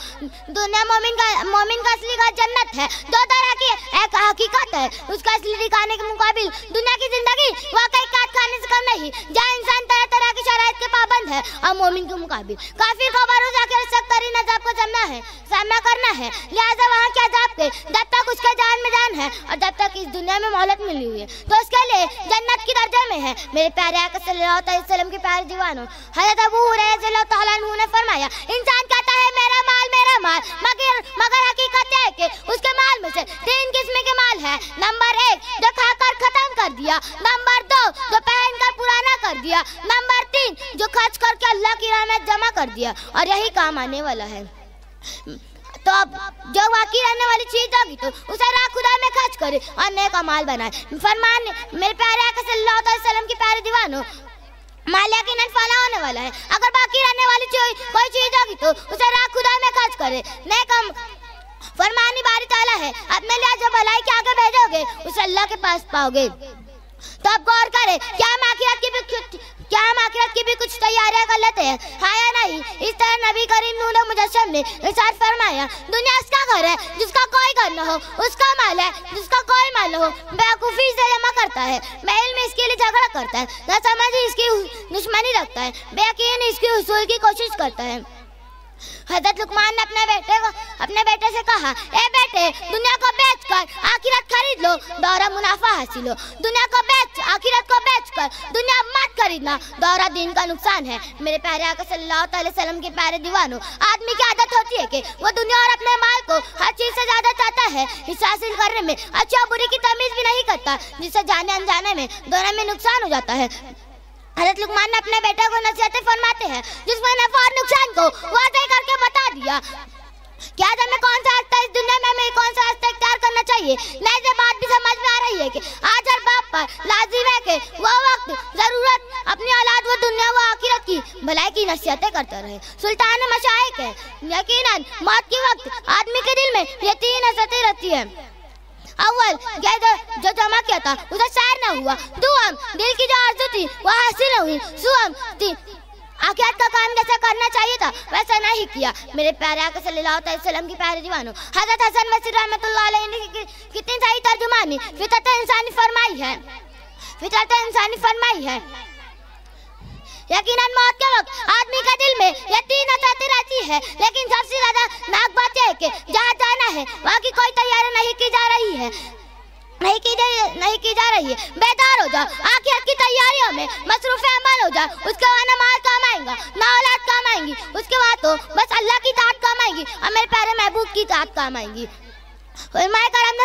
दुनिया मोमिन का असली घर जन्नत है। 2 तरह की एक हकीकत है, उसका असली दिखाने के मुकाबिल दुनिया की जिंदगी वाकई कैद खाने से कम नहीं जहाँ इंसान तरह तरह की शराइत के पाबंद है और मोमिन के मुकाबिल काफिर को बरोज आखिर सख्त तरीन अज़ाब को सामना करना है। लिहाजा वहाँ के अज़ाब के जब तक उसके जान में जान है और जब तक इस दुनिया में मोहलत मिली हुई है तो उसके लिए जन्नत की दर्जे में है। मेरे प्यारे आका सल्लल्लाहु अलैहि वसल्लम के प्यारे दीवानों, हज़रत अबू हुरैरा रज़ियल्लाहु तआला अन्हु ने फरमाया, इंसान कहता है मेरा माल, मगर हकीकत है कि उसके माल में से 3 किस्म के माल है। नंबर 1 जो खाकर खत्म कर दिया, नंबर 2 जो पहनकर पुराना कर दिया, नंबर 3 जो खर्च करके अल्लाह की राह में जमा कर दिया और यही काम आने वाला है। तो अब जो बाकी रहने वाली चीज होगी तो उसे राह खुदा में खर्च करे और नेक अमाल बनाए। फरमान मेरे प्यारे आका सल्लल्लाहु अलैहि वसल्लम की प्यारे दीवानों, माल यकीनन फना होने वाला है। अगर बाकी रहने वाली कोई चीज होगी तो उसे राह खुदा में खर्च करे। नेक फरमानी बारी ताला है, अपने लिए जो भलाई के आगे भेजोगे उसे अल्लाह के पास पाओगे। तो अब गौर करें, क्या हम आखिरत की भी कुछ तैयारियां कर लेते हैं, हाँ या नहीं? इस तरह नबी करीम नूर मुजस्सम ने इरशाद फरमाया, दुनिया उसका घर है जिसका कोई घर न हो, उसका माल है जिसका कोई माल न हो। बेवकूफ़ी से जमा करता है, बेइल्म इसके लिए झगड़ा करता है, नासमझ इसकी दुश्मनी रखता है, बेयकीन इसकी हुसूल की कोशिश करता है। हज़रत लुकमान ने अपने बेटे से कहा, ए बेटे, दुनिया को बेचकर आखिरत खरीद लो, दोहरा मुनाफा हासिल हो। दुनिया को आखिरत को बेचकर दुनिया मत खरीदना, दोहरा दीन का नुकसान है। मेरे प्यारे आका सल्लल्लाहु अलैहि वसल्लम के प्यारे दीवानों, आदमी की आदत होती है कि वो दुनिया और अपने माल को हर चीज से ज्यादा चाहता है। हिस्सा हासिल करने में अच्छी और बुरी की तमीज भी नहीं करता, जिससे जाने अनजाने में दोनों में नुकसान हो जाता है। हज़रत लुकमान ने अपने बेटे को नसीहतें फरमाते हैं जिसमें नफा और नुकसान को वादे करके बता दिया। क्या हमें कौन सा रास्ता इस दुनिया में हमें कौन सा रास्ता इख्तियार करना चाहिए? नहीं, ये बात भी समझ में आ रही है कि आज हर बाप पर लाजिम है कि वो वक्त जरूरत अपनी औलाद व दुनिया व आखिरत की भलाई की नसीहतें करता रहे। सुल्तान मशाइख है, यकीनन मौत के वक्त आदमी के दिल में ये 3 हसरतें रहती है। अव्वल जो जमा किया था उसे सैर न हुआ, दुआम दिल की जो आरज़ू थी वो हासिल न हुई, सुअम आखिरत का काम जैसा करना चाहिए था वैसा नहीं किया। मेरे प्यारे आका सल्लल्लाहु अलैहि वसल्लम की प्यारे दीवानों, हज़रत हसन बसरी रहमतुल्लाह अलैहि ने कितनी सही तर्जुमानी फितरत इंसानी फरमाई है। यकीनन मौत के वक्त आदमी के दिल में ये 3 हसरतें रहती है, लेकिन सबसे ज्यादा नाक बात है कि जहाँ जाना है वहाँ की कोई तैयारी नहीं की जा रही है। बेदार हो जाओ, आखिरत की तैयारियों में मसरूफ अमल हो जाओ, उसके बाद ना माल काम आएगा ना औलाद काम आएंगी, उसके बाद तो बस अल्लाह की ताअत काम आएगी और मेरे प्यारे महबूब की ताअत काम आएगी। उलमाए करम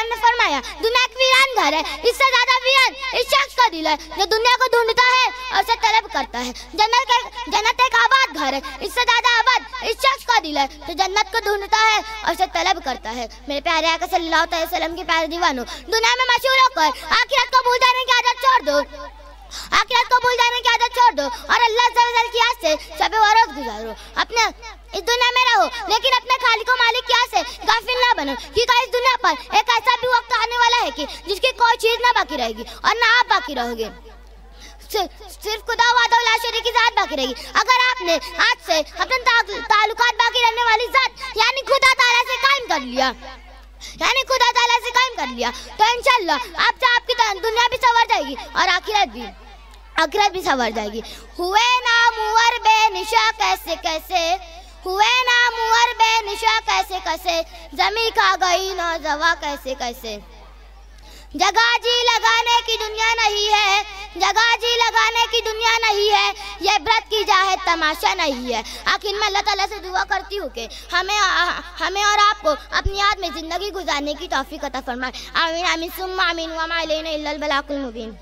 ने फरमाया दुनिया एक वीरान घर है, इससे ज्यादा वीरान इस शख्स का दिल है जो दुनिया को ढूंढता है और उसे तलब करता है। जन्नत एक आबाद घर है, इससे ज्यादा आबाद इस शख्स का दिल है जो जन्नत को ढूंढता है और उसे तलब करता है। मेरे प्यारे आका सल्लल्लाहु अलैहि वसल्लम के प्यारे दीवानों, दुनिया में मशहूर होकर आखिरत को भूल जाने की आदत छोड़ दो और अल्लाह की याद से सब वरोज गुजारो। अपने इस दुनिया में रहो, लेकिन अपने खालिक मालिक की याद से गाफिल ना बनो, क्योंकि इस दुनिया पर एक ऐसा भी वक्त आने वाला है कि जिसकी कोई चीज ना बाकी रहेगी और ना आप बाकी रहोगे, सिर्फ खुदा वाला शरीक की जात बाकी रहेगी। अगर आपने आज से अपने ताल्लुकात बाकी रहने वाली जात यानी खुदा ताला से कायम कर लिया तो इंशाल्लाह आपकी दुनिया भी संवर जाएगी और आखिरत भी संवर जाएगी। हुए ना मुअर बेनिशा कैसे जमी खा गई नौजवा कैसे। जगह जी लगाने की दुनिया नहीं है, ये इबरत की जाए तमाशा नहीं है। आखिर मैं अल्लाह ताला से दुआ करती हूँ कि हमें और आपको अपनी याद में जिंदगी गुजारने की तौफीक अता फरमाए। आमीन आमीन सुम्मा आमीन व मा अलैना इल्लल बलागुल मुबीन।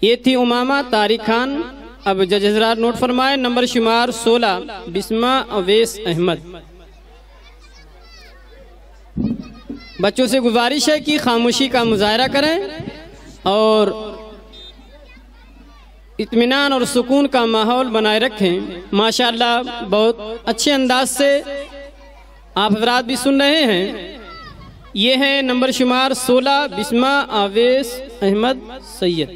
ये थी उमामा तारिक खान। अब जज हज़रात नोट फरमाए, नंबर शुमार 16 बिस्मा अवैस अहमद। बच्चों से गुजारिश है कि खामोशी का मुजाहरा करें और इत्मीनान और सुकून का माहौल बनाए रखें। माशाअल्लाह बहुत अच्छे अंदाज से आप हज़रात भी सुन रहे हैं। ये है नंबर शुमार 16 बिस्मा अवैस अहमद सैयद।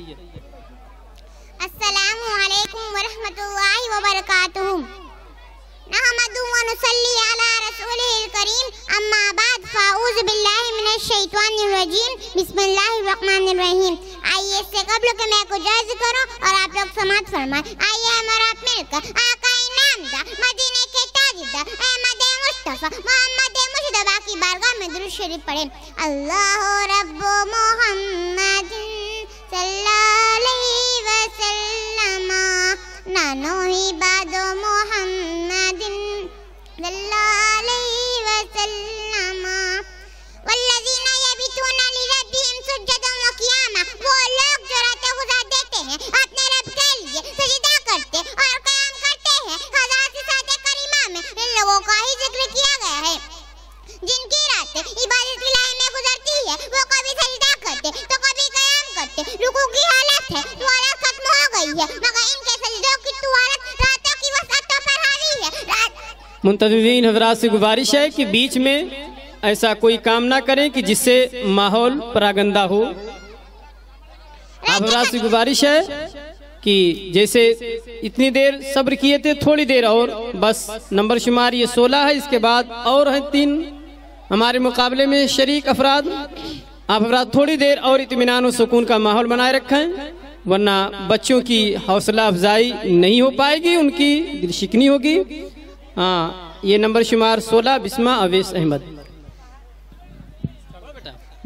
अस्सलामु अलैकुम व रहमतुल्लाहि व बरकातुहू। नहमदु व नुसल्ली अला रसूलिल करीम अम्मा बाद फ़ाऊज़ु बिल्लाहि मिनश शैतानिर रजीम बिस्मिल्लाहिर रहमानिर रहीम। आइए इससे कब्ल के मैं कुछ अर्ज़ करूं और आप लोग समाअत फरमाएं। आइए हम और आप मिलकर आका इनामदार मदीने के ताजदार अहमद मुस्तफ़ा मोहम्मद मुजतबा की बारगाह में दुरूद शरीफ पढ़ें। अल्लाहु रब्बु मुहम्मदिन सल्लल्लाहु अलैहि वसल्लम नानो इबादो मुहम्मदिन सल्लल्लाहु अलैहि वसल्लम वल्लज़ीना यबीतूना लिरब्बिहिम सुज्जदन व क़ियामा। वो लोग जो रातें गुजार देते हैं अपने रब के लिए सजदा करते और क़याम करते हैं। हज़रत सादे करीमा में इन लोगों का ही जिक्र किया गया है जिनकी रातें इबादत की लाइन में गुजरती है। वो कभी सजदा करते तो कभी क़याम करते। रुकू की हालत है तो हालत खत्म हो गई है, मगर इनके सजदों की तो हालत रातों की वसअतों पर हावी है। मुंतज़िरीन हज़रात से गुजारिश है कि बीच में ऐसा कोई काम ना करें कि जिससे माहौल परागंदा हो। आप हज़रात से गुजारिश है कि जैसे इतनी देर सब्र किए थे, थोड़ी देर और बस। नंबर शुमार ये 16 है, इसके बाद और हैं 3 हमारे मुकाबले में शरीक अफराद। आप हज़रात थोड़ी देर और इत्मीनान और सुकून का माहौल बनाए रखें, वरना बच्चों की हौसला अफजाई नहीं हो पाएगी, उनकी दिलशिकनी होगी। हाँ, ये नंबर शुमार 16 बिस्मा अवैस अहमद।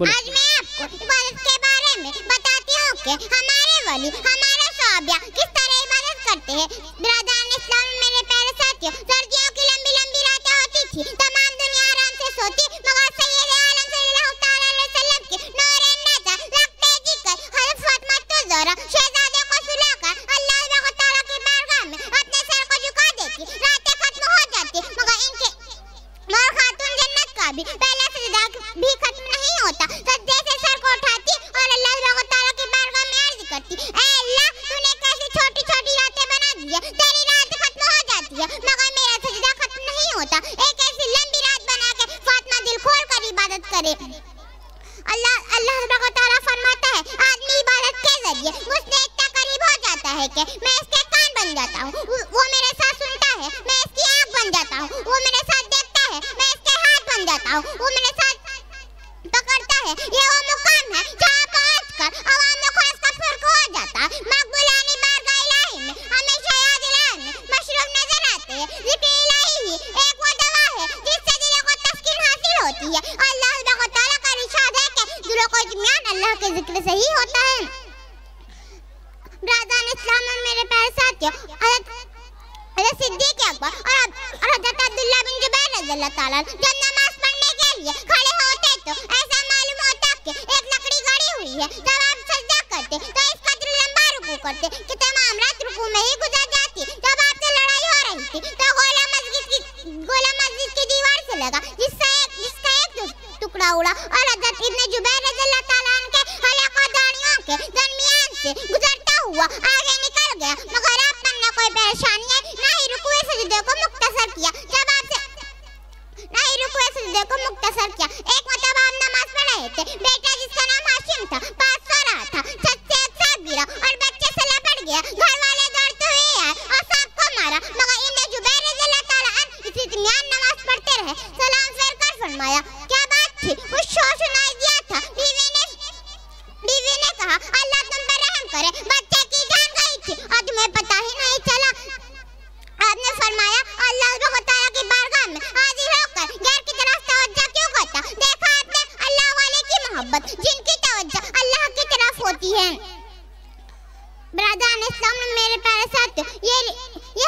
आज मैं आपको इबादत के बारे में बताती हूँ कि हमारे वली हमारे सहाबा किस तरह इबादत करते हैं। बिरादरान इस्लाम मेरे प्यारे साथियों, सर्दियों की लंबी लंबी रातें होती थी, तमाम दुनिया आराम से सोती, मगर सैयद आलम सल्लल्लाहु तआला अलैहि वसल्लम के नूरे नज़र लगते जिक्र हज़रत फातिमा ज़हरा शहजादे को सुलाकर अल्लाह तआला की बारगाह में अपने सर को झुका देती। रातें खत्म हो जाती, मगर इनके मगर खातून जन्नत का भी पहला सजदा भी खत्म नहीं होता। सजदे से सर को उठाती और अल्लाह तआला की बारगाह में अर्ज करती, ऐ अल्लाह, तूने कैसी छोटी छोटी रातें बना दी है, तेरी रात खत्म हो जाती है मगर मेरा सजदा खत्म नहीं होता। एक ऐसी लंबी रात बना के फातिमा दिल खोल कर इबादत करे। अल्लाह तआला फरमाता है, आदमी इबादत के जरिए मुझसे इतना करीब हो जाता है कि मैं इसके कान बन जाता हूँ, वो मेरे साथ सुनता है, मैं इसकी आँख बन जाता हूँ, वो मेरे साथ देखता है, मैं इसके हाथ बन जाता हूँ, वो मेरे साथ पकड़ता है। ये वो मुकाम है जहाँ पहुँचकर अवाम को इसका फर्क हो जाता है। मकबूलानी बारगाह इलाही में हमेशा याद इलाही में मशरूब नजर आते हैं। जिक्र इलाही ही एक वो दवा है जिससे दिलों को तस्कीन हासिल होती है। अल्लाह तआला का इरशाद है कि दिलों को इत्मीनान अल्लाह के जिक्र से ही होता है। बिरादरान इस्लाम में मेरे प्यारे साथियों, हज़रत सिद्दीक़ अकबर और हज़रत अब्दुल्लाह बिन जुबैर रज़ियल्लाहु तआला जब नमाज पढ़ने के लिए खड़े होते तो ऐसा मालूम होता कि एक लकड़ी गड़ी हुई है। जब आप सजदा करते तो इस कदर लंबा रुकू करते कि तमाम रात रुकू में ही गुजर जाती। जब आपसे लड़ाई हो रही थी तो गोला मस्जिद की दीवार से लगा, जिसका एक टुकड़ा उड़ा और हज़रत इब्न जुबैर रज़ियल्लाहु तआला के हलक और दाढ़ियों के दरमियान से गुजरता हुआ आगे निकल गया। मगर आप पर न कोई परेशानी है, ना ही रुकू सजदे को मुख्तसर किया। जब आपसे नहीं रुकू सजदे को मुख्तसर किया। एक मतलब आप नमाज पढ़ रहे थे, बेटा जिसका नाम हाशिम था पास सो रहा था, छत से एक सांप गिरा और बच्चे से लपट गया। घर वाले दौड़ते हुए आए और सांप को मारा, मगर इब्न जुबैर रज़ियल्लाहु तआला अन्हु इत्मीनान नमाज पढ़ते रहे। सलाम फेर कर फरमाया, क्या बात थी? कुछ शोर सुनाई दिया था। बीवी ने कहा, अल्लाह तुम पर रहम करे, बच्चे की जान गई थी और तुम्हें पता ही नहीं चला। आपने फरमाया, अल्लाह तआला की बारगाह में हाजिर होकर गैर की तरफ तवज्जो क्यों करता? देखा आपने अल्लाह वाले की मोहब्बत, जिनकी तवज्जो अल्लाह की तरफ होती है। बिरादरान इस्लाम में मेरे प्यारे साथियों, ये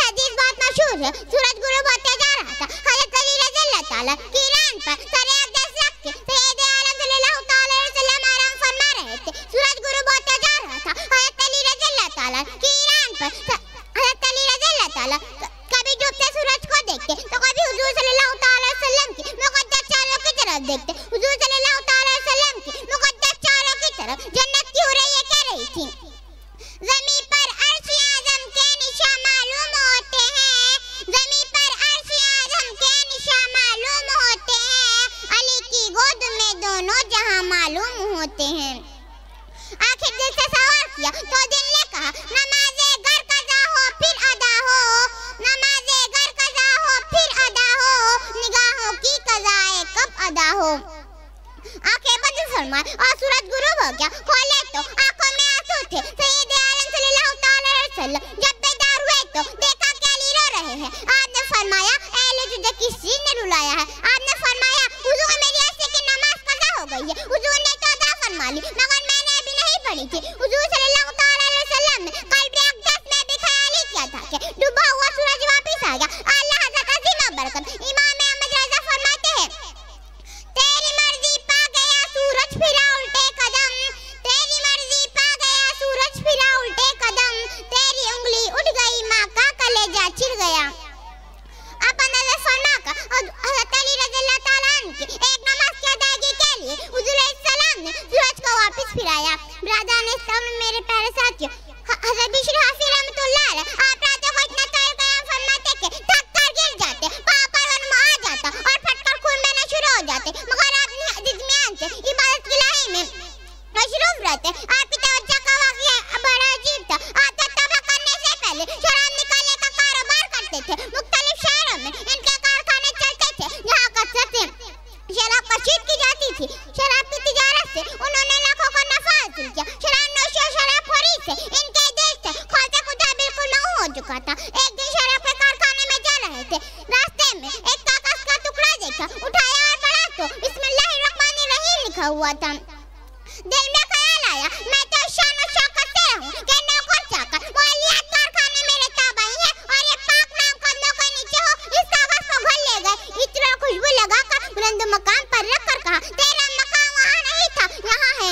हदीस बहुत मशहूर है। सूरज गुरूब होते जा रहा था, हज़रत अली रज़ियल्लाहु तआला की रान पर सरे अक़दस रख के सैयद आलम सल्लल्लाहु तआला अलैहि वसल्लम आराम फरमा रहे थे। सूरज गुरूब होते जा रहा था, हज़रत अली रज़ियल्लाहु तआला की रान पर हज़रत अली रज़ियल्लाहु तआला कभी डूबते सूरज को देखते तो कभी हुजूर सल्लल्लाहु तआला अलैहि वसल्लम की मुक़द्दस चालों की तरफ देखते। हुजूर सल्लल्लाहु तआला अलैहि वसल्लम की मुक़द्दस चालों की तरफ जन्नत की हुर्रियतें कह रही थी। ज़मीन पर अर्श आज़म के निशान मालूम होते हैं, ज़मीन पर अर्श आज़म के निशान मालूम होते हैं, अली की गोद में दोनों जहां मालूम होते हैं। आखिर दिल से सवाल किया तो दिल ने कहा, नमाज़े घर कज़ा हो फिर अदा हो, नमाज़े घर कज़ा हो थे सैयद आलम सल्लल्लाहु तआला अलैहि वसल्लम जब बेदार हुए तो देखा कि अली रो रहे हैं। आपने फरमाया अली तुझे किस चीज ने रुलाया है? आपने फरमाया हुजूर मेरी ऐसे की नमाज कज़ा हो गई है। हुजूर ने तो अदा फरमा ली मगर मैंने अभी नहीं पढ़ी थी। हुजूर सल्लल्लाहु तआला अलैहि वसल्लम ने कल्ब अक़दस में भी ख्याल ही किया था कि डूबा हुआ सूरज वापस आ गया। अल्लाह हज़रत अज़ीम बरकत इमाम अहमद रज़ा फरमाते हैं तेरी मर्जी पा गया सूरज फिरा उल्टे कदम, तेरी मर्जी पा गया सूरज फिरा उल्टे कदम, तेरी उंगली उठ गई माँ का कलेजा चिर गया। आप अंदाज़ा फरमा का हज़रत अली रज़ियल्लाहु ताला अन्हु की एक नमाज की अदायगी के लिए हुजूर सलाम ने सूरज को वापस फिराया। ब्रादरान इस्लाम मेरे प्यारे साथियों, हज़रत बिशर हाफी रहमतुल्लाह अलैह आप रातों को इतना तय कयाम फरमाते कि थक कर गिर जाते, पाँव पर वनमा आ जाता और फटकर खून बहना शुरू हो जाते, मगर आप दरमियान से इबादत की लाही में मशरूफ रहते। आपकी तवज्जो का वाक़या बड़ा अजीब था। आप तौबा करने से पहले शराब निकालने का कारोबार करते थे। मुख्तलिफ शहरों में इनके कारखाने चलते थे जहाँ कसरत से शराब कशीद की जाती थी। शराब की तिजारत से उन्होंने लाखों का नफा हासिल किया। शराब नोशी और शराबखोरी से इनके दिल से ख्वाजा खुदा बिल्कुल मऊ हो चुका था। एक दिन शराब के कारखाने में जा रहे थे, रास्ते में एक कागज का टुकड़ा देखा, उठाया और पढ़ा तो बिस्मिल्लाहिर्रहमानिर्रहीम लिखा हुआ था। दिल में ख्याल आया मैं तो शान और शौकत से रहूं कि नौकर चाकर वो अलियात कारखाने मेरे ताबाई है और ये पाक नाम कदमों के नीचे हो। इस कागज को घर ले गए, इत्र और खुशबू लगाकर बुलंद मकाम पर रख कर कहा तेरा मकाम वहाँ नहीं था यहाँ है।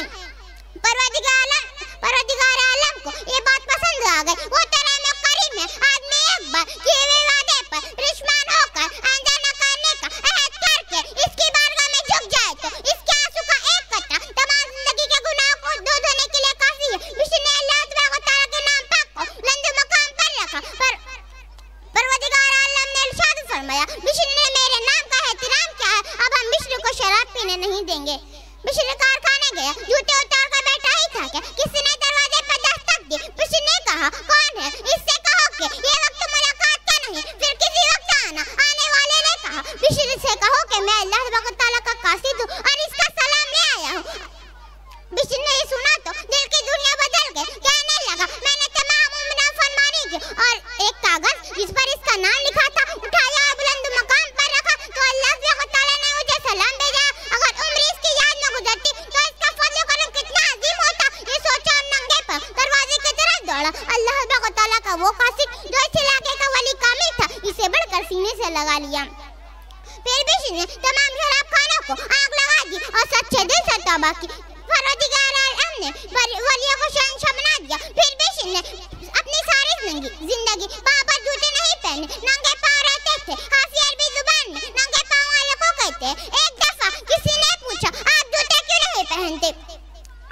परवरदिगार आलम को ये बात पसंद आ गई। वो तेरा में करीम है। आदमी एक बार किए हुए वादे पर रिश्मान होकर आइंदा न करने का अहद करके इसकी बारगाह में झुक जाए तो इसके आंसू का एक कतरा तमाम जिंदगी के गुनाहों को धोने के लिए काफी है। बिशर ने अल्लाह तआला के नाम पाक को बुलंद मकाम पर रखा। परवरदिगार आलम ने इरशाद फरमाया बिशर ने मेरे नाम का एहतराम किया है, अब हम बिशर को शराब पीने नहीं देंगे। बिशर कारखाने गया, जूते उतार कर बैठा ही था कि किसी ने दरवाजे पर दस्तक दी। बिशर ने कहा कौन है? इससे कहो कि ये वक्त मुलाकात का नहीं, फिर किसी वक्त आना। आने वाले ने कहा बिशर से कहो कि मैं अल्लाह ताला का कासिद हूँ और इसका सलाम ले आया हूँ। बिशर ने ये सुना तो दिल की दुनिया बदल गई। कहने लगा मैंने तमाम उम्र फरमानी की और एक कागज जिस पर इसका नाम लिखा था उठाया और बुलंद मकाम पर रखा तो अल्लाह ताला ने मुझे सलाम भेजा। अगर उम्र इसकी याद न गुजरती तो इसका फजल करम कितना अजीम होता, ये सोचा और नंगे पर दरवाजे की तरफ दौड़ा। अल्लाह ताला का वो कासिद जो इस इलाके का वली कामिल था इसे बढ़कर सीने से लगा लिया। फिर बिशर ने तमाम शराब खानों को आग लगा दी और सच्चे दिल से तौबा की। परवरदिगार आलम ने वलियों को शहंशाह बना दिया। फिर बिशर ने अपनी सारी जिंदगी पाँव पर जूते नहीं पहने, नंगे पाँव रहते थे। हाफी अरबी जुबान में नंगे पाँव वाले को कहते हैं। एक दफा किसी ने पूछा आप जूते क्यों नहीं पहनते?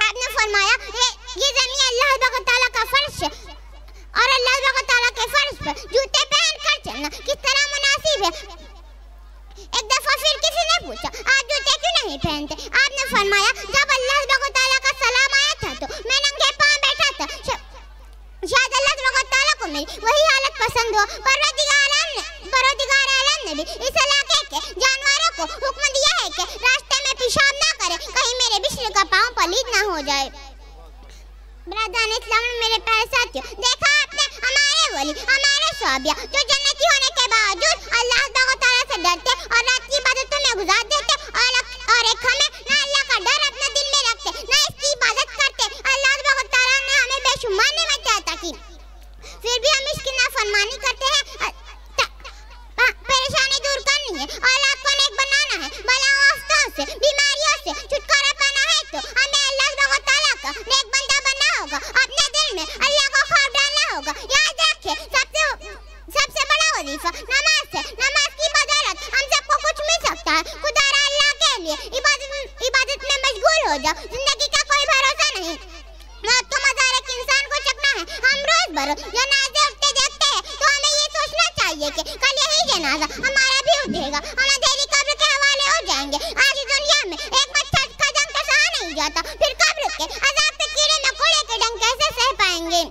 आपने फरमाया ये जमीन अल्लाह ताला का फर्श है और अल्लाह ताला के फर्श पर जूते पहन कर चलना किस तरह मुनासिब है। एक दफा फिर किसी ने पूछा आप जूते क्यों नहीं पहनते? आपने फरमाया जब अल्लाह ताला का सलाम आया था तो मैं नंगे पाँव बैठा था, शायद अल्लाह ताला को मेरी वही हालत पसंद हो। परवरदिगार आलम ने भी इस इलाके के जानवरों को हुक्म दिया है कि रास्ते में पेशाब ना करें, कहीं मेरे बिशर का पाँव पलीद ना हो जाए। ब्रादरान इस्लाम मेरे प्यारे साथियों, देखा आपने हमारे वली हमारे सहाबिया जो जन्नती होने के बावजूद अल्लाह ताला से डरते और रात की इबादतों में गुजार देते और एक हमें ना अल्लाह का डर अपने दिल में रखते ना इसकी इबादत करते। अल्लाह ताला ने हमें बेशुमार नेमतें अता की, फिर भी हम इसकी नाफरमानी करते हैं। परेशानी दूर करनी है, औलाद को नेक बनाना है, बलाओं आफतों से बीमारियों से छुटकारा पाना है तो हमें अल्लाह ताला का नेक बंदा बनना होगा। अपने दिल में अल्लाह को खौफ डालना होगा। याद रखिए सबसे बड़ा वजीफा नमाज है। नमाज की बदौलत हम सबको कुछ मिल सकता है। खुदा अल्लाह के लिए इबादत में मशगूल हो जाओ, जिंदगी का कोई भरोसा नहीं। मौत को मज़ार एक इंसान को चखना है। हम रोज बरोज जनाजे उठते देखते हैं तो हमें ये सोचना चाहिए कि कल यही जनाजा हमारा भी उठेगा, हम अंधेरी कब्र के हवाले हो जाएंगे। आज दुनिया में एक मच्छर का डंक तो सहा नहीं जाता, फिर कब्र के अज़ाब के कीड़े मकोड़े के डंक कैसे सह पाएंगे।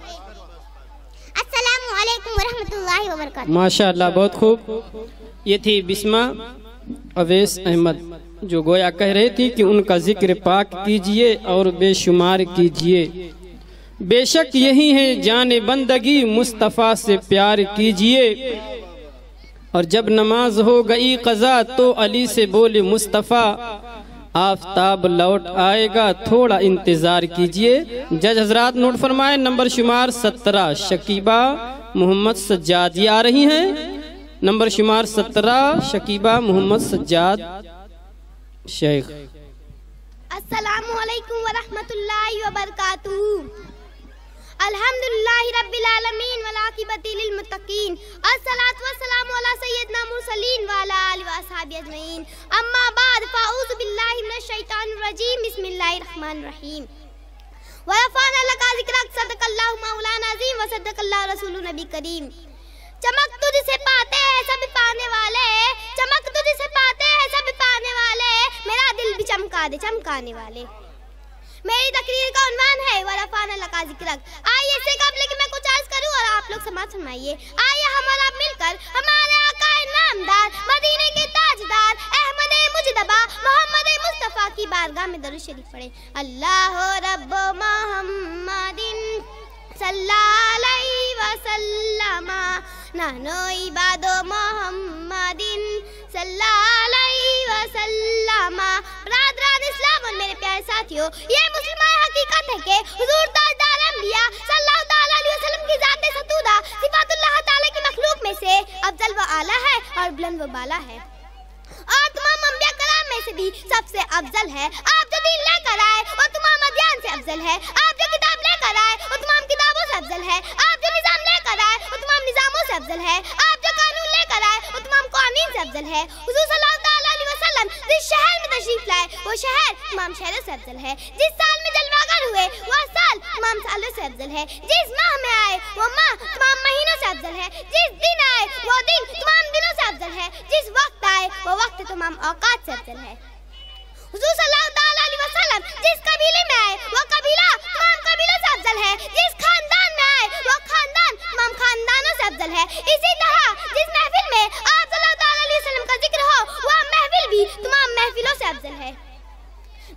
अस्सलामु अलैकुम वरहमतुल्लाहि वबरकातुहू। माशाअल्लाह, बहुत खूब। ये थी बिस्मा अवैस अहमद जो गोया कह रही थी कि उनका जिक्र पाक कीजिए और बेशुमार कीजिए। बेशक यही है जाने बंदगी, मुस्तफ़ा से प्यार कीजिए। और जब नमाज हो गई क़ज़ा तो अली से बोले मुस्तफ़ा, आफताब लौट आएगा, थोड़ा इंतज़ार कीजिए। जज हजरात नोट फरमाए, नंबर शुमार 17 शकीबा मोहम्मद सज्जाद ये आ रही हैं। नंबर शुमार 17 शकीबा मोहम्मद सज्जाद शेख। अस्सलामु अलैकुम व रहमतुल्लाहि व बरकातुहू। अल्हम्दुलिल्लाहि रब्बिल आलमीन वल आकिबतु लिल मुत्तकीन। अस्सलातु वस्सलामु अला सय्यिदिना मुरसलीन व अला आलिहि व अस्हाबि अजमईन। अम्मा बाद फ़अऊज़ु बिल्लाहि मिनश शैतानिर रजीम। बिस्मिल्लाहिर रहमानिर रहीम। व रफ़अना लका ज़िक्रक। सदक़ल्लाहु मौलाना अज़ीम व सदक़ल्लाहु रसूलुन नबी करीम। चमक तुझसे पाते हैं सब पाने वाले, चमक तुझसे पाते हैं सब पाने वाले, मेरा दिल भी चमका दे चमकाने वाले। मेरी तकरीर का उन्वान है वरफ़अना लका ज़िक्रक। आइए इससे कबल कि मैं कुछ अर्ज़ करूं और आप लोग समाअत फरमाइए। आइए हमारा मिलकर हमारे आकाए नामदार मदीने के ताजदार अहमद मुजतबा मोहम्मद मुस्तफ़ा की बारगाह में दरूद शरीफ पढ़े। अल्लाह रब्बो मोहम्मदिन सल्लल्लाहु अलैहि वसल्लम, नानो इबादो मोहम्मदिन सल्लल्लाहु अलैहि वसल्लम। बरादरान इस्लाम और मेरे प्यारे साथियों, ये मुस्लिमान हकीकत है कि हुजूर ताजदार अंबिया सल्लल्लाहु ताला अलैहि वसल्लम की जात सतूदा सिफातुल्लाह ताला की मखलूक में से अफजल व आला है और बुलंद व बाला है, और तमाम अंबिया कराम में से भी सबसे अफजल है। आप जो दीन लेकर आए वो तमाम अध्ययन से अफजल है, आप जो किताब लेकर आए वो तमाम किताबों से अफजल है, आप जो निजाम लेकर आए वो तमाम निजामों से अफजल है, आप जो कानून लेकर आए वो तमाम कानून से अफजल है। हुजूर सल्लल्लाहु ताला अलैहि वसल्लम जिस शहर में तशरीफ लाए वो शहर तमाम शहरों से अफजल है, जिस साल में जलवागर हुए वह साल तमाम सालों से अफजल है, जिस माह में आए वो माह तमाम महीनों से अफजल है, जिस दिन आए वो दिन तमाम दिनों से अफजल है, जिस वक्त आए वो वक्त तमाम औकात से अफजल है। हुजूर सल्लल्लाहु ताला अलैहि वसल्लम जिस कबीले में आए वो कबीला तमाम कबीलों से अफजल है, जिस खानदान में आए वो खानदान तमाम खानदानों से अफजल है। इसी तरह जिस महफिल में आप सल्लल्लाहु ताला अलैहि वसल्लम का जिक्र हो वह महफिल भी तमाम महफिलों से अफजल है।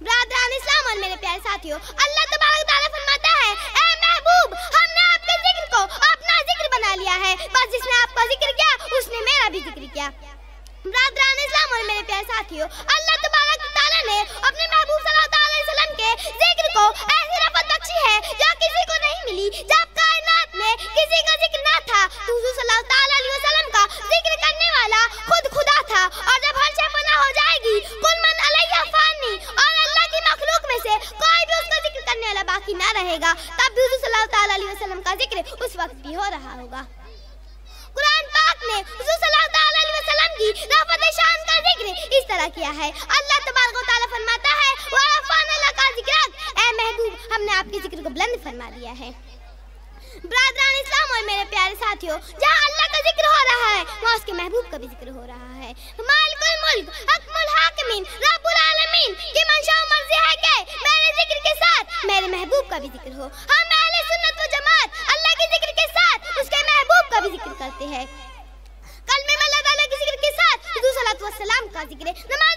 बरादरान इस्लाम और मेरे प्यारे साथियों, अल्लाह तबारक तआला फरमाता है, ऐ महबूब हमने आपके जिक्र को अपना जिक्र बना लिया है, बस जिसने आपका जिक्र किया उसने मेरा भी जिक्र किया। बरादरान इस्लाम और मेरे प्यारे साथियों, अल्लाह तबारक तआला ने अपने महबूब सल्लल्लाहु अलैहि वसल्लम के जिक्र को ऐसी रफ़त बख्शी है जो किसी को नहीं मिली। जब कायनात में किसी का जिक्र ना था तो हुजूर सल्लल्लाहु अलैहि वसल्लम का जिक्र करने वाला खुद खुदा था, और जब हर शय फना हो जाएगी कुल मन अलैहा फानी और अल्लाह की मखलूक में से कोई भी उसका जिक्र करने वाला बाकी ना रहेगा, तब भी हुजूर सल्लल्लाहु अलैहि वसल्लम का जिक्र उस वक्त भी हो रहा होगा। कुरान पाक ने हुजूर सल्लल्लाहु अलैहि वसल्लम की रफ़त शान का जिक्र इस तरह किया है। अल्लाह तबारक व तआला फरमाता है, व रफ़अना लका ज़िक्रक, ऐ महबूब हमने आपके जिक्र को बुलंद फरमा दिया है। बरादरान इस्लाम और मेरे प्यारे साथियों, जहाँ अल्लाह का जिक्र हो रहा है वहाँ उसके महबूब का भी जिक्र हो रहा है। मालिकुल मुल्क हक़्क़ुल हाकिमीन रब्बुल आलमीन की मंशा और मर्ज़ी है कि मेरे जिक्र के साथ मेरे महबूब का भी जिक्र हो। हम अहले सुन्नत व जमात अल्लाह के जिक्र के साथ उसके महबूब का भी जिक्र करते हैं। कलमे में अल्लाह ताला के जिक्र के साथ हुजूर सल्लल्लाहु अलैहि वसल्लम का जिक्र, नमाज